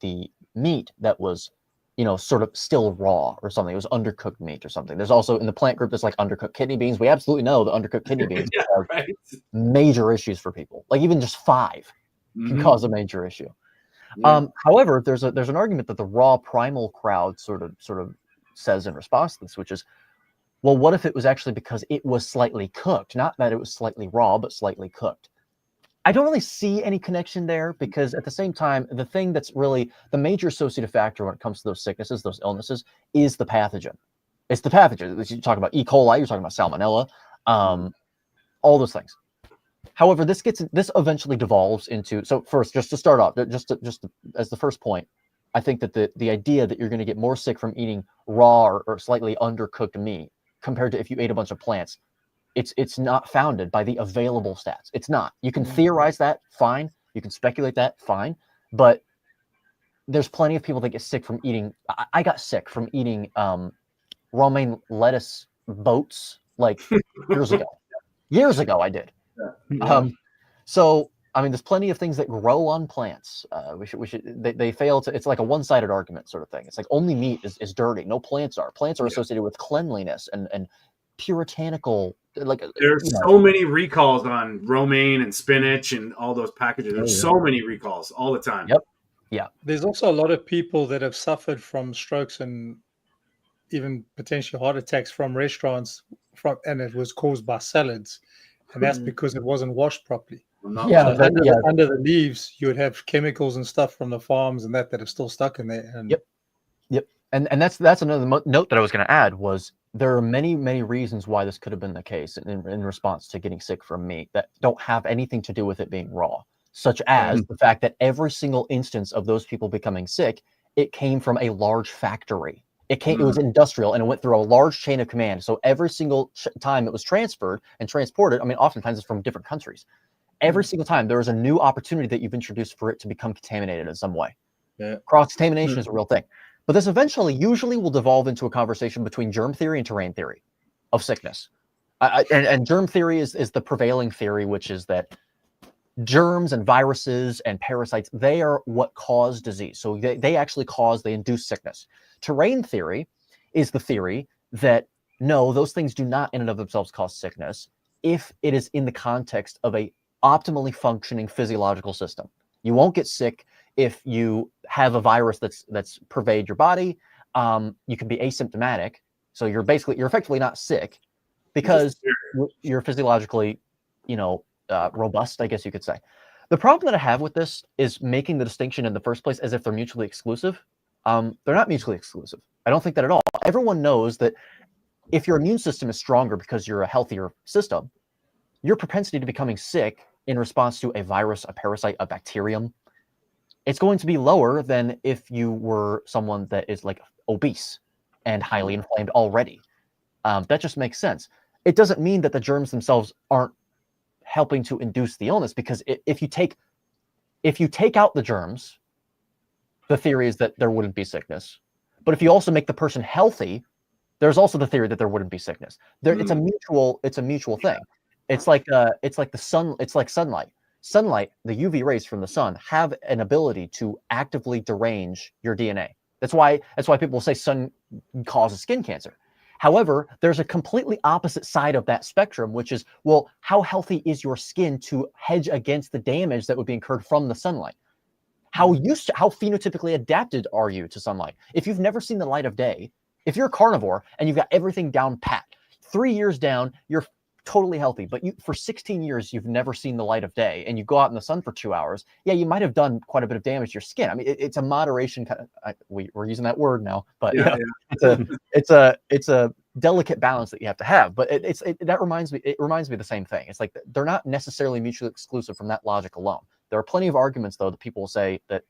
meat that was, sort of still raw or something. It was undercooked meat or something. There's also in the plant group, there's like undercooked kidney beans. We absolutely know the undercooked kidney beans have major issues for people. Like even just 5 can cause a major issue. Yeah. However, there's an argument that the raw primal crowd sort of says in response to this, which is, well, what if it was actually because it was slightly cooked? Not that it was slightly raw, but slightly cooked. I don't really see any connection there, because at the same time, the thing that's really the major associative factor when it comes to those sicknesses, those illnesses, is the pathogen. It's the pathogen. You talk about E. coli, you're talking about salmonella, all those things. However, this eventually devolves into, so first, just to start off, just as the first point, I think that the idea that you're going to get more sick from eating raw or slightly undercooked meat compared to if you ate a bunch of plants, it's not founded by the available stats. It's not. You can theorize that, fine. You can speculate that, fine. But there's plenty of people that get sick from eating. I got sick from eating romaine lettuce boats like years ago. Years ago, I did. Yeah. So I mean, there's plenty of things that grow on plants. They fail to. It's like a one-sided argument sort of thing. It's like only meat is dirty. No plants are. Plants are associated with cleanliness and puritanical. Like there's so many recalls on romaine and spinach and all those packages. There's so many recalls all the time. Yep. Yeah. There's also a lot of people that have suffered from strokes and even potential heart attacks from restaurants, and it was caused by salads, and that's because it wasn't washed properly. Yeah, so under the leaves, you would have chemicals and stuff from the farms and that are still stuck in there. And Yep. And that's another note that I was going to add was there are many reasons why this could have been the case in response to getting sick from meat that don't have anything to do with it being raw, such as the fact that every single instance of those people becoming sick, it came from a large factory. It was industrial, and it went through a large chain of command. So every single time it was transferred and transported, I mean, oftentimes it's from different countries. Every single time there is a new opportunity that you've introduced for it to become contaminated in some way. Yeah. Cross-contamination is a real thing. But this usually will devolve into a conversation between germ theory and terrain theory of sickness. And germ theory is the prevailing theory, which is that germs and viruses and parasites, they are what cause disease. So they actually they induce sickness. Terrain theory is the theory that, no, those things do not in and of themselves cause sickness if it is in the context of a optimally functioning physiological system. You won't get sick if you have a virus that's pervade your body, you can be asymptomatic. So you're effectively not sick because you're physiologically, robust, I guess you could say. The problem that I have with this is making the distinction in the first place as if they're mutually exclusive. They're not mutually exclusive. I don't think that at all. Everyone knows that if your immune system is stronger because you're a healthier system, your propensity to becoming sick in response to a virus, a parasite, a bacterium, it's going to be lower than if you were someone that is like obese and highly inflamed already. That just makes sense. It doesn't mean that the germs themselves aren't helping to induce the illness, because if you take out the germs, the theory is that there wouldn't be sickness. But if you also make the person healthy, there's also the theory that there wouldn't be sickness. It's a mutual thing. It's like the sun. It's like sunlight. Sunlight, the UV rays from the sun have an ability to actively derange your DNA. That's why people say sun causes skin cancer. However, there's a completely opposite side of that spectrum, which is, well, how healthy is your skin to hedge against the damage that would be incurred from the sunlight? How phenotypically adapted are you to sunlight? If you've never seen the light of day, if you're a carnivore and you've got everything down pat, 3 years down, you're totally healthy, but for 16 years, you've never seen the light of day, and you go out in the sun for 2 hours, yeah, you might have done quite a bit of damage to your skin. I mean, it's a moderation kind of, we're using that word now, but it's a delicate balance that you have to have. But it reminds me of the same thing. It's like they're not necessarily mutually exclusive from that logic alone. There are plenty of arguments, though, that people will say that,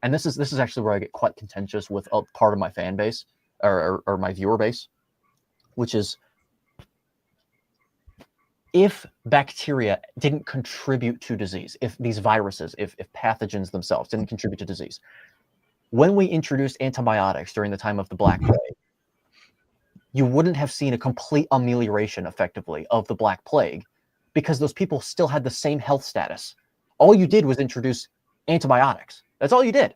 and this is actually where I get quite contentious with a part of my fan base or my viewer base, which is, if bacteria didn't contribute to disease, if these viruses, if pathogens themselves didn't contribute to disease, when we introduced antibiotics during the time of the Black Plague, you wouldn't have seen a complete amelioration, effectively, of the Black Plague, because those people still had the same health status. All you did was introduce antibiotics. That's all you did.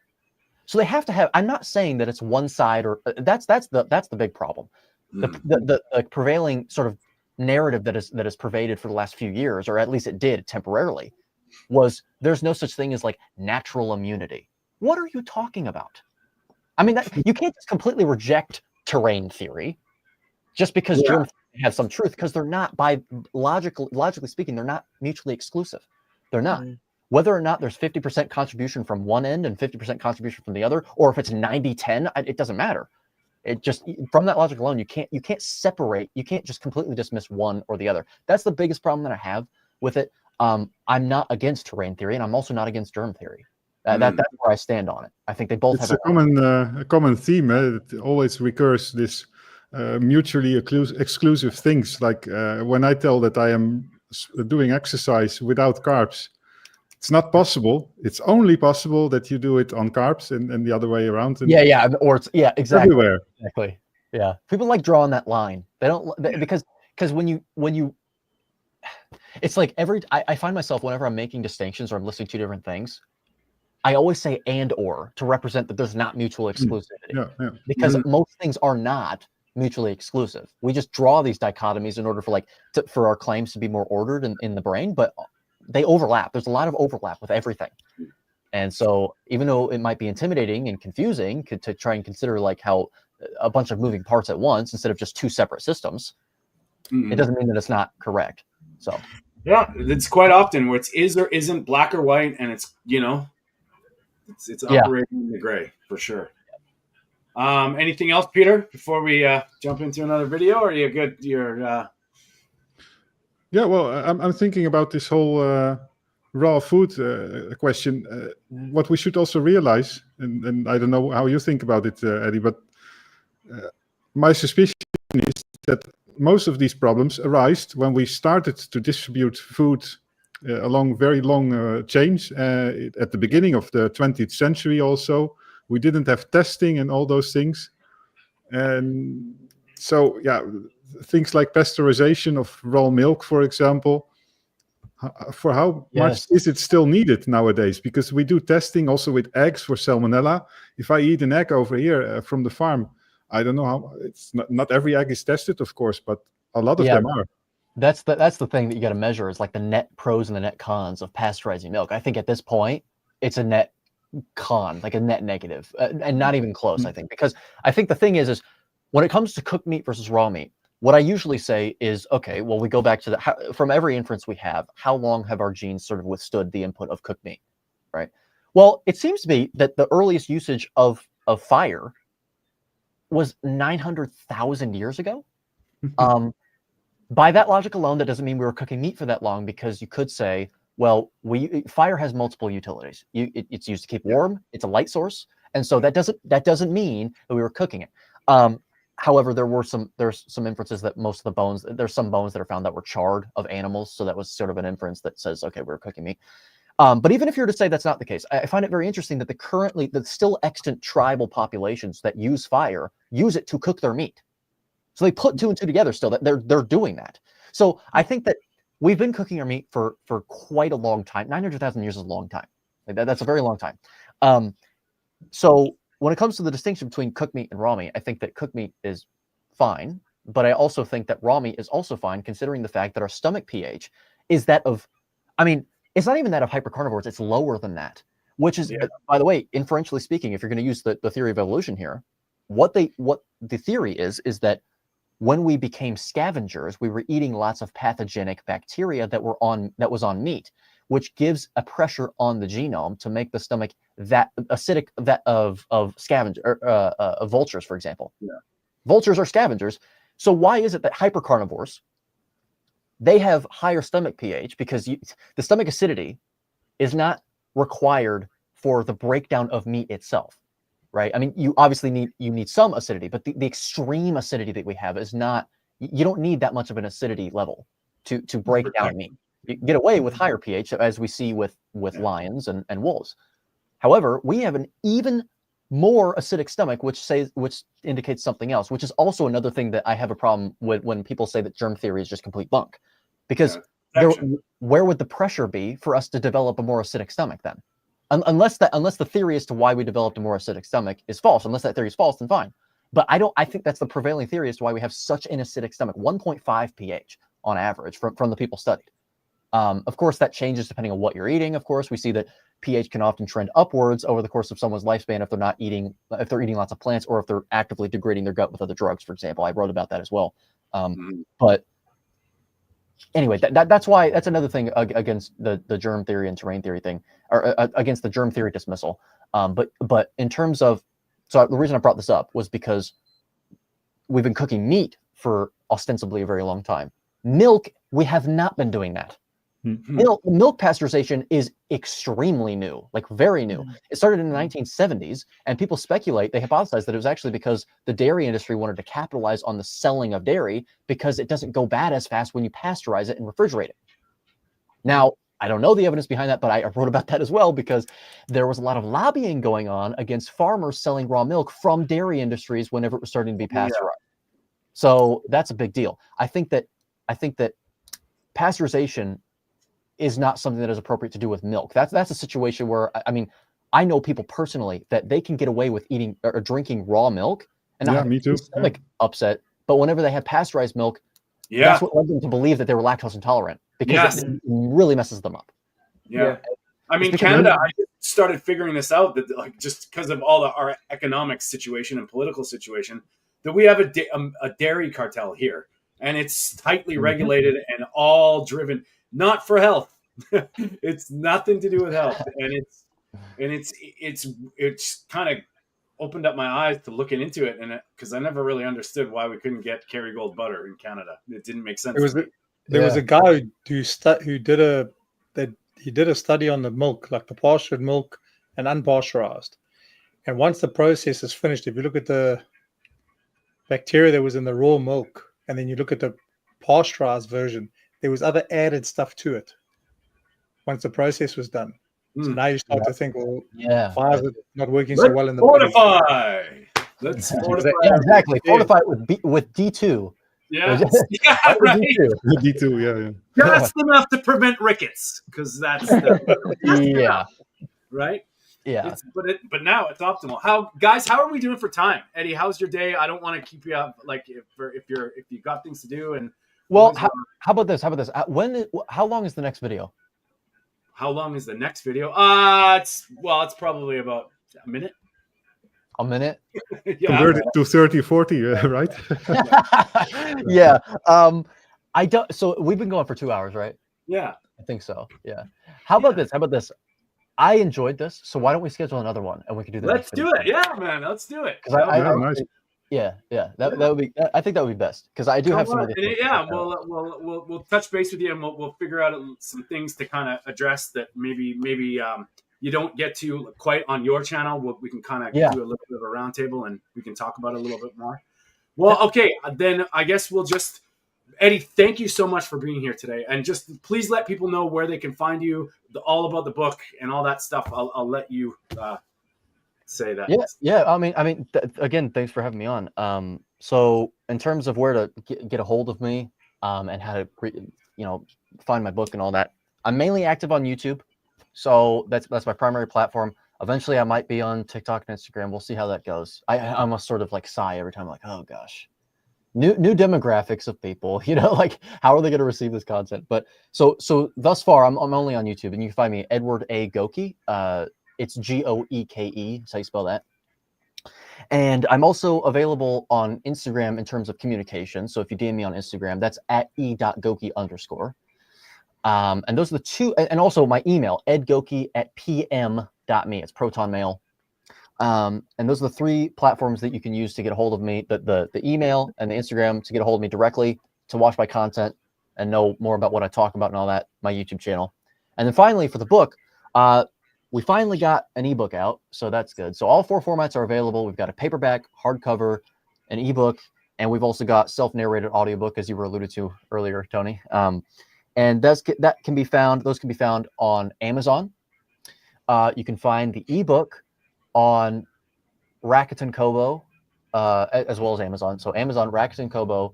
So they have to have. I'm not saying that it's one side, or that's the big problem. The prevailing sort of narrative that is pervaded for the last few years, or at least it did temporarily, was there's no such thing as like natural immunity. What are you talking about? I mean, you can't just completely reject terrain theory just because germs have some truth, because they're not, logically speaking, they're not mutually exclusive. They're not. Whether or not there's 50% contribution from one end and 50% contribution from the other, or if it's 90-10, it doesn't matter. It just, from that logic alone, you can't separate. You can't just completely dismiss one or the other. That's the biggest problem that I have with it. I'm not against terrain theory, and I'm also not against germ theory. That's where I stand on it. I think they both have a common theme. It always recurs, this mutually exclusive things. Like when I tell that I am doing exercise without carbs, it's not possible. It's only possible that you do it on carbs, and the other way around. And exactly. Everywhere. Exactly. Yeah. People like drawing that line. They don't, because when you, it's like I find myself, whenever I'm making distinctions or I'm listing two different things, I always say and or to represent that there's not mutual exclusivity. Because most things are not mutually exclusive. We just draw these dichotomies in order for our claims to be more ordered in the brain, but they overlap. There's a lot of overlap with everything. And so even though it might be intimidating and confusing to try and consider like how a bunch of moving parts at once instead of just two separate systems, it doesn't mean that it's not correct. So yeah, it's quite often where it's is or isn't, black or white, and it's it's operating in the gray for sure. Anything else, Peter, before we jump into another video? Or are you good? Yeah, well, I'm thinking about this whole raw food question. What we should also realize, and I don't know how you think about it, Eddie, but my suspicion is that most of these problems arise when we started to distribute food along very long chains at the beginning of the 20th century also. We didn't have testing and all those things. And so, things like pasteurization of raw milk, for example, for how much is it still needed nowadays? Because we do testing also with eggs for salmonella. If I eat an egg over here from the farm, I don't know how, it's not every egg is tested, of course, but a lot of them are. That's the thing that you got to measure, is like the net pros and the net cons of pasteurizing milk. I think at this point, it's a net like a net negative, and not even close, I think, because I think the thing is when it comes to cooked meat versus raw meat, what I usually say is, okay, well, we go back to from every inference we have, how long have our genes sort of withstood the input of cooked meat, right? Well, it seems to be that the earliest usage of fire was 900,000 years ago. By that logic alone, that doesn't mean we were cooking meat for that long, because you could say, well, fire has multiple utilities. It's used to keep warm. It's a light source, and so that doesn't mean that we were cooking it. However, there's some inferences that most of the bones, there's some bones that are found that were charred of animals, so that was sort of an inference that says, okay, we're cooking meat. But even if you were to say that's not the case, I find it very interesting that the still extant tribal populations that use fire use it to cook their meat. So they put two and two together still, that they're doing that. So I think that we've been cooking our meat for quite a long time. 900,000 years is a long time. That's a very long time. So when it comes to the distinction between cooked meat and raw meat, I think that cooked meat is fine, but I also think that raw meat is also fine, considering the fact that our stomach pH is that of, it's not even that of hypercarnivores, it's lower than that, which is, by the way, inferentially speaking, if you're going to use the theory of evolution here, what the theory is that when we became scavengers, we were eating lots of pathogenic bacteria that was on meat, which gives a pressure on the genome to make the stomach that acidic, that of vultures, for example. Yeah. Vultures are scavengers. So why is it that hypercarnivores, they have higher stomach pH? Because the stomach acidity is not required for the breakdown of meat itself, right? You obviously need some acidity, but the extreme acidity that we have is not, you don't need that much of an acidity level to break down meat. You get away with higher pH, as we see with lions and wolves. However, we have an even more acidic stomach, which indicates something else, which is also another thing that I have a problem with when people say that germ theory is just complete bunk. Because where would the pressure be for us to develop a more acidic stomach then? Unless the theory as to why we developed a more acidic stomach is false. Unless that theory is false, then fine. But I think that's the prevailing theory as to why we have such an acidic stomach, 1.5 pH on average from the people studied. Of course, that changes depending on what you're eating. Of course, we see that pH can often trend upwards over the course of someone's lifespan if they're eating lots of plants, or if they're actively degrading their gut with other drugs, for example. I wrote about that as well. But anyway, that's another thing against the germ theory and terrain theory thing, or against the germ theory dismissal. But in terms of, so the reason I brought this up was because we've been cooking meat for ostensibly a very long time. Milk, we have not been doing that. Milk pasteurization is extremely new, like very new. It started in the 1970s, and people speculate, they hypothesize that it was actually because the dairy industry wanted to capitalize on the selling of dairy, because it doesn't go bad as fast when you pasteurize it and refrigerate it. Now, I don't know the evidence behind that, but I wrote about that as well, because there was a lot of lobbying going on against farmers selling raw milk from dairy industries whenever it was starting to be pasteurized. So that's a big deal. I think that pasteurization is not something that is appropriate to do with milk. That's a situation where, I know people personally that they can get away with eating or drinking raw milk and not having a stomach upset, but whenever they have pasteurized milk, that's what led them to believe that they were lactose intolerant, because it really messes them up. Canada, I started figuring this out, that just because of all our economic situation and political situation, that we have a dairy cartel here, and it's tightly regulated and all driven not for health. It's nothing to do with health, and it's kind of opened up my eyes to looking into it, and because I never really understood why we couldn't get Kerrygold butter in Canada. It didn't make sense. There was a guy who did a study on the milk, like the pastured milk and unpasteurized. And once the process is finished, if you look at the bacteria that was in the raw milk, and then you look at the pasteurized version, there was other added stuff to it once the process was done. So now you start to think, well, why is it not working so well in the fortify? Let's fortify. Exactly. Fortify it with D2. Yeah. Right. D2, Just enough to prevent rickets, because that's enough, right? Yeah. But now it's optimal. How are we doing for time? Eddie, how's your day? I don't want to keep you up, like if you got things to do. And well, how about this? How long is the next video? how long is the next video? It's probably about a minute. A minute? Yeah. To 30, 40, right? Yeah. I don't. So we've been going for 2 hours, right? Yeah. I think so. Yeah. How about this? How about this? I enjoyed this, so why don't we schedule another one and we can do the Let's next do it. Yeah, man. Let's do it. Because yeah, that would be. I think that would be best because I do have some other things. Yeah, we'll touch base with you and we'll figure out some things to kind of address that maybe you don't get to quite on your channel. We can kind of do a little bit of a roundtable and we can talk about it a little bit more. Well, okay, then I guess we'll just. Eddie, thank you so much for being here today, and just please let people know where they can find you, all about the book and all that stuff. I'll let you say that. Yeah. I mean, again, thanks for having me on. So in terms of where to get a hold of me, and how to, find my book and all that, I'm mainly active on YouTube. So that's my primary platform. Eventually, I might be on TikTok and Instagram. We'll see how that goes. I almost sort of like sigh every time, like, oh gosh. New demographics of people, like how are they going to receive this content? But so thus far, I'm only on YouTube, and you can find me Edward A. Goeke. It's Goeke. That's how you spell that. And I'm also available on Instagram in terms of communication. So if you DM me on Instagram, that's at e.goeke_. And those are the two, and also my email, edgoeke@pm.me. It's Proton Mail. And those are the three platforms that you can use to get a hold of me, the email and the Instagram to get a hold of me directly, to watch my content and know more about what I talk about and all that, my YouTube channel. And then finally, for the book, we finally got an ebook out, so that's good. So all 4 formats are available. We've got a paperback, hardcover, an ebook, and we've also got self-narrated audiobook, as you were alluded to earlier, Tony. And those can be found on Amazon. You can find the ebook on Rakuten Kobo, as well as Amazon. So Amazon, Rakuten Kobo,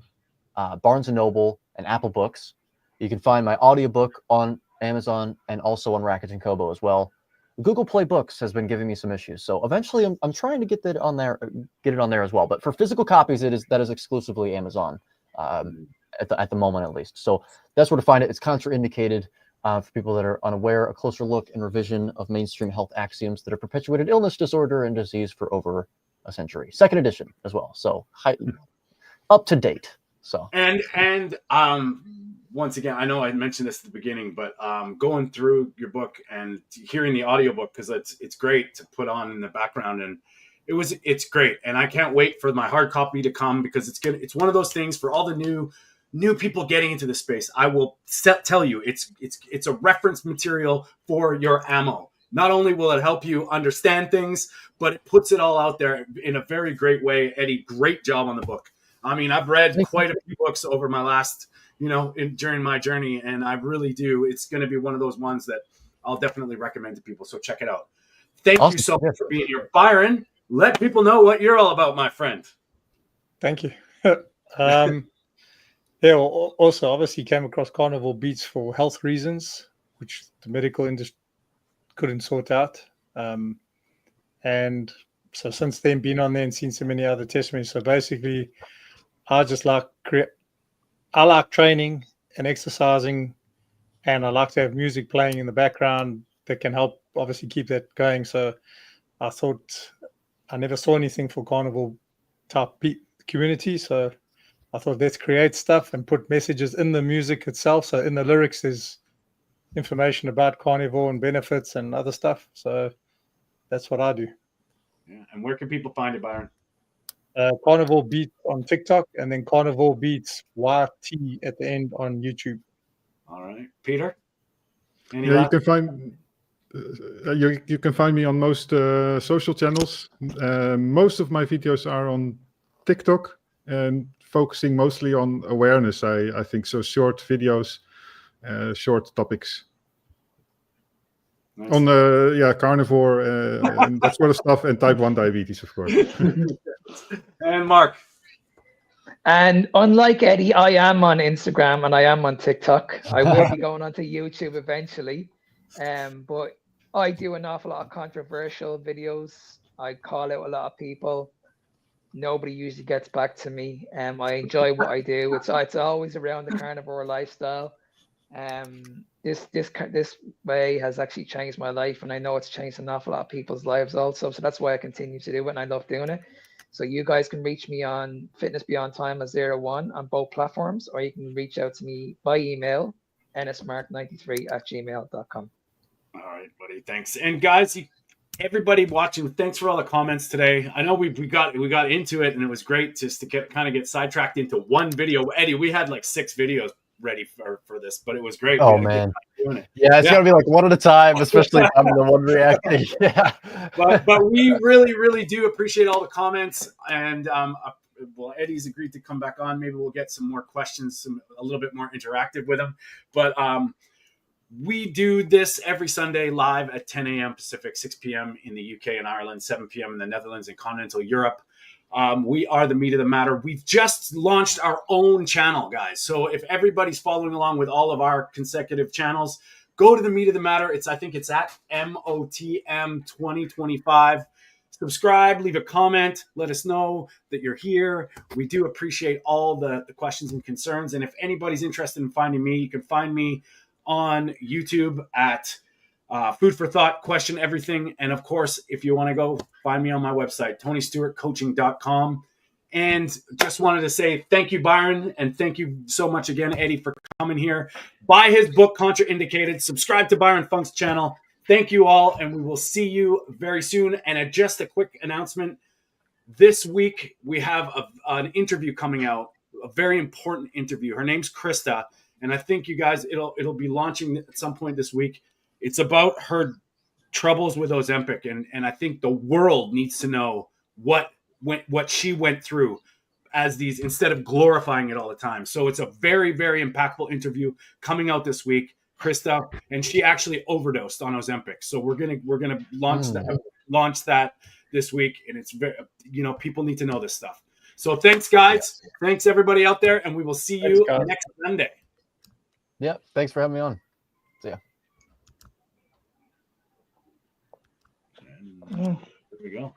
Barnes & Noble, and Apple Books. You can find my audiobook on Amazon and also on Rakuten Kobo as well. Google Play Books has been giving me some issues, so eventually I'm trying to get it on there as well. But for physical copies, that is exclusively Amazon at the moment, at least. So that's where to find it. It's contraindicated for people that are unaware. A closer look and revision of mainstream health axioms that have perpetuated illness, disorder, and disease for over a century. 2nd edition as well, so up to date. So and once again, I know I mentioned this at the beginning, but going through your book and hearing the audiobook, because it's great to put on in the background, and it's great, and I can't wait for my hard copy to come, because it's one of those things for all the new people getting into this space. I will tell you, it's a reference material for your ammo. Not only will it help you understand things, but it puts it all out there in a very great way. Eddie, great job on the book. I mean, I've read quite a few books over my last, during my journey, and I really do. It's going to be one of those ones that I'll definitely recommend to people. So check it out. Thank you so much for being here. Byron, let people know what you're all about, my friend. Thank you. Yeah, also obviously came across carnivore beats for health reasons, which the medical industry couldn't sort out. And so since then, been on there and seen so many other testimonies. So basically, I just like training and exercising, and I like to have music playing in the background that can help obviously keep that going. So I thought, I never saw anything for carnivore type community. So I thought, let's create stuff and put messages in the music itself. So in the lyrics, there's information about carnivore and benefits and other stuff. So that's what I do. Yeah. And where can people find it, Byron? Carnivore Beats on TikTok, and then Carnivore Beats YT at the end on YouTube. All right, Peter. You can find you can find me on most social channels. Most of my videos are on TikTok and focusing mostly on awareness. I think so. Short videos, short topics. Nice. On carnivore and that sort of stuff, and type 1 diabetes, of course. And Mark. And unlike Eddie, I am on Instagram and I am on TikTok. I will be going onto YouTube eventually. But I do an awful lot of controversial videos. I call out a lot of people. Nobody usually gets back to me. I enjoy what I do. It's always around the carnivore lifestyle. This way has actually changed my life, and I know it's changed an awful lot of people's lives also. So that's why I continue to do it, and I love doing it. So you guys can reach me on Fitness Beyond Time as 01 on both platforms, or you can reach out to me by email, ennismark93@gmail.com. All right, buddy. Thanks. And guys, everybody watching, thanks for all the comments today. I know we got into it, and it was great just to get sidetracked into one video. Eddie, we had like 6 videos ready for this, but it was great. Oh man, yeah, it's gotta be like one at a time, especially if I'm the one reacting. Yeah, but we really do appreciate all the comments, and well, Eddie's agreed to come back on. Maybe we'll get some more questions, a little bit more interactive with him. But we do this every Sunday live at 10 a.m. Pacific, 6 p.m. in the UK and Ireland, 7 p.m. in the Netherlands and continental Europe. We are the Meat of the Matter. We've just launched our own channel, guys. So if everybody's following along with all of our consecutive channels, go to the Meat of the Matter. I think it's at MOTM 2025. Subscribe, leave a comment, let us know that you're here. We do appreciate all the questions and concerns. And if anybody's interested in finding me, you can find me on YouTube at Food for Thought, Question Everything. And of course, if you want to go, find me on my website, tonystewartcoaching.com. And just wanted to say thank you, Byron, and thank you so much again, Eddie, for coming here. Buy his book, Contraindicated. Subscribe to Byron Funk's channel. Thank you all, and we will see you very soon. And just a quick announcement. This week, we have an interview coming out, a very important interview. Her name's Krista. And I think you guys, it'll be launching at some point this week. It's about her troubles with Ozempic, and I think the world needs to know what she went through as these, instead of glorifying it all the time. So it's a very, very impactful interview coming out this week, Krista, and she actually overdosed on Ozempic. So we're gonna launch that this week, and it's very, people need to know this stuff. So thanks, guys. Thanks everybody out there, and we will see you next Sunday. Yeah, thanks for having me on. See ya. There we go.